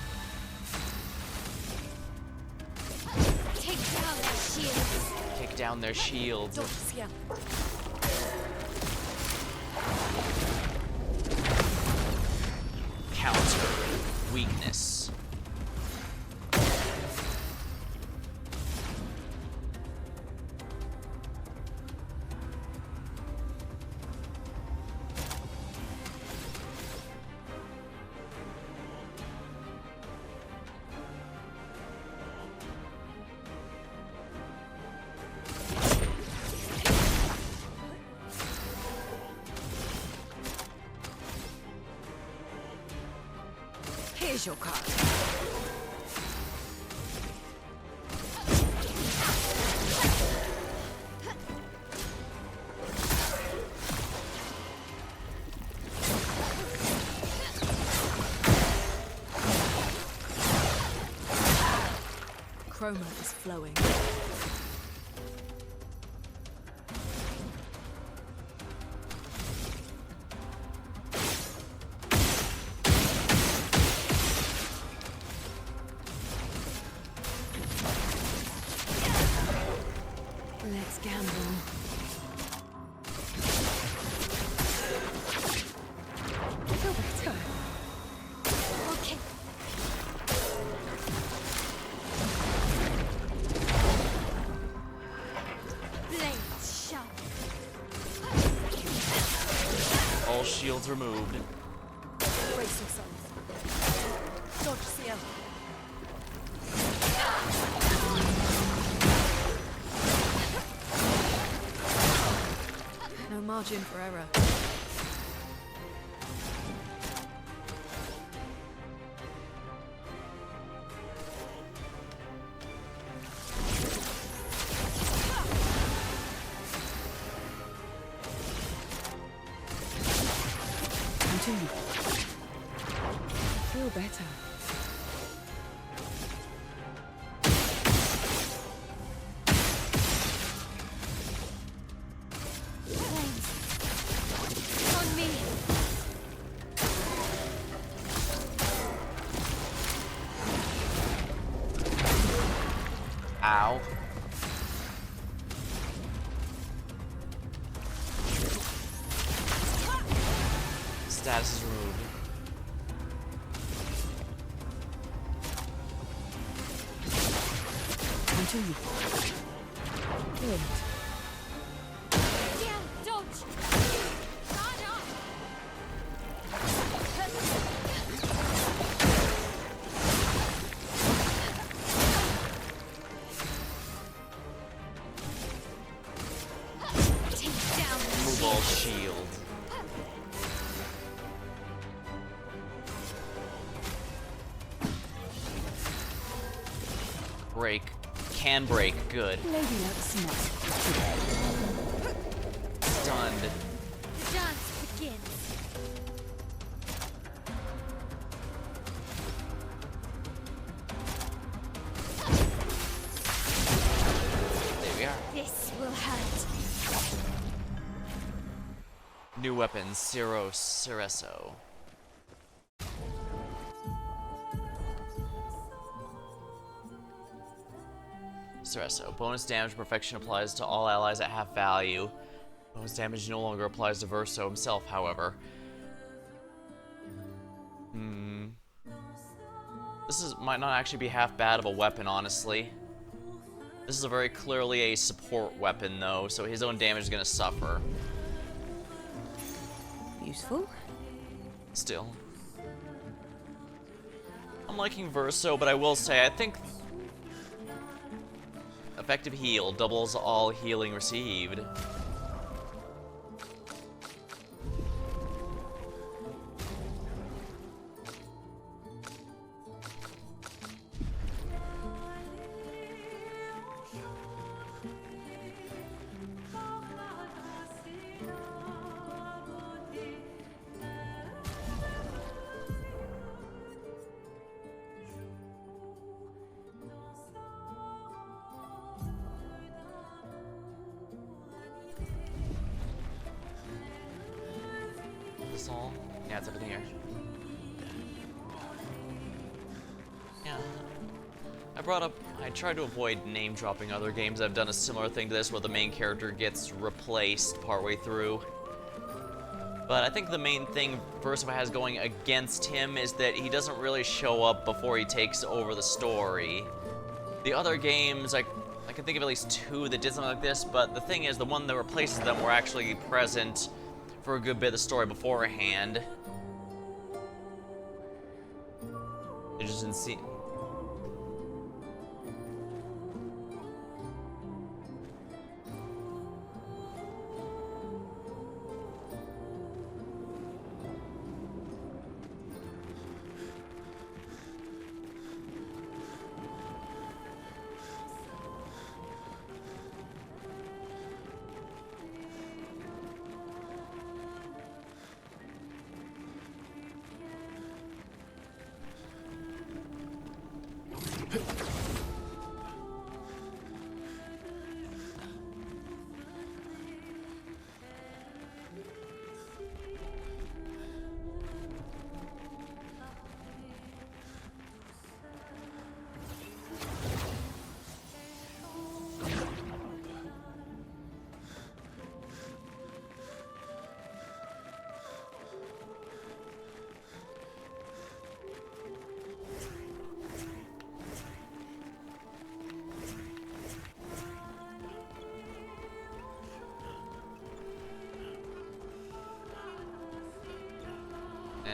Take down their shields. Take down their shields. Dorsia. Counter weakness. Here's your card. Chroma is flowing. Let's gamble. Feel better. Okay. Blades sharp. All shields removed. Brace yourselves. Dodge CL. No margin for error. Continue. Feel better. Flames. On me. Ow. Status is removed. Continue. Good. Down. Dodge. Guard up. Take down the Remove all shield. Break. Can break. Good. Lady Luck smart. Stunned. The dance begins. There we are. This will hurt. New weapon, Cereso. Cereso. Bonus damage perfection applies to all allies at half value. Bonus damage no longer applies to Verso himself, however. Might not actually be half bad of a weapon, honestly. This is a very clearly a support weapon, though, so his own damage is going to suffer. Useful. Still. I'm liking Verso, but I will say, I think effective heal doubles all healing received. This all? Yeah, it's everything here. Yeah. I tried to avoid name dropping other games that have done a similar thing to this where the main character gets replaced partway through. But I think the main thing Versiva has going against him is that he doesn't really show up before he takes over the story. The other games, I can think of at least two that did something like this, but the thing is, the one that replaces them were actually present for a good bit of the story beforehand. They just didn't see.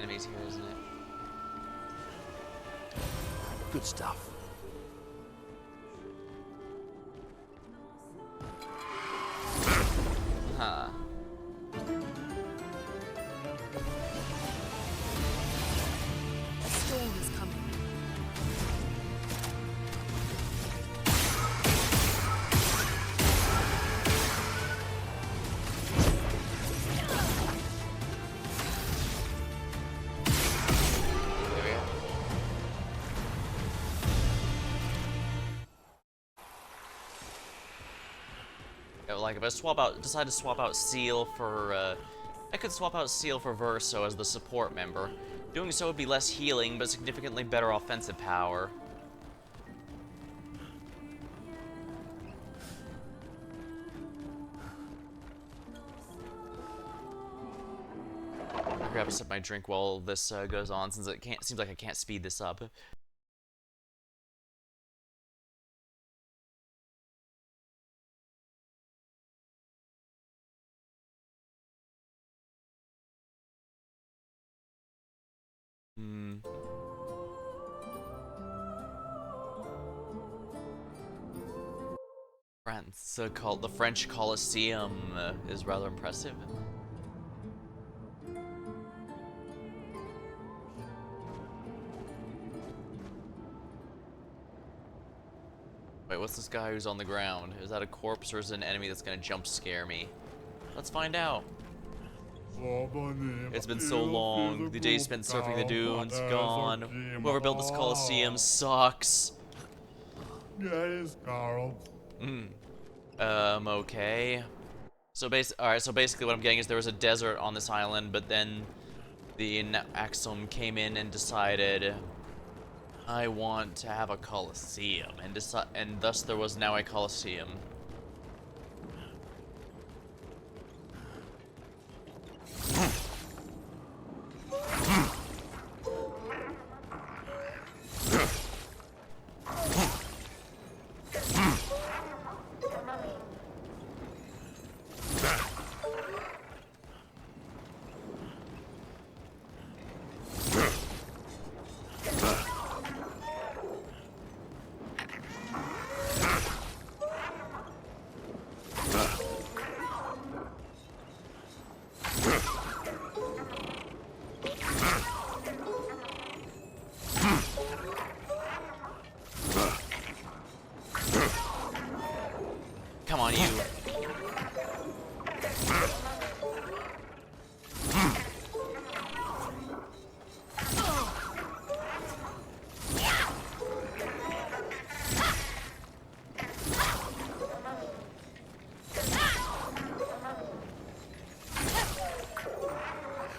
enemies here, isn't it? Good stuff. Huh. A storm is coming. There we go. Yeah, like if I decide to swap out Seal for, I could swap out Seal for Verso as the support member. Doing so would be less healing, but significantly better offensive power. I'll grab a sip of my drink while this goes on, since it seems like I can't speed this up. Hmm. France, called the French Colosseum is rather impressive. Wait, what's this guy who's on the ground? Is that a corpse or is it an enemy that's gonna jump scare me? Let's find out. It's been so long. The days spent surfing the dunes, gone. Whoever built this Colosseum sucks. Okay. So basically what I'm getting is there was a desert on this island, but then the Axom came in and decided I want to have a Colosseum, and thus there was now a Colosseum. Come on, you.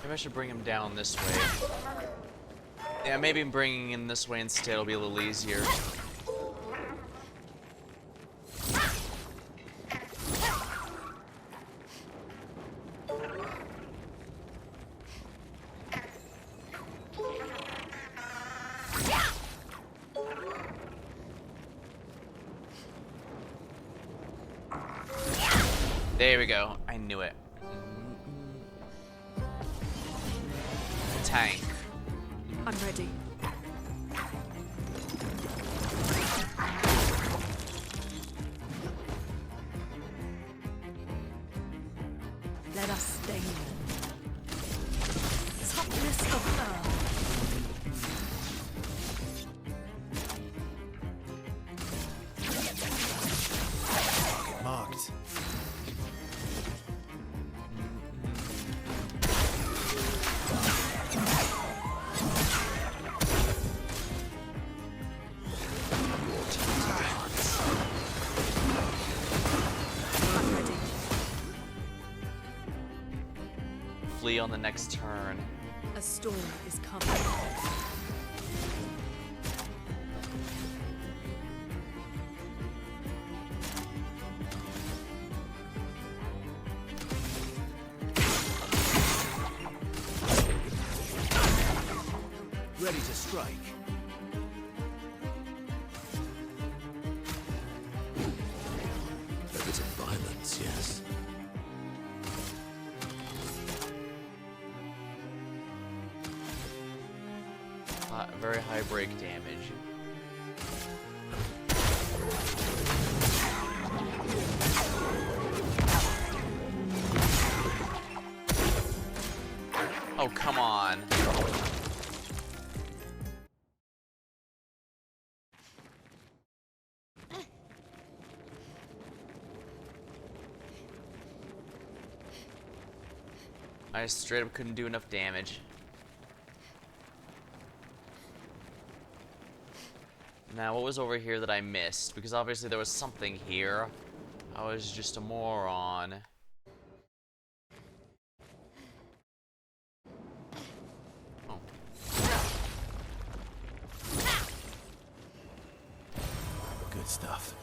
Maybe I should bring him down this way. Yeah, maybe bringing him this way instead will be a little easier. There we go. I knew it. Tank. I'm ready. Let us stain them. Toughness of earth. Marked. I'm ready. Flee on the next turn. A storm is coming. Ready to strike. A bit of violence, yes. very high break damage. Oh, come on. I straight up couldn't do enough damage. Now, what was over here that I missed? Because obviously there was something here. I was just a moron. Oh. Good stuff.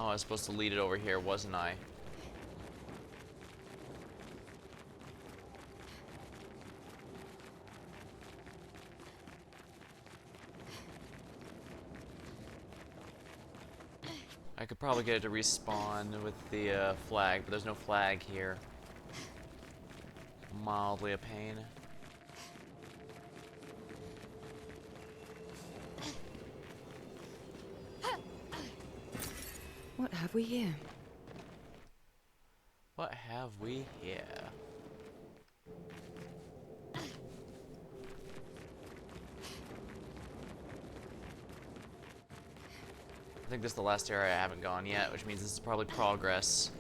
Oh, I was supposed to lead it over here, wasn't I? I could probably get it to respawn with the flag, but there's no flag here. Mildly a pain. What have we here? What have we here? I think this is the last area I haven't gone yet, which means this is probably progress.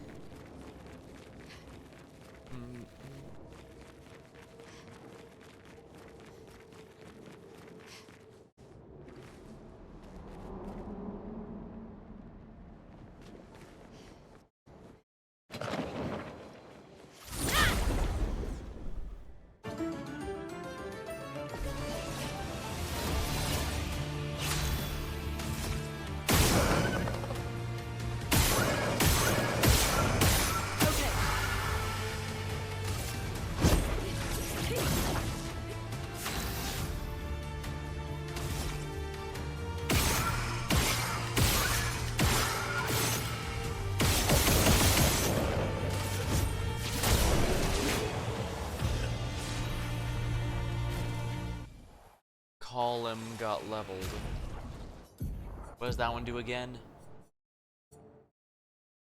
Column got leveled. What does that one do again?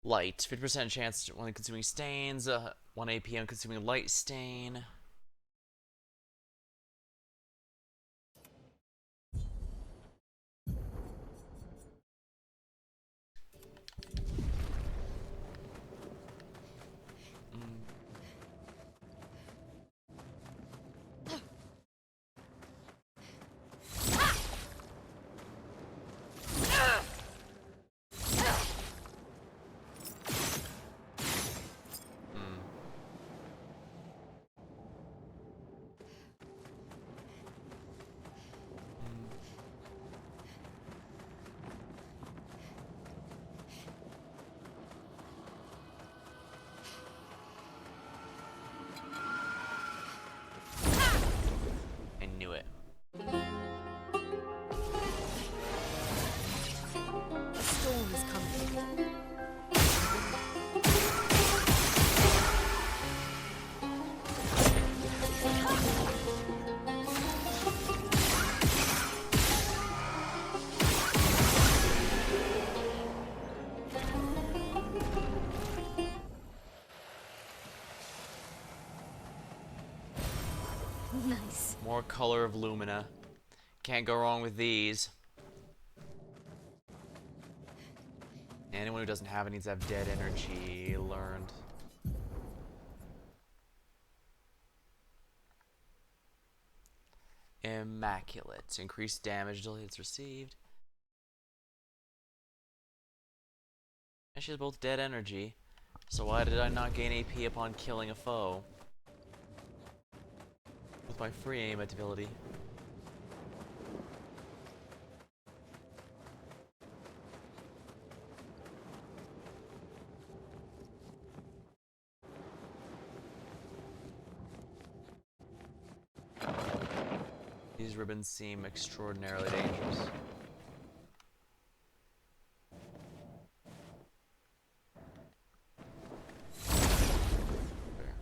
Light. 50% chance when consuming stains. 1 AP on consuming light stain. I knew it. A storm is coming. Nice. More color of Lumina. Can't go wrong with these. Anyone who doesn't have it needs to have dead energy learned. Immaculate. Increased damage until it's received. And she has both dead energy. So why did I not gain AP upon killing a foe? With my free aim ability. These ribbons seem extraordinarily dangerous. There.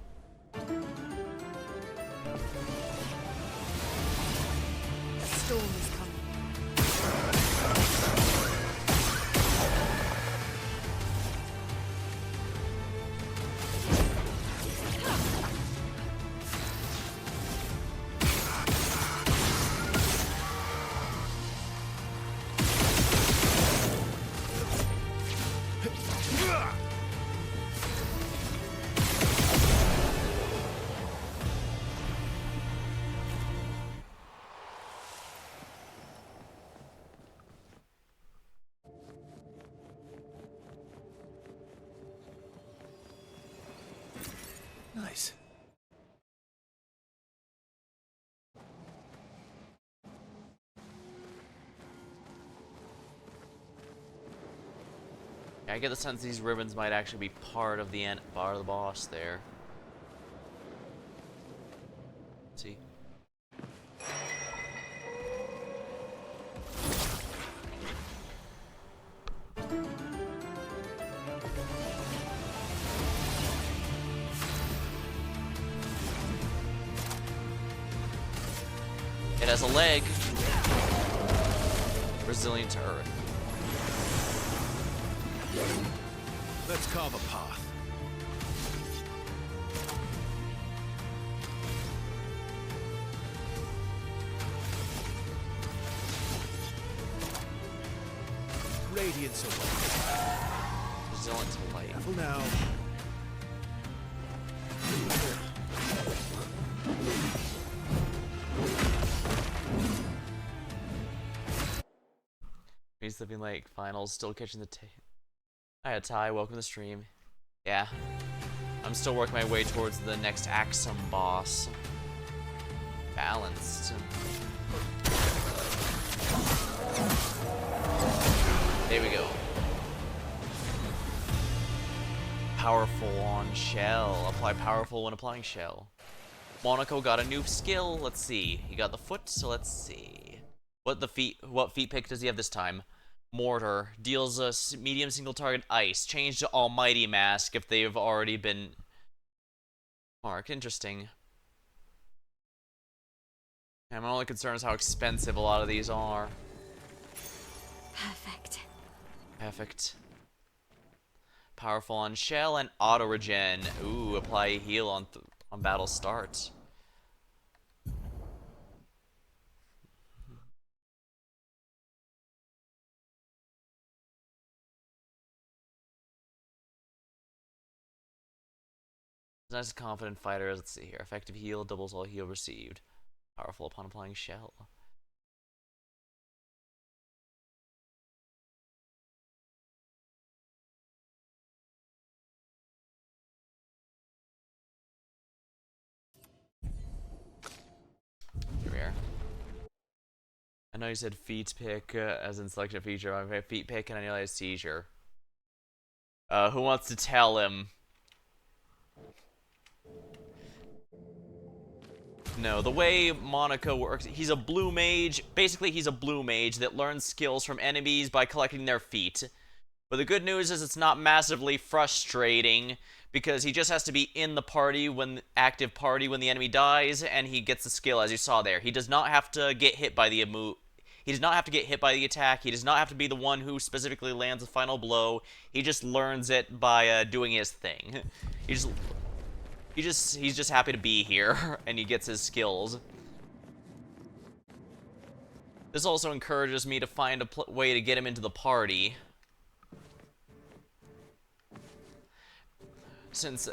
storm is coming. Nice. Yeah, I get the sense these ribbons might actually be part of the boss there. Let's see. It has a leg. Resilient to earth. Let's carve a path. Radiance away. Resilient to light. Careful now. He's living like finals, still catching the Hiya Ty, welcome to the stream. Yeah. I'm still working my way towards the next Axom boss. Balanced. There we go. Powerful on shell. Apply powerful when applying shell. Monaco got a new skill. Let's see. He got the foot, so let's see. What feat pick does he have this time? Mortar. Deals a medium single target ice. Change to Almighty Mask if they've already been marked. Interesting. And my only concern is how expensive a lot of these are. Perfect. Perfect. Powerful on shell and auto regen. Ooh, apply a heal on battle start. Nice confident fighter. Let's see here. Effective heal doubles all heal received. Powerful upon applying shell. Here we are. I know you said feet pick as in selection feature. I'm feet pick and I know seizure. Who wants to tell him? No, the way Monaco works, he's a blue mage. Basically, he's a blue mage that learns skills from enemies by collecting their feet. But the good news is it's not massively frustrating because he just has to be in the party active party when the enemy dies, and he gets the skill as you saw there. He does not have to get hit by the He does not have to get hit by the attack. He does not have to be the one who specifically lands the final blow. He just learns it by doing his thing. He's just happy to be here, and he gets his skills. This also encourages me to find a way to get him into the party. Since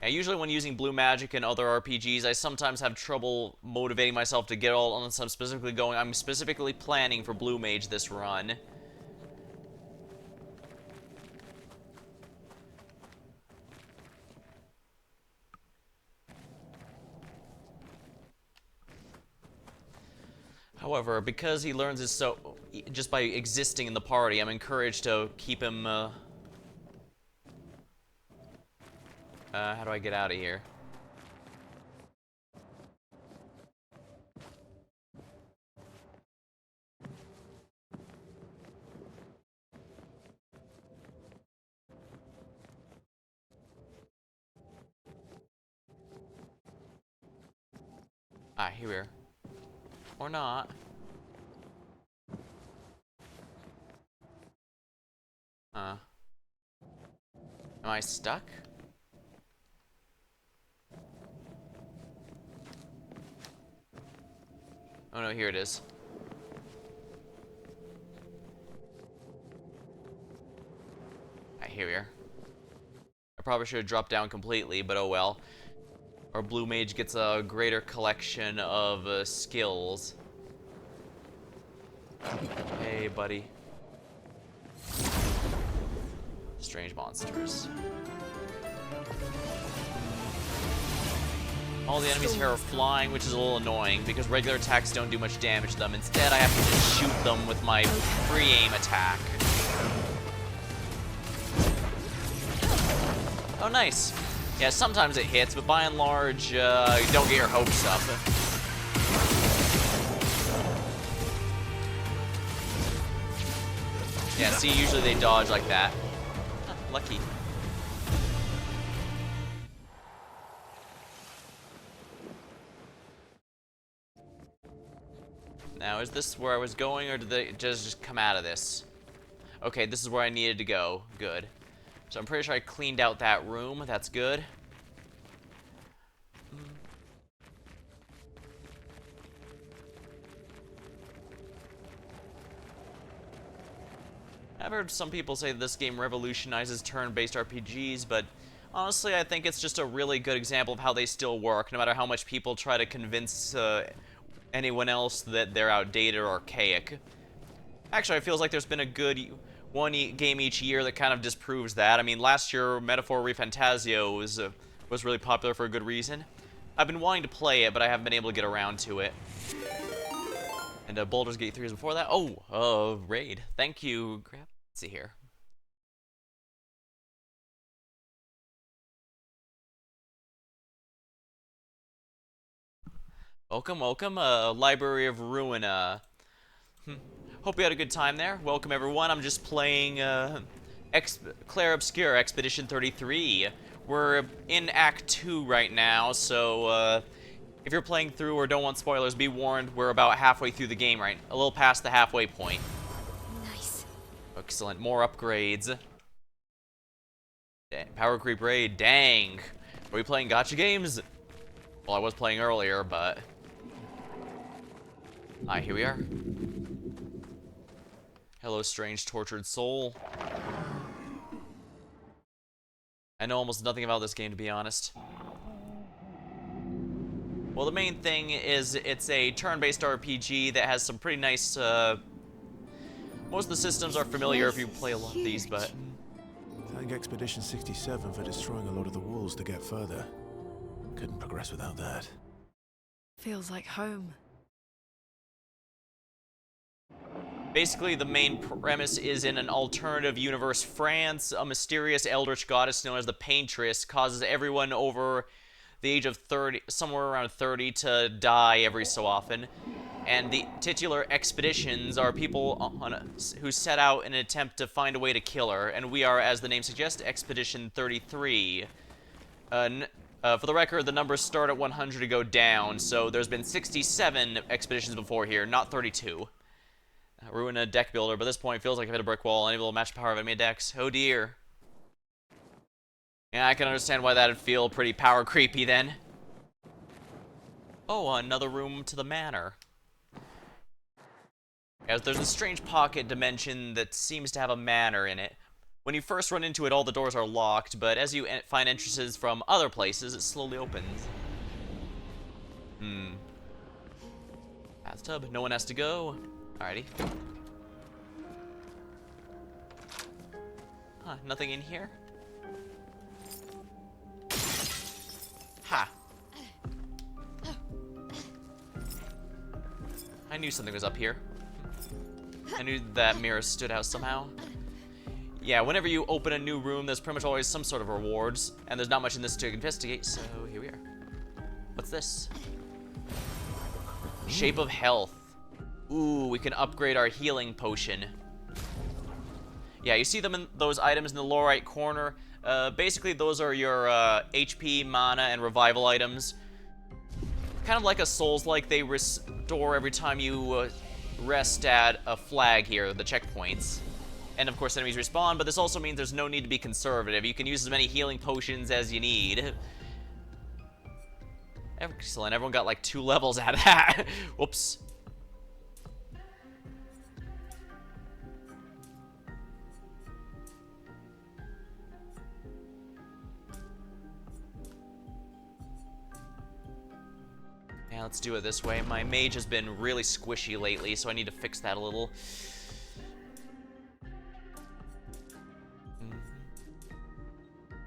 usually when using blue magic and other RPGs, I sometimes have trouble motivating myself to get all unless I'm specifically planning for blue mage this run. However, because he learns it just by existing in the party, I'm encouraged to keep him, how do I get out of here? Ah, here we are. Or not. Huh. Am I stuck? Oh no, here it is. Alright, here we are. I probably should have dropped down completely, but oh well. Our blue mage gets a greater collection of skills. Hey, buddy. Strange monsters. All the enemies here are flying, which is a little annoying because regular attacks don't do much damage to them. Instead, I have to just shoot them with my free aim attack. Oh, nice. Yeah, sometimes it hits, but by and large, don't get your hopes up. Yeah, see, usually they dodge like that. Huh, lucky. Now, is this where I was going, or did they just come out of this? Okay, this is where I needed to go. Good. So I'm pretty sure I cleaned out that room. That's good. I've heard some people say that this game revolutionizes turn-based RPGs, but honestly, I think it's just a really good example of how they still work, no matter how much people try to convince anyone else that they're outdated or archaic. Actually, it feels like there's been a good game each year that kind of disproves that. I mean, last year, Metaphor ReFantazio was really popular for a good reason. I've been wanting to play it, but I haven't been able to get around to it. And Baldur's Gate 3 is before that. Oh, Raid. Thank you. Let's see here. Welcome, welcome. Library of Ruin. Hope you had a good time there. Welcome, everyone. I'm just playing Clair Obscur, Expedition 33. We're in Act 2 right now, so if you're playing through or don't want spoilers, be warned, we're about halfway through the game, right? A little past the halfway point. Nice. Excellent. More upgrades. Dang. Power Creep Raid. Dang. Are we playing gacha games? Well, I was playing earlier, but... Alright, here we are. Hello, strange tortured soul. I know almost nothing about this game, to be honest. Well, the main thing is it's a turn-based RPG that has some pretty nice, most of the systems are familiar if you play a lot of these, but... Thank Expedition 67 for destroying a lot of the walls to get further. Couldn't progress without that. Feels like home. Basically, the main premise is in an alternative universe France, a mysterious eldritch goddess known as the Paintress causes everyone over the age of 30, somewhere around 30, to die every so often. And the titular expeditions are people who set out in an attempt to find a way to kill her. And we are, as the name suggests, Expedition 33. For the record, the numbers start at 100 to go down, so there's been 67 expeditions before here, not 32. Ruin a deck builder, but at this point feels like I've hit a brick wall, unable to match the power of enemy decks. Oh dear. Yeah, I can understand why that'd feel pretty power creepy then. Oh, another room to the manor. As there's a strange pocket dimension that seems to have a manor in it. When you first run into it, all the doors are locked, but as you find entrances from other places, it slowly opens. Bathtub, no one has to go. Alrighty. Huh, nothing in here? Ha! I knew something was up here. I knew that mirror stood out somehow. Yeah, whenever you open a new room, there's pretty much always some sort of rewards, and there's not much in this to investigate, so here we are. What's this? Shape of Health. Ooh, we can upgrade our healing potion. Yeah, you see them in those items in the lower right corner. Basically, those are your HP, mana, and revival items. kind of like a Souls-like, they restore every time you rest at a flag here, the checkpoints. And of course enemies respawn, but this also means there's no need to be conservative. You can use as many healing potions as you need. Excellent, everyone got like 2 levels out of that. Whoops. Yeah, let's do it this way. My mage has been really squishy lately, so I need to fix that a little.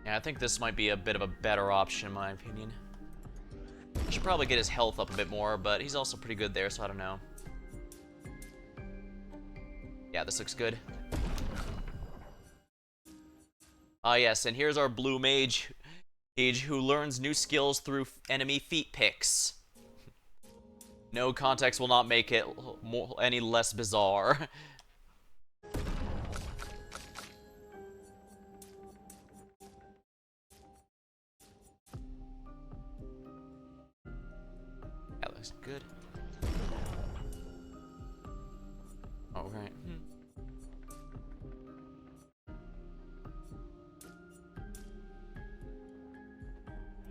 Yeah, I think this might be a bit of a better option in my opinion. I should probably get his health up a bit more, but he's also pretty good there, so I don't know. Yeah, this looks good. Ah, yes, and here's our blue mage who learns new skills through enemy feet picks. No context will not make it any less bizarre. That looks good. Alright.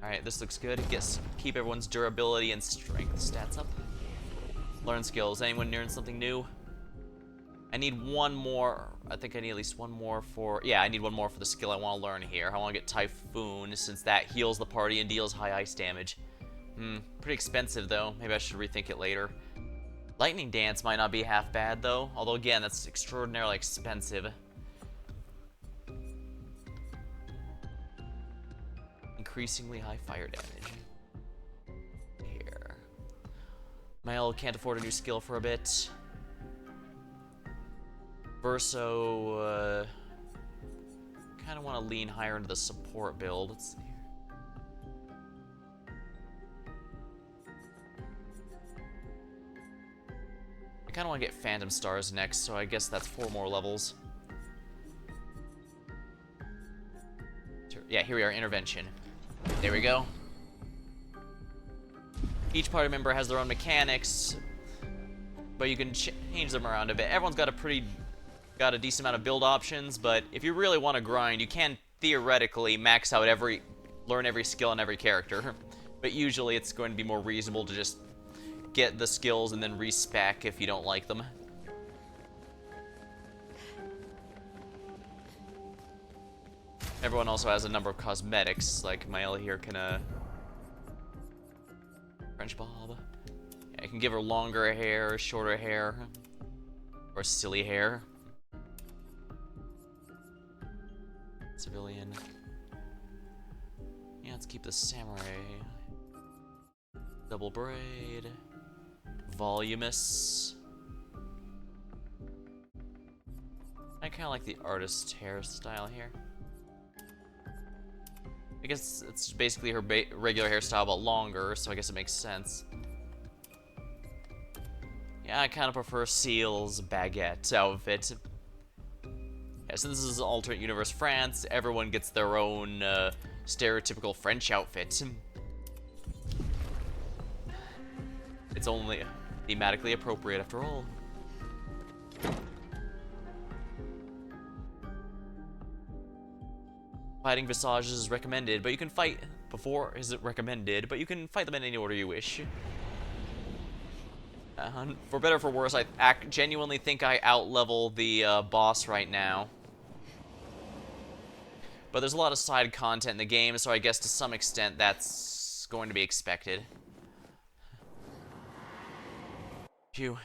Alright, this looks good. Keep everyone's durability and strength stats up. Learn skills. Anyone learn something new? I need one more. I think I need at least one more for... Yeah, I need one more for the skill I want to learn here. I want to get Typhoon, since that heals the party and deals high ice damage. Pretty expensive, though. Maybe I should rethink it later. Lightning Dance might not be half bad, though. Although, again, that's extraordinarily expensive. Increasingly high fire damage. Here. Mael can't afford a new skill for a bit. Verso, kind of want to lean higher into the support build. Let's see here. I kind of want to get Phantom Stars next, so I guess that's 4 more levels. Yeah, here we are, Intervention. There we go. Each party member has their own mechanics, but you can change them around a bit. Everyone's got a decent amount of build options, but if you really want to grind, you can theoretically max out learn every skill on every character. But usually it's going to be more reasonable to just get the skills and then respec if you don't like them. Everyone also has a number of cosmetics, like Mael here can French Bob. Yeah, I can give her longer hair, shorter hair, or silly hair. Civilian. Yeah, let's keep the samurai. Double braid. Voluminous. I kind of like the artist hairstyle here. I guess it's basically her regular hairstyle, but longer, so I guess it makes sense. Yeah, I kind of prefer Seal's baguette outfit. Yeah, since this is alternate universe France, everyone gets their own stereotypical French outfit. It's only thematically appropriate after all. Fighting Visages is recommended, but you can fight before is it recommended, but you can fight them in any order you wish. For better or for worse, I genuinely think I outlevel the boss right now. But there's a lot of side content in the game, so I guess to some extent that's going to be expected. Phew.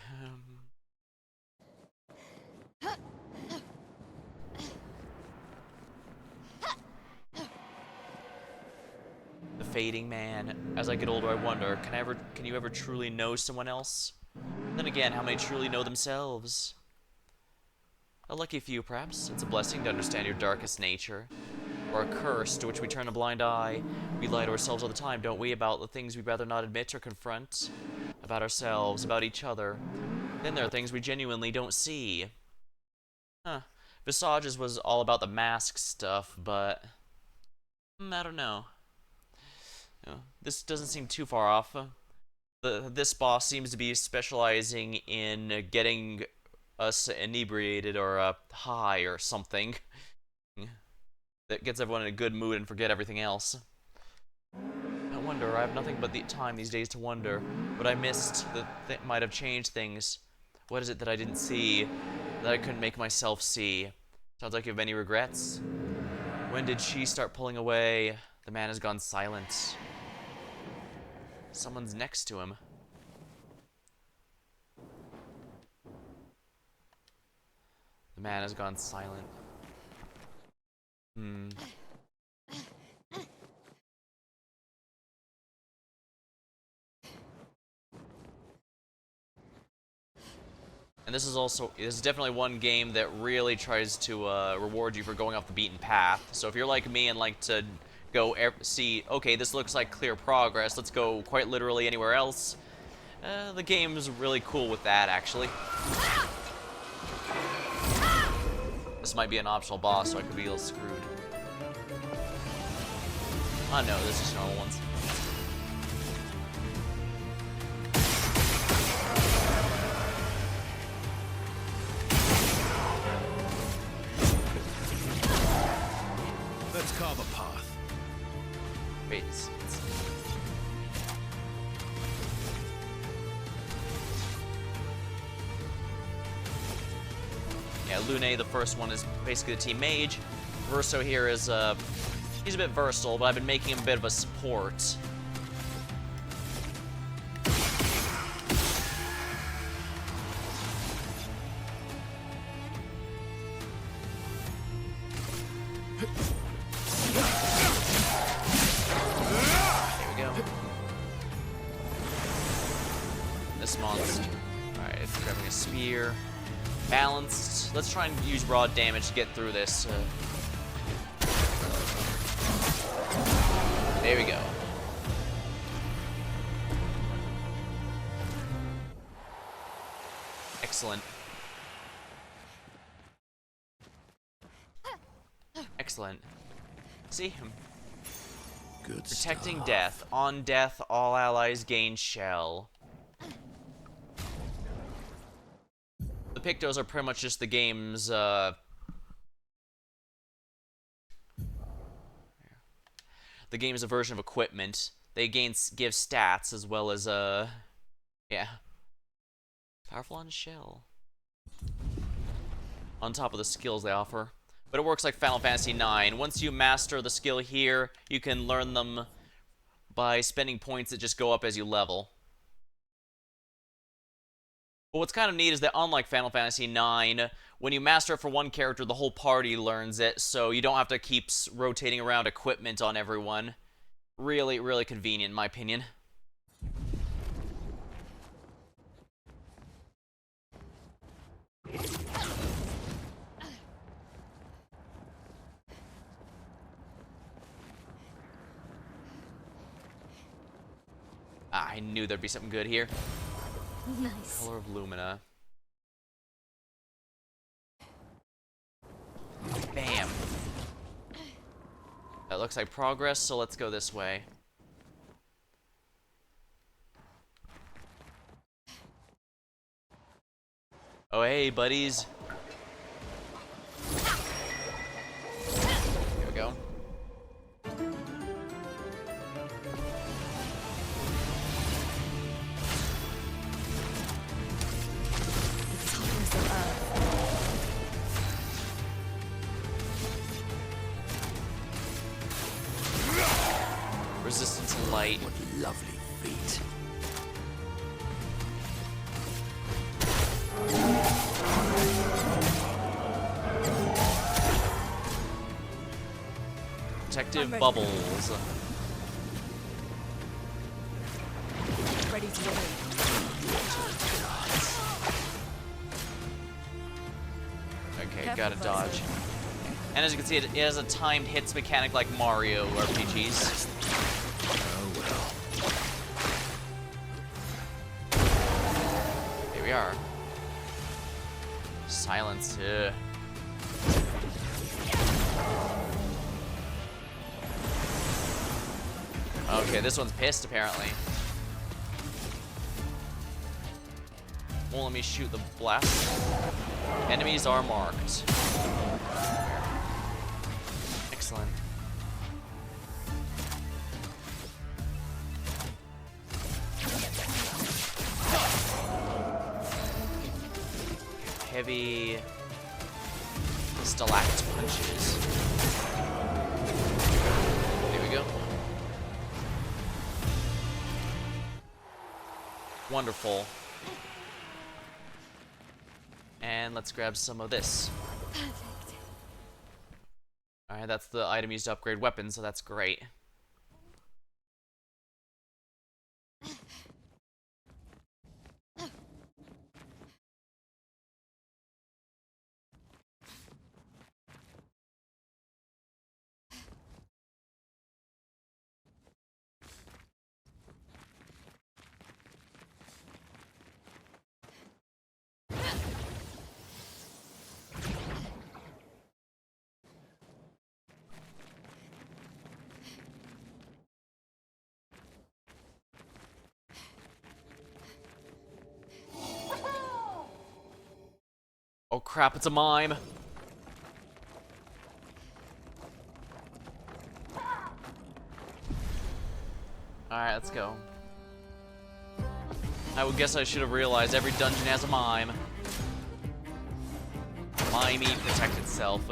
The fading man. As I get older, I wonder, can you ever truly know someone else? Then again, how many truly know themselves? A lucky few, perhaps. It's a blessing to understand your darkest nature. Or a curse to which we turn a blind eye. We lie to ourselves all the time, don't we, about the things we'd rather not admit or confront? About ourselves, about each other. Then there are things we genuinely don't see. Huh. Visages was all about the mask stuff, but... I don't know. This doesn't seem too far off. This boss seems to be specializing in getting us inebriated or high or something that gets everyone in a good mood and forget everything else. I wonder. I have nothing but the time these days to wonder what I missed that might have changed things. What is it that I didn't see that I couldn't make myself see? Sounds like you have any regrets. When did she start pulling away? The man has gone silent. Someone's next to him. The man has gone silent. Hmm. And this is definitely one game that really tries to reward you for going off the beaten path. So if you're like me and like to go see, okay, this looks like clear progress, let's go quite literally anywhere else, the game's really cool with that, actually. This might be an optional boss, so I could be a little screwed. Oh no, this is just normal ones. Let's carve a path. Wait. Yeah, Lune, the first one, is basically the team mage. Verso here is, he's a bit versatile, but I've been making him a bit of a support. There we go. This monster. Alright, grabbing a spear. Balanced. Let's try and use raw damage to get through this. There we go. Excellent. Excellent. See him. Good Protecting stuff. death. On death, all allies gain shell. The Pictos are pretty much just the game's, the game's a version of equipment. They give stats as well as, yeah. Powerful on shell. On top of the skills they offer. But it works like Final Fantasy IX. Once you master the skill here, you can learn them by spending points that just go up as you level. But what's kind of neat is that unlike Final Fantasy IX, when you master it for one character, the whole party learns it, so you don't have to keep rotating around equipment on everyone. Really, really convenient, in my opinion. Ah, I knew there'd be something good here. Nice. Color of Lumina. Bam. That looks like progress, so let's go this way. Oh, hey, buddies. Here we go. Resistance and light. What lovely feet. Protective bubbles. Ready to go. Okay, gotta dodge. And as you can see, it has a timed hits mechanic like Mario RPGs. Oh well. Here we are. Silence. Ugh. Okay, this one's pissed apparently. won't let me shoot the blast. Enemies are marked. Excellent. Heavy stalactite punches. There we go. Wonderful. And let's grab some of this. Perfect. Alright, that's the item used to upgrade weapons, so that's great. Oh crap, it's a mime. Alright, let's go. I would guess I should have realized every dungeon has a mime. Mimey protect itself.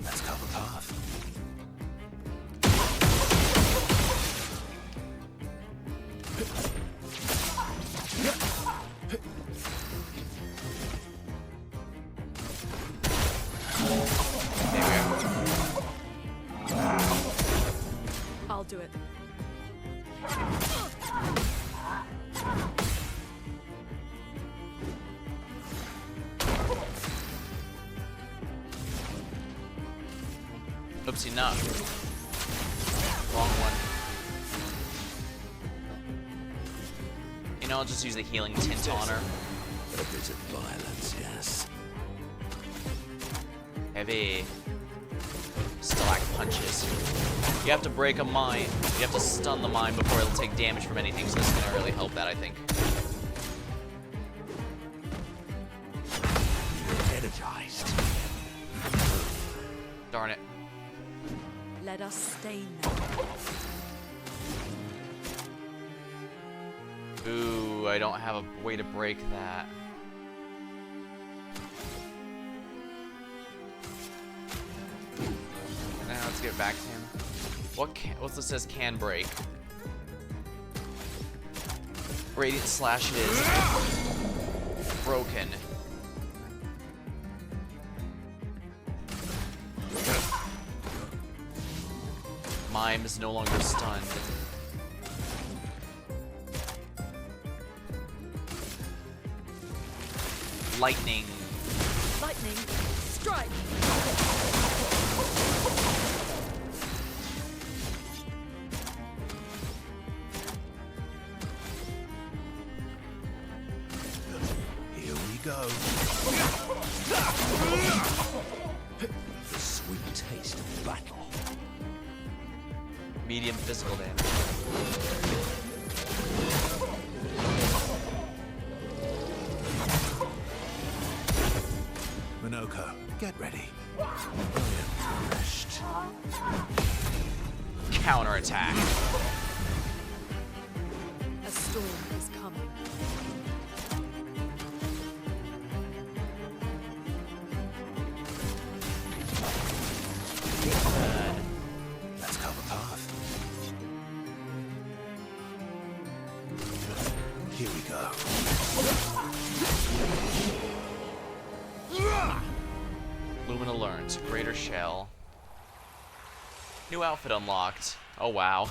Let's cover path. I'll do it. Oopsie, not. Wrong one. You know, I'll just use the healing tint on her. A bit of violence, yes. Heavy. Stalactite punches. You have to break a mine. You have to stun the mine before it'll take damage from anything, so this is gonna really help that, I think. Energized. Darn it. Let us stain them. Ooh, I don't have a way to break that. Now let's get back to him. What's this says can break? Radiant slash it is. Broken. Mime is no longer stunned. Lightning. Lightning, strike! Here we go. The sweet taste of battle. Medium physical damage. Minoko, get ready. I am refreshed. Counterattack. A storm is coming. Let's cover path. Here we go. Lumina learns. Greater Shell. New outfit unlocked. Oh, wow.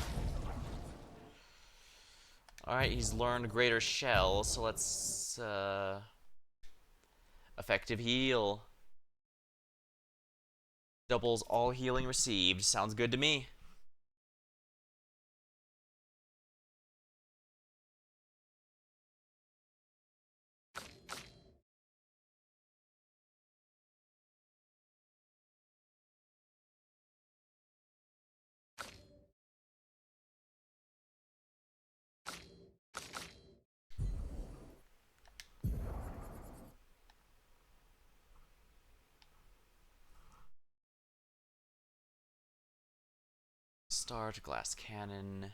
Alright, he's learned Greater Shell, so let's, effective heal. Doubles all healing received. Sounds good to me. Start glass cannon.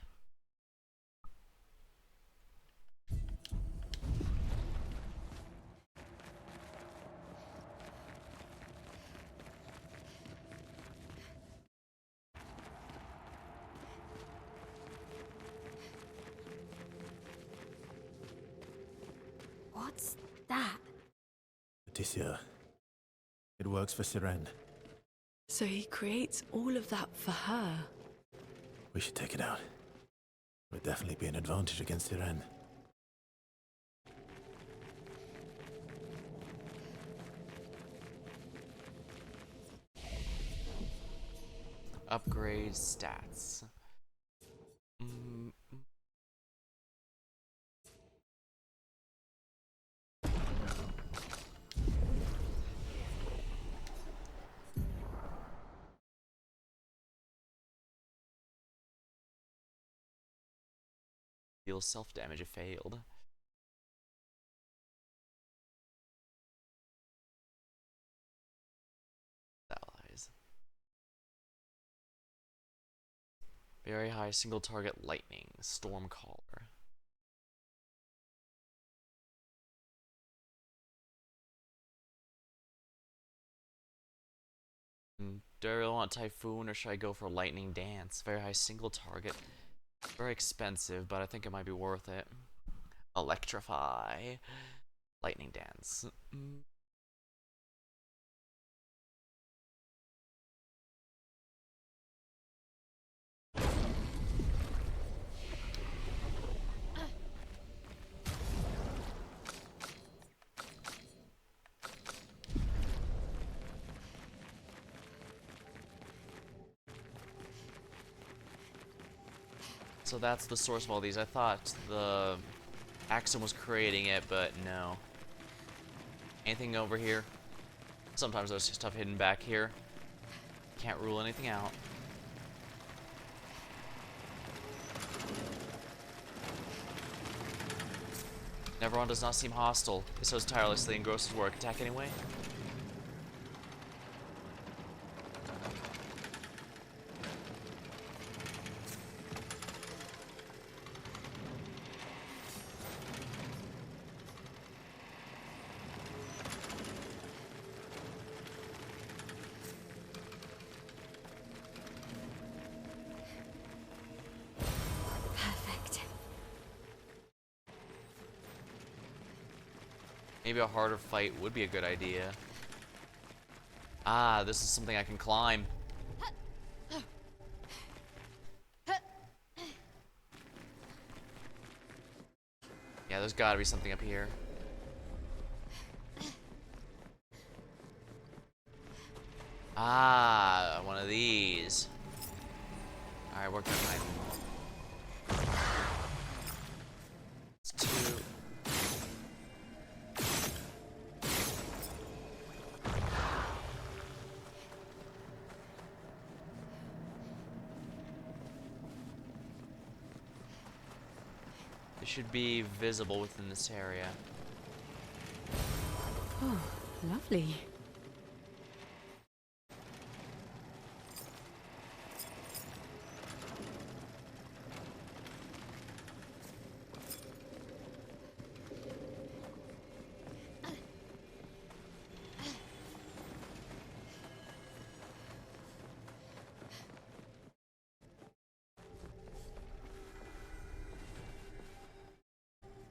What's that? Leticia. It works for Siren. So he creates all of that for her. We should take it out. It would definitely be an advantage against Siren. Upgrade stats. Deal self-damage if failed. Allies. Very high single target lightning. Stormcaller. Do I really want Typhoon or should I go for Lightning Dance? Very high single target. Very expensive, but I think it might be worth it. Electrify. Lightning Dance. So that's the source of all these. I thought the Axom was creating it, but no. Anything over here? Sometimes there's stuff hidden back here. Can't rule anything out. Neveron does not seem hostile. He sows tirelessly and grows his work. Attack anyway? Maybe a harder fight would be a good idea. Ah, this is something I can climb. Yeah, there's gotta be something up here. Ah, one of these. Alright, we're gonna find it's two. It should be visible within this area. Oh, lovely.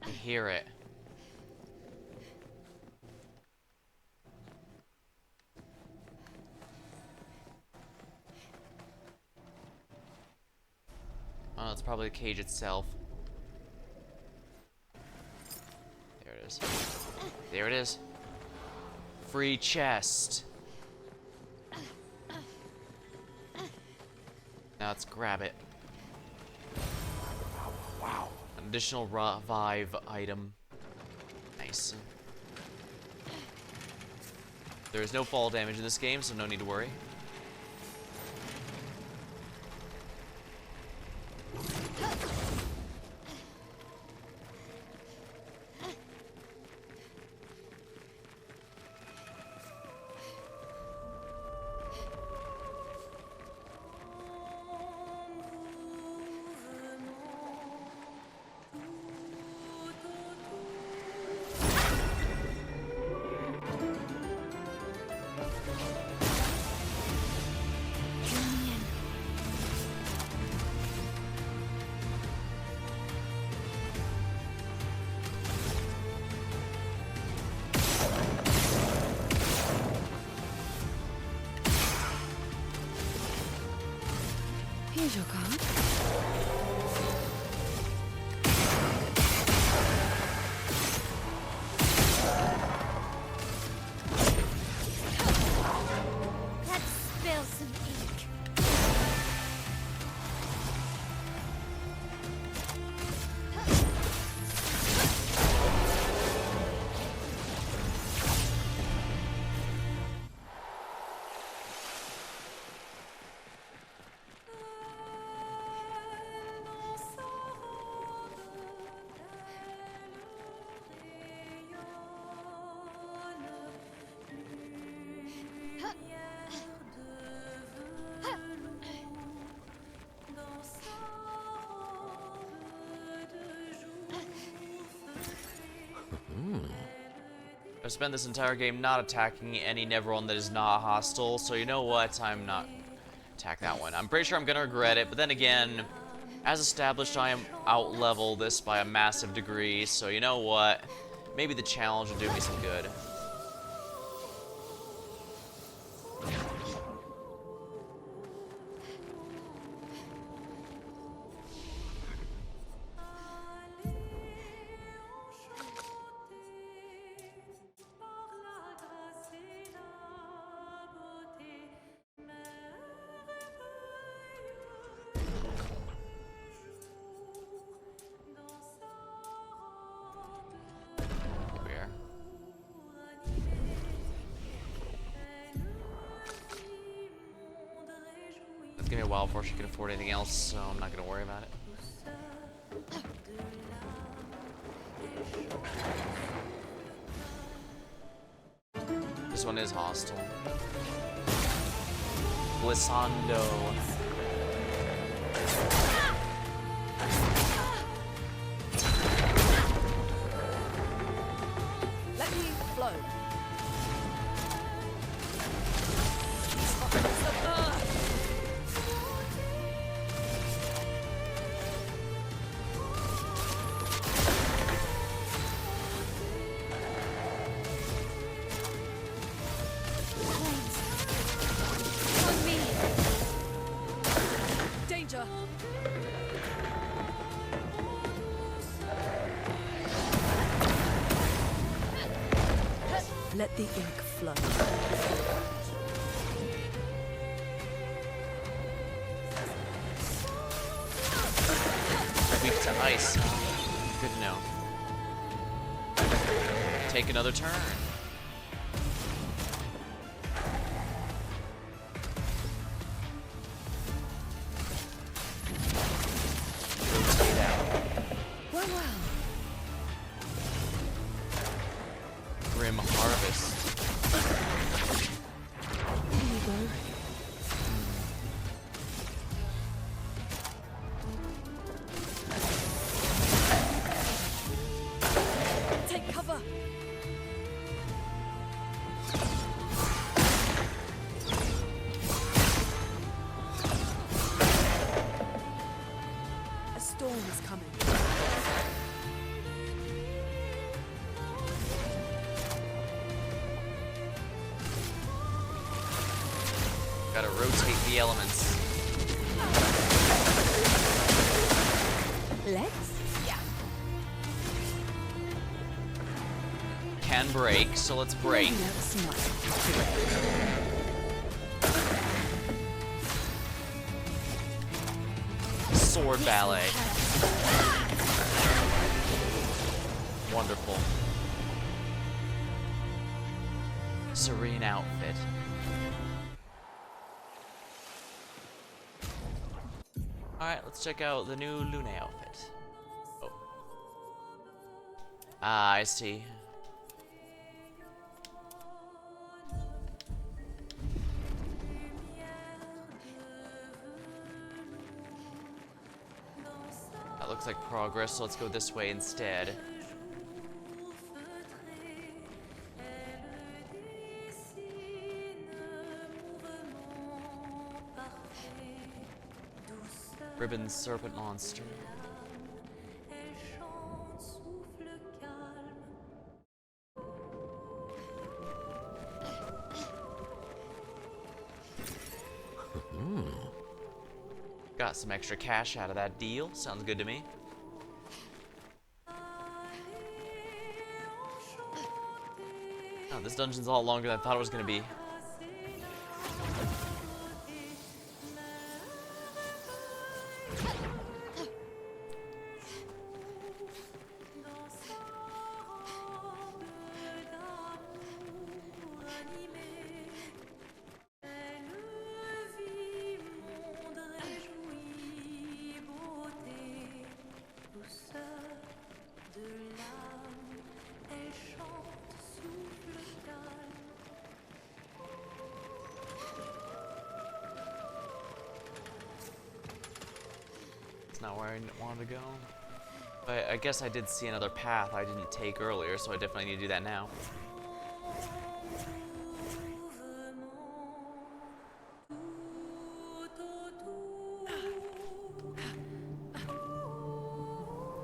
I hear it. Oh, it's probably the cage itself. There it is. There it is. Free chest. Now let's grab it. Wow. An additional revive item. Nice. There is no fall damage in this game, so no need to worry. is your card? Let's spill some ink. I've spent this entire game not attacking any Neverone that is not hostile, so you know what? I'm not attack that one. I'm pretty sure I'm gonna regret it, but then again, as established, I am out-level this by a massive degree, so you know what? Maybe the challenge will do me some good. It's gonna be a while before she can afford anything else, so I'm not gonna worry about it. This one is hostile. Glissando. Let me flow. On me. Danger. Let the ink flow. Weak to ice. Good to know. Take another turn. Rotate out. Well, well. Grim Harvest. Here you go. Take cover. A storm is coming. Gotta rotate the elements. Let's? Yeah. Can break, so let's break. That's nice. Sword ballet. Wonderful. Serene outfit. Alright, let's check out the new Lune outfit. Oh. Ah, I see. That looks like progress, so let's go this way instead. Ribbon Serpent Monster. some extra cash out of that deal. Sounds good to me. Oh, this dungeon's a lot longer than I thought it was going to be. Not where I wanted to go. But I guess I did see another path I didn't take earlier, so I definitely need to do that now.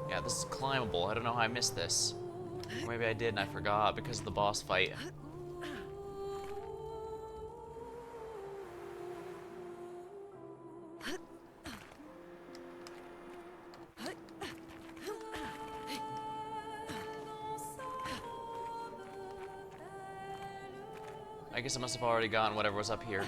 Yeah, this is climbable. I don't know how I missed this. Or maybe I did and I forgot because of the boss fight. I guess I must have already gotten whatever was up here.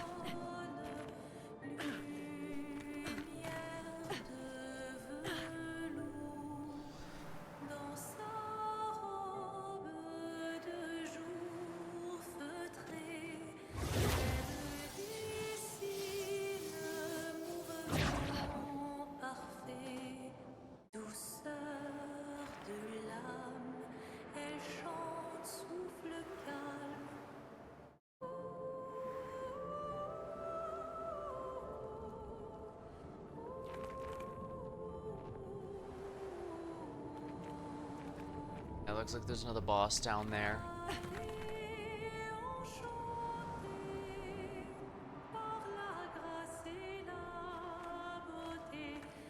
It looks like there's another boss down there.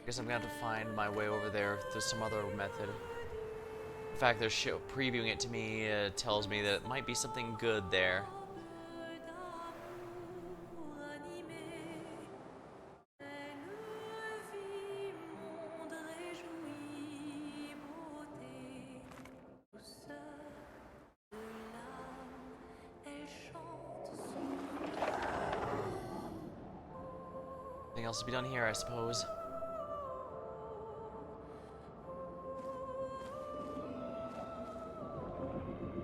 Guess I'm gonna have to find my way over there through some other method. In fact, they're previewing it to me tells me that it might be something good there. Nothing else to be done here, I suppose.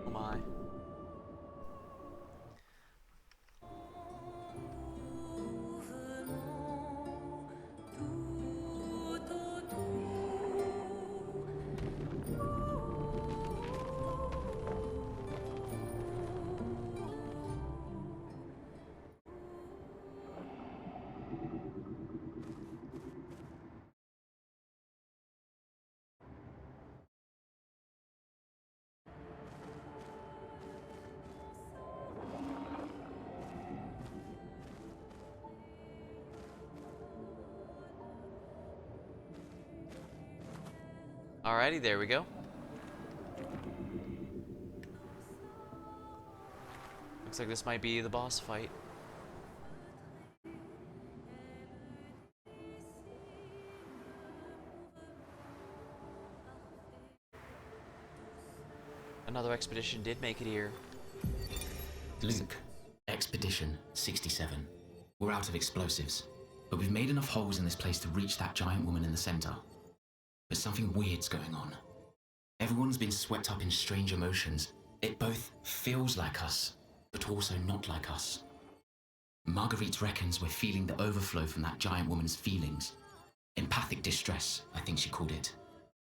Oh my. Alrighty, there we go. Looks like this might be the boss fight. Another expedition did make it here. Luke, Expedition 67. We're out of explosives, but we've made enough holes in this place to reach that giant woman in the center. But something weird's going on. Everyone's been swept up in strange emotions. It both feels like us, but also not like us. Marguerite reckons we're feeling the overflow from that giant woman's feelings. Empathic distress, I think she called it.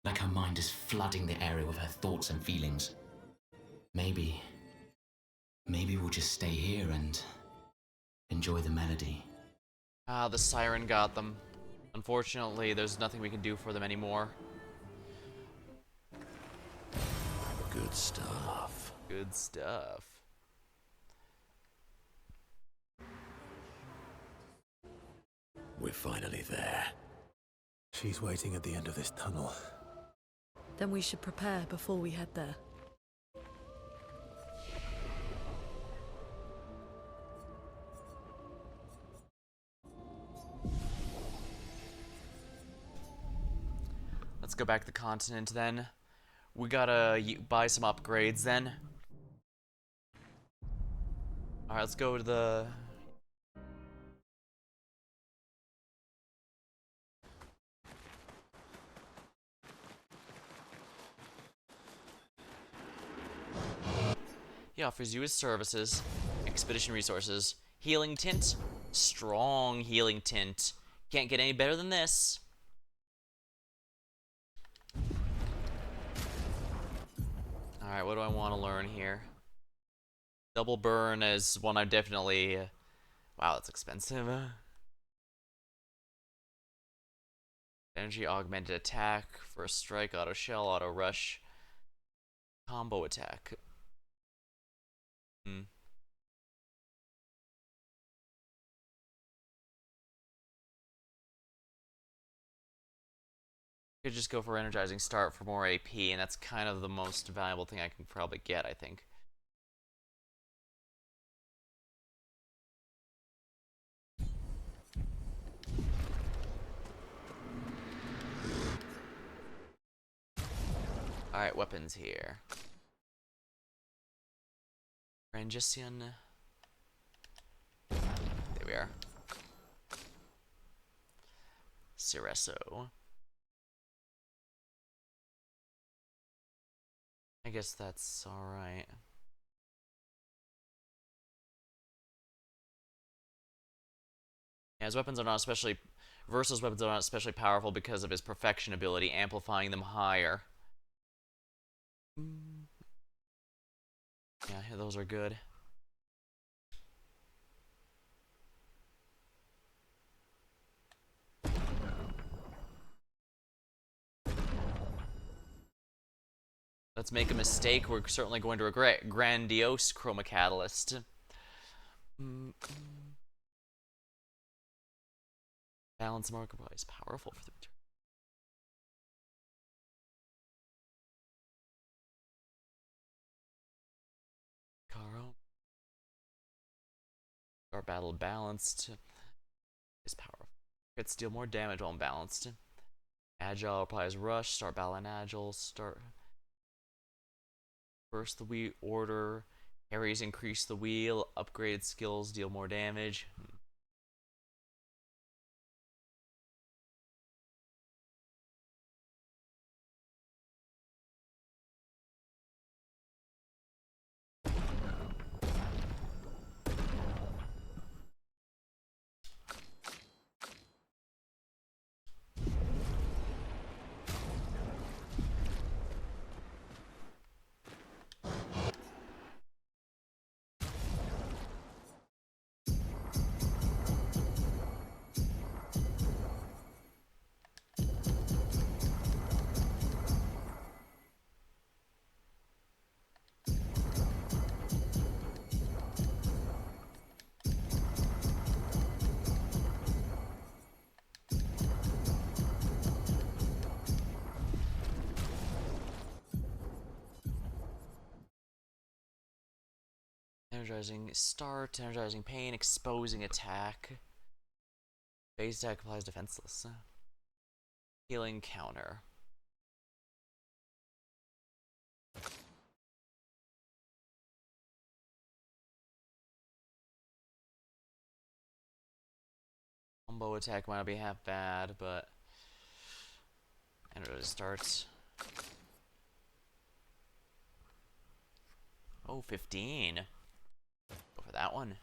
Like her mind is flooding the area with her thoughts and feelings. Maybe we'll just stay here and enjoy the melody. Ah, the siren got them. Unfortunately, there's nothing we can do for them anymore. Good stuff. Good stuff. We're finally there. She's waiting at the end of this tunnel. Then we should prepare before we head there. Let's go back to the continent then. We gotta buy some upgrades then. Alright, let's go to the... He offers you his services, expedition resources, healing tint, strong healing tint. Can't get any better than this. Alright, what do I want to learn here? Double burn is one I'm definitely... wow, that's expensive. Energy augmented attack, first strike, auto shell, auto rush, combo attack. Could just go for energizing start for more AP, and that's kind of the most valuable thing I can probably get, I think. Alright, weapons here. Rangissian. There we are. Cereso. I guess that's alright. Yeah, his weapons are not especially... Versal's weapons are not especially powerful because of his perfection ability, amplifying them higher. Yeah, those are good. Let's make a mistake. We're certainly going to regret. Grandiose Chroma Catalyst. Balance marker is powerful for the return. Caro. Our battle balanced is powerful. Crits deal more damage while unbalanced. Agile applies rush. Start battle and agile. Start. First the wheel order. Parries increase the wheel. Upgraded skills deal more damage. Energizing start, energizing pain, exposing attack. Base attack applies defenseless. Healing counter. Combo attack might not be half bad, but energizing starts. Oh, 15. Go for that one.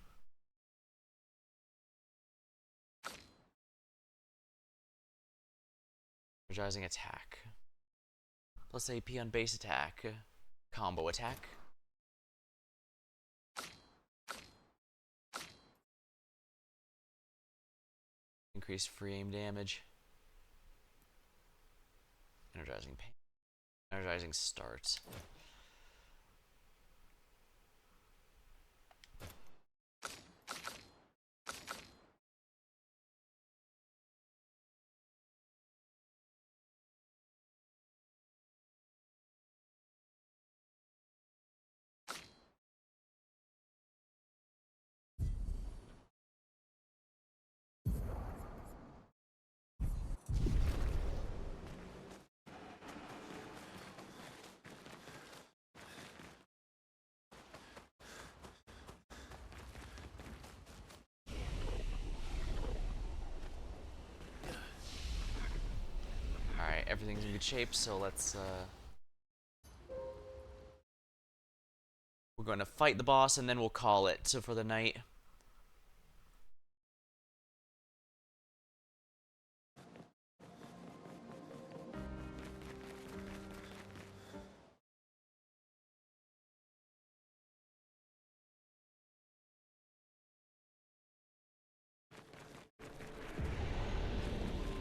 Energizing attack. Plus AP on base attack. Combo attack. Increase free aim damage. Energizing pain. Energizing start. everything's in good shape, so let's, we're going to fight the boss, and then we'll call it for the night.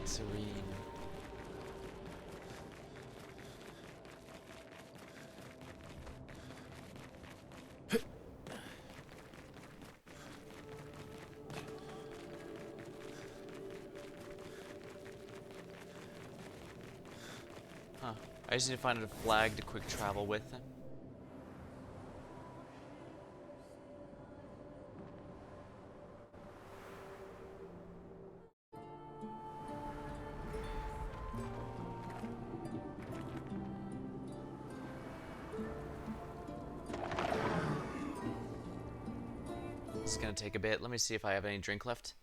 Serene. Huh. I just need to find a flag to quick travel with. This is gonna take a bit. Let me see if I have any drink left.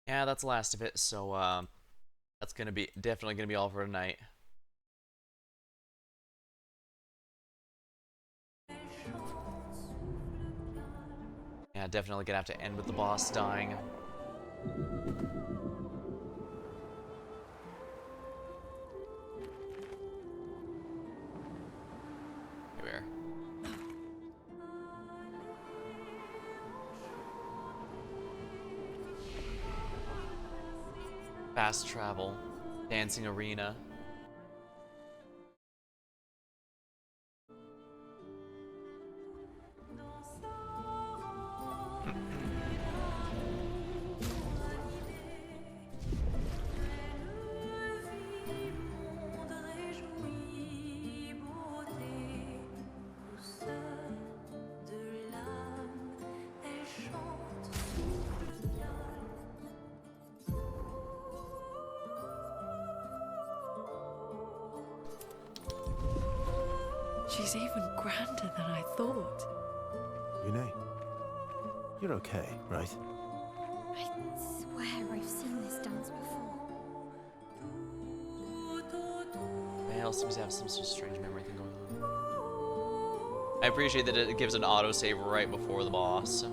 Yeah, that's the last of it, so that's gonna be definitely gonna be all for tonight. Yeah, definitely gonna have to end with the boss dying. Here we are. Fast travel, dancing arena. She's even grander than I thought. Renee, you're okay, right? I swear I've seen this dance before. Vale seems to have some sort of strange memory thing going on. I appreciate that it gives an autosave right before the boss.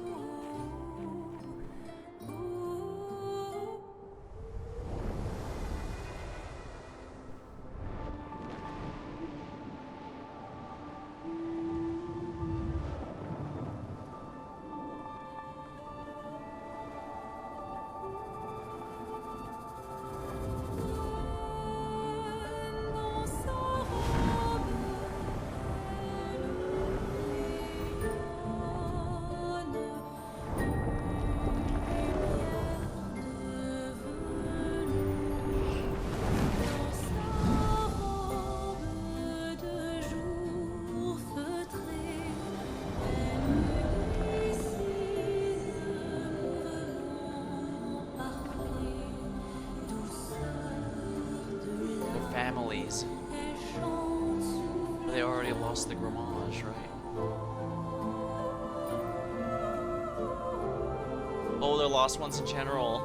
Families. They already lost the Gramage, right? Oh, they're lost ones in general.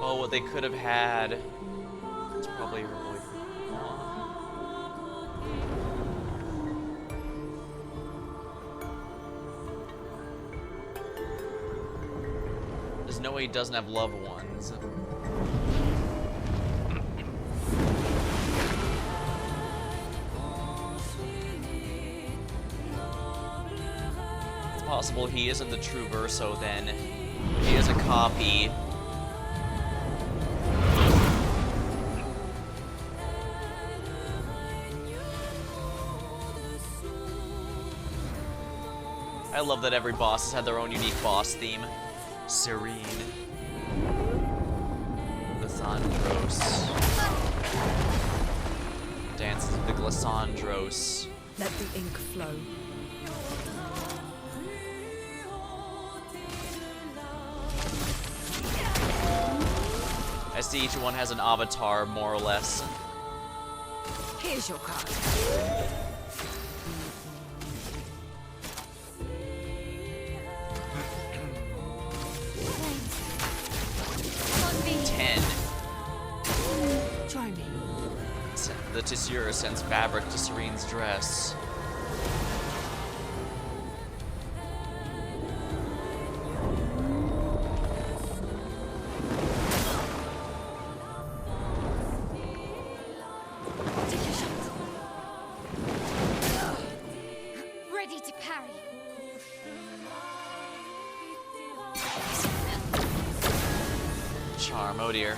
Oh, what they could have had. It's probably her boyfriend. There's no way he doesn't have loved ones. It's possible he isn't the true Verso then. He is a copy. I love that every boss has had their own unique boss theme. Serene. Lysandros. Dances of the Glissandros. Let the ink flow. I see each one has an avatar, more or less. Here's your card. On me. 10. Try me. The Tissure sends fabric to Serene's dress. Take a shot. Ready to parry. Charm, oh dear.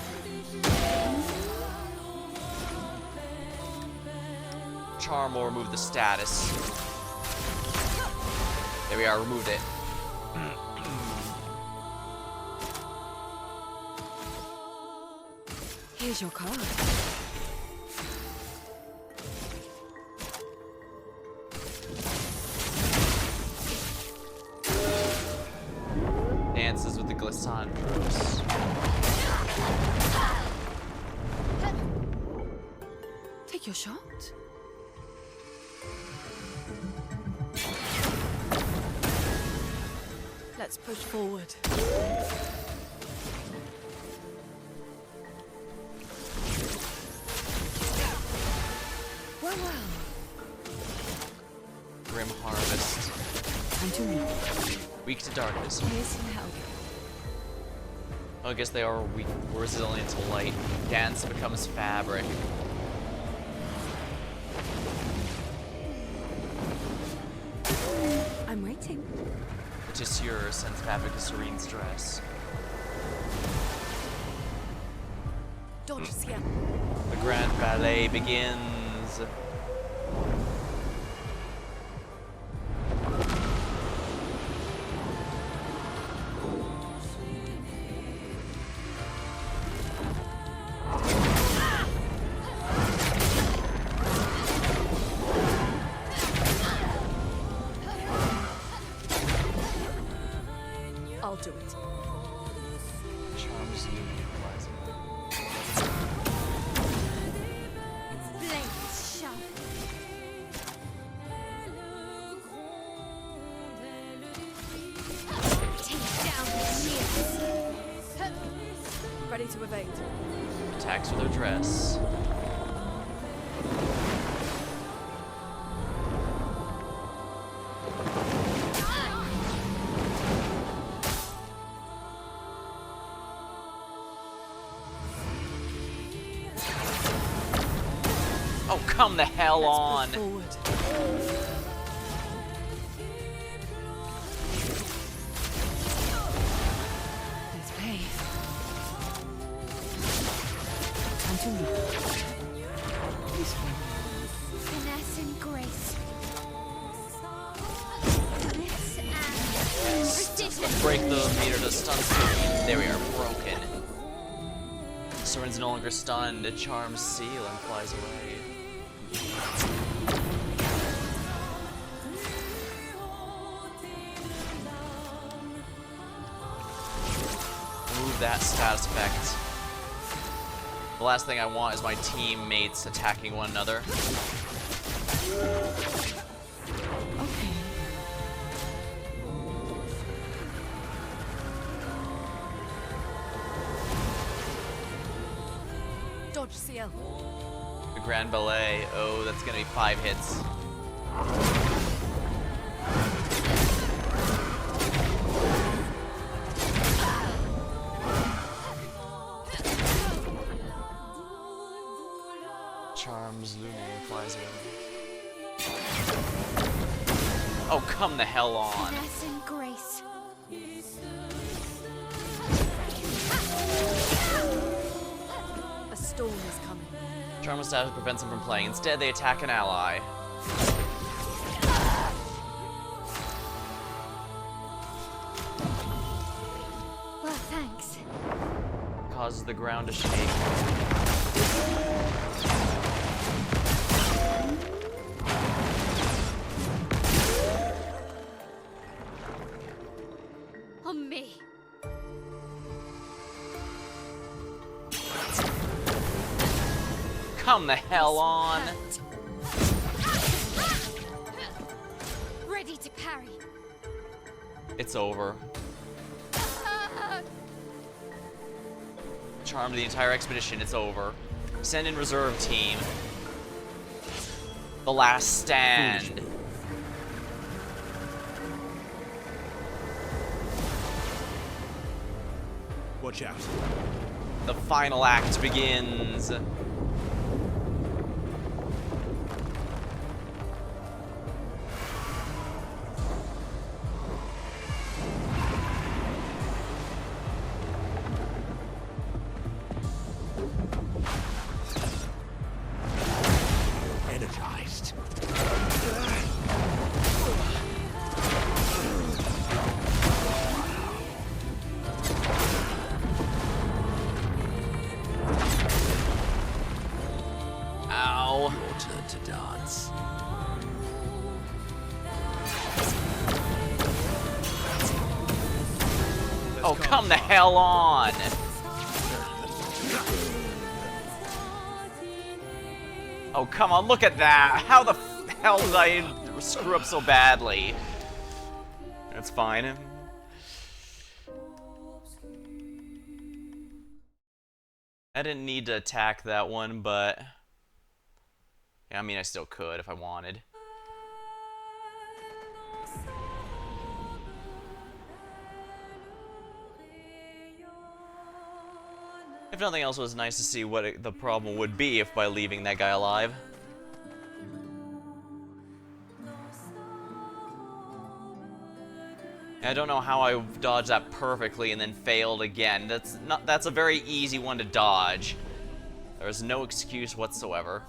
Charm will remove the status. There we are, removed it. Here's your card. Dances with the Glissandros. Take your shot. Let's push forward. Well, well. Grim Harvest. Time to move. Weak to darkness. Here's some help. Oh, I guess they are weak, resilient to light. Dance becomes fabric. I'm waiting. The Tissure sends fabric to Serene's dress. Dodge scam. The grand ballet begins. I'll do it. Charms Blades sharp. Take down the shields. Ready to evade. attacks with her dress. Oh, come the hell on! Forward. Let's play. Time to move. This way. Finesse and grace. Bliss and precision. Break the meter to stun speed. There we are, broken. Soren's no longer stunned. It charms seal and flies away. Remove that status effect. The last thing I want is my teammates attacking one another. Okay. Dodge CL. The Grand Ballet. Oh, that's gonna be 5 hits. Charms Lune flies away. Oh, come the hell on. Finesse and grace. A storm is coming. Charm status prevents them from playing. Instead, they attack an ally. Well, thanks. Causes the ground to shake. On me. come the hell on. Ready to parry. It's over. Charmed the entire expedition, it's over. Send in reserve team. The last stand. Watch out. The final act begins. Energized. Ow. Your turn to dance. Oh, come the hell on. Oh, come on, look at that. How the hell did I screw up so badly? That's fine. I didn't need to attack that one, but... yeah, I mean, I still could if I wanted. If nothing else, it was nice to see what the problem would be if by leaving that guy alive. I don't know how I dodged that perfectly and then failed again. That's a very easy one to dodge. There is no excuse whatsoever.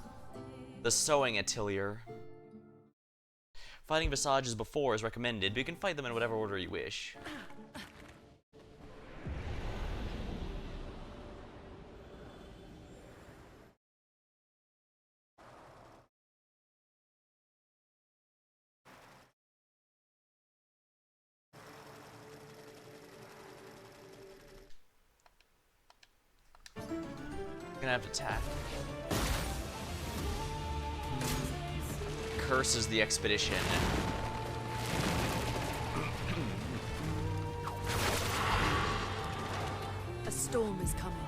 The sewing atelier. Fighting Visages before is recommended, but you can fight them in whatever order you wish. Gonna have to attack. Curses the expedition. A storm is coming.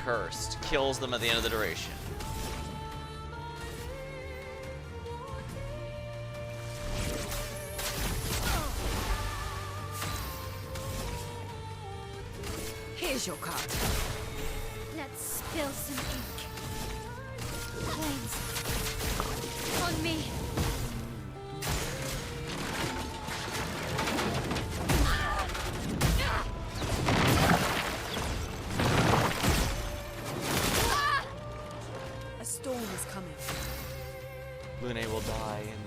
Cursed. Kills them at the end of the duration. Here's your card. Let's spill some ink. Flames. On me. A storm is coming. Lune will die and...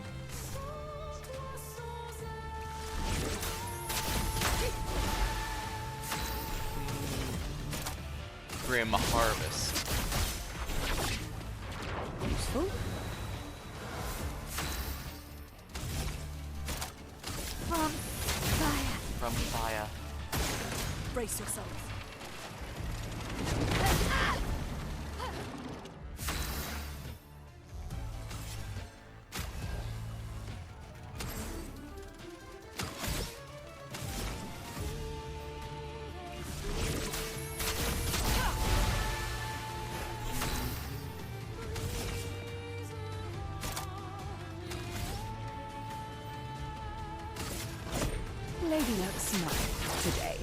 Grim Harvest. Useful. From fire. From fire. Brace yourself. Lady Luck's not today.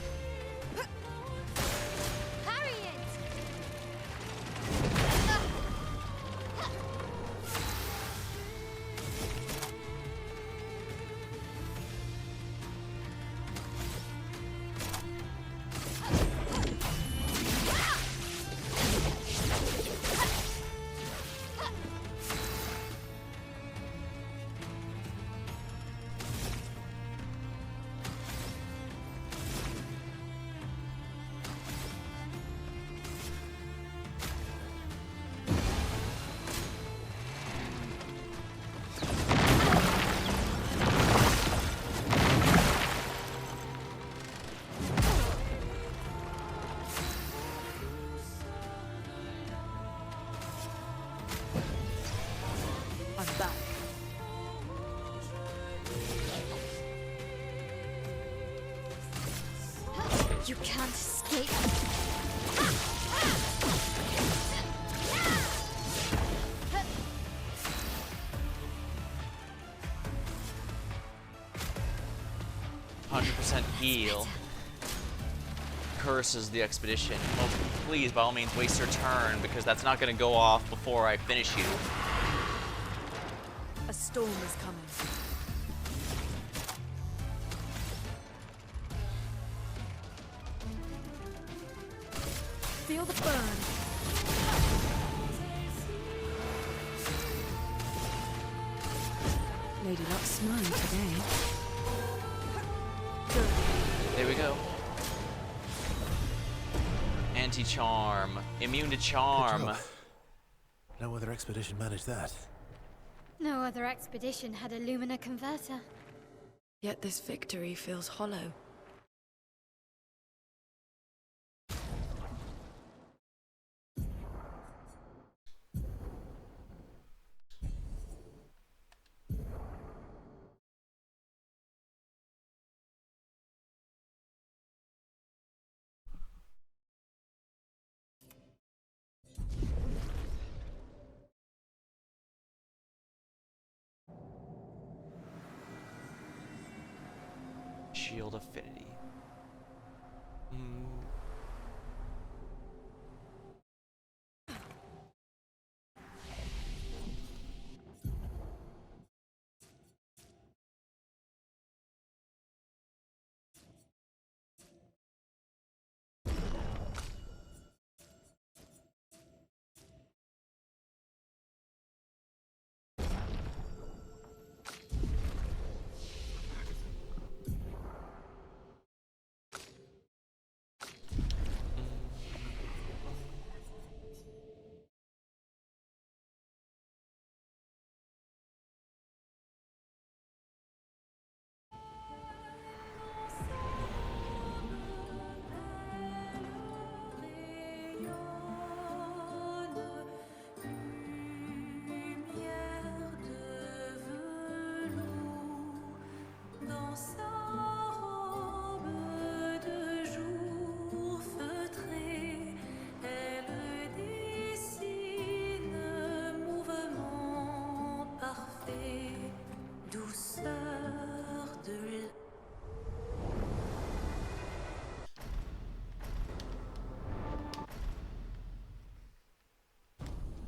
can't escape. 100% heal. Curses the expedition. Oh, please, by all means, waste your turn, because that's not going to go off before I finish you. A storm is coming. Feel the burn. Lady Luck's smiling today. Good. There we go. Anti-charm. Immune to charm. Good job. No other expedition managed that. No other expedition had a Lumina converter. Yet this victory feels hollow. Shield affinity.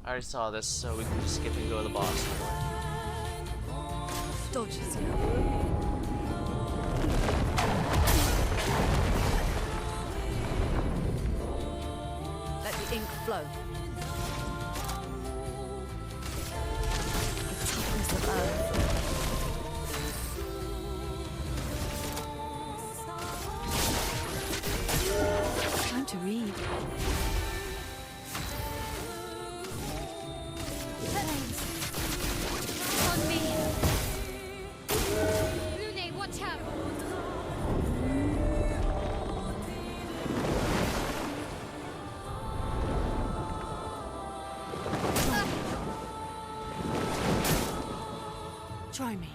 I already saw this, so we can just skip and go to the boss. Dodges you. Let the ink flow. The toughness of earth. Time to read. On me! Lune, watch out! Try me.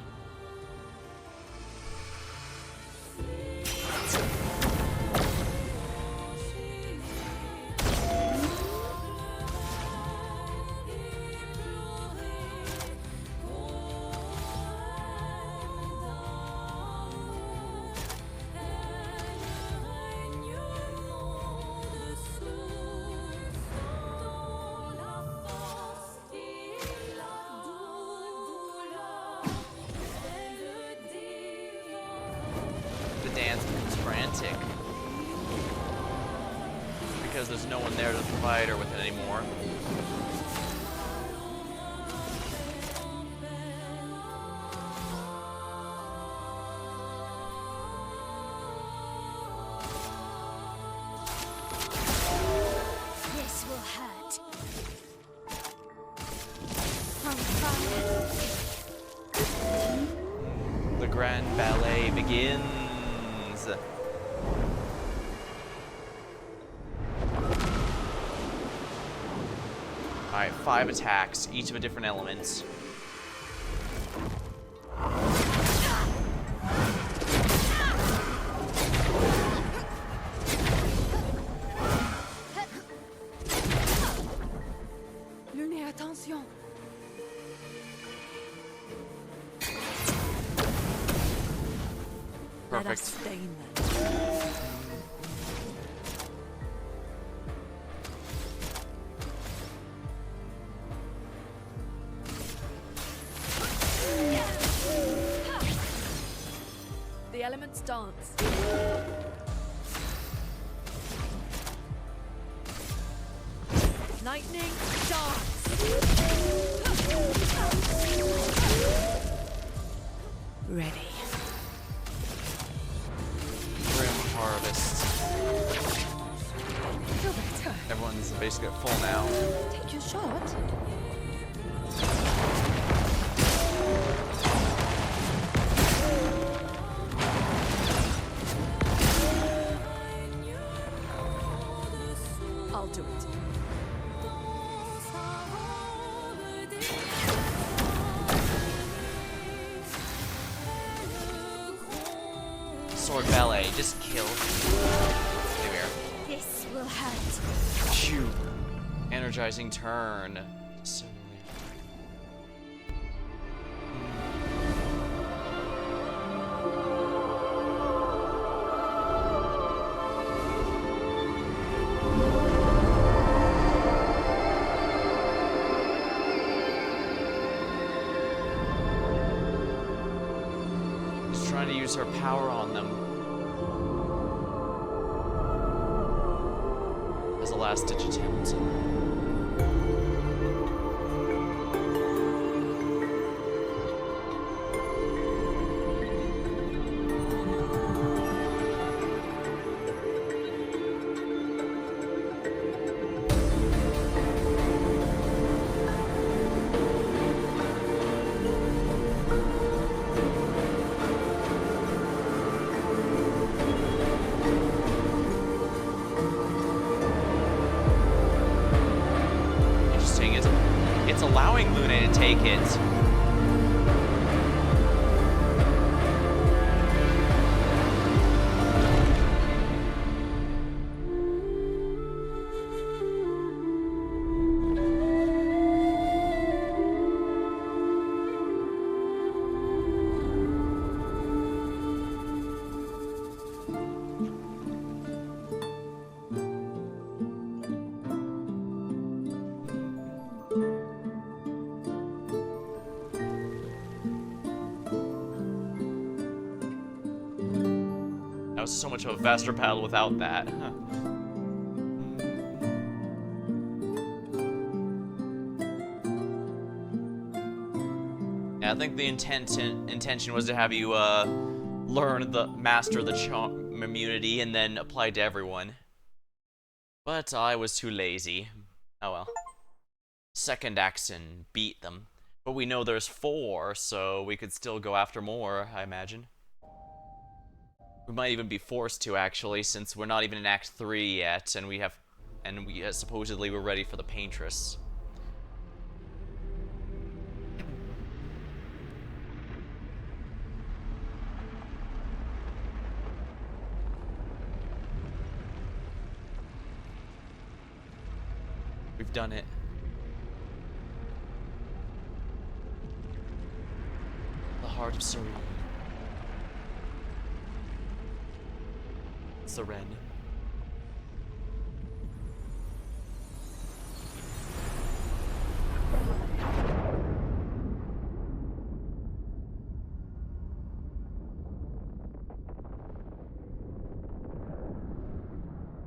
The dance becomes frantic. Because there's no one there to provide her with it anymore. This will hurt. On fire. The grand ballet begins. Alright, 5 attacks, each of a different elements. Attention. Let us Perfect. stain them. The elements dance. Lightning dance. Ready. Grim Harvest. Feel better. Everyone's basically at full now. Take your shot. I'll do it. Sword ballet, just kill. There we are. This will hurt. Shoot. Energizing turn. So She's trying to use her power on them. As a last ditch attempt. Interesting, it's allowing Luna to take it. That was so much of a faster battle without that. Yeah, I think the intention was to have you master the charm immunity and then apply to everyone. But I was too lazy. Oh well. Second Axom beat them. But we know there's 4, so we could still go after more, I imagine. We might even be forced to, actually, since we're not even in Act 3 yet, and we supposedly we're ready for the Paintress. We've done it. The heart of Serene. Seren.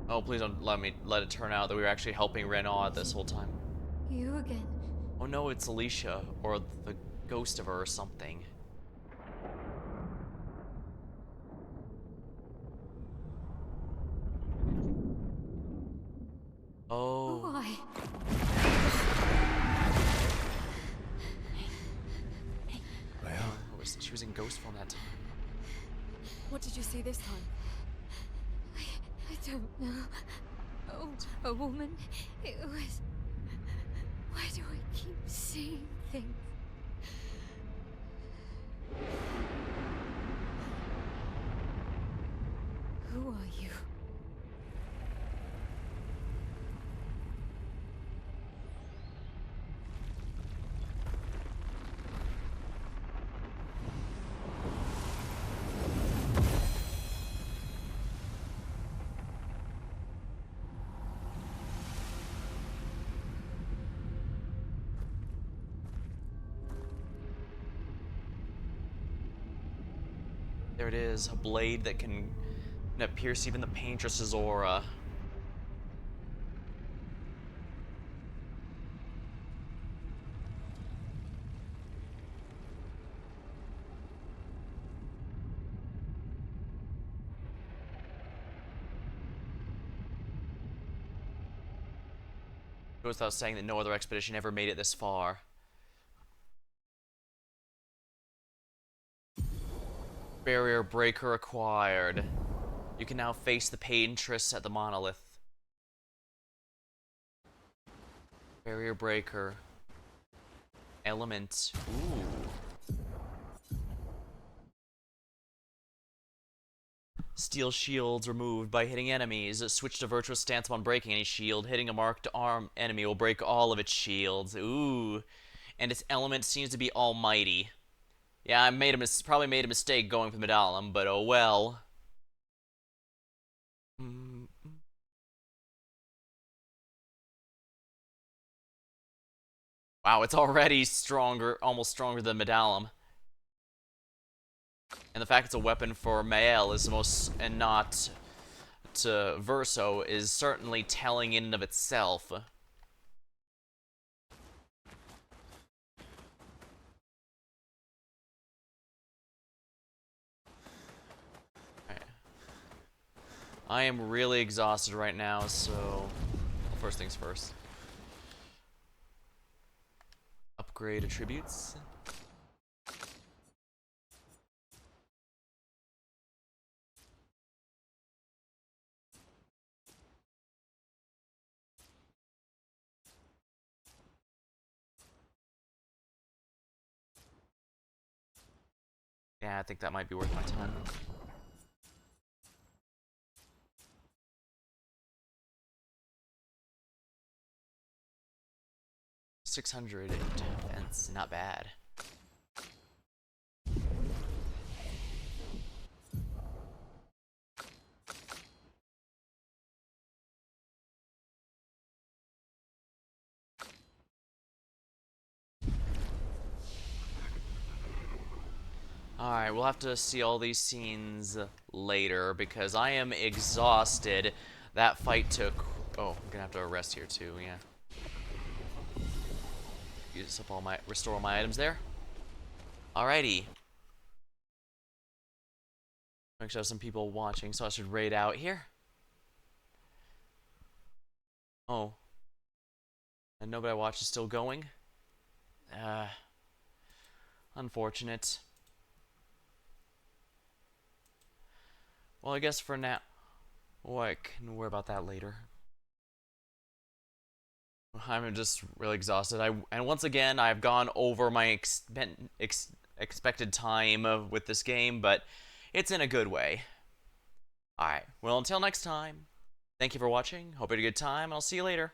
Oh, please don't let it turn out that we were actually helping Renaud this whole time. You again. Oh no, it's Alicia, or the ghost of her or something. Oh. Why? Well, She was in ghost form that time. What did you see this time? I don't know. Oh, a woman. It was. Why do I keep seeing things? Who are you? There it is, a blade that can pierce even the Paintress's aura. It goes without saying that no other expedition ever made it this far. Barrier breaker acquired. You can now face the Paintress at the monolith. Barrier breaker. Element. Ooh. Steel shields removed by hitting enemies. Switch to virtuous stance upon breaking any shield. Hitting a marked arm enemy will break all of its shields. Ooh. And its element seems to be almighty. Yeah, I probably made a mistake going for the medallion, but oh well. Wow, it's already stronger, almost stronger than medallion. And the fact it's a weapon for Mael is the most, and not to Verso, is certainly telling in and of itself. I am really exhausted right now, so first things first. Upgrade attributes. Yeah, I think that might be worth my time. $600 defense, not bad. Alright, we'll have to see all these scenes later because I am exhausted. That fight took... Oh, I'm gonna have to rest here too, yeah. Use up restore all my items there. Alrighty. Make sure some people watching, so I should raid out here. Oh. And nobody I watch is still going? Unfortunate. Well, I guess for now... Oh, I can worry about that later. I'm just really exhausted. And once again, I've gone over my expected time with this game, but it's in a good way. Alright, well, until next time, thank you for watching. Hope you had a good time, and I'll see you later.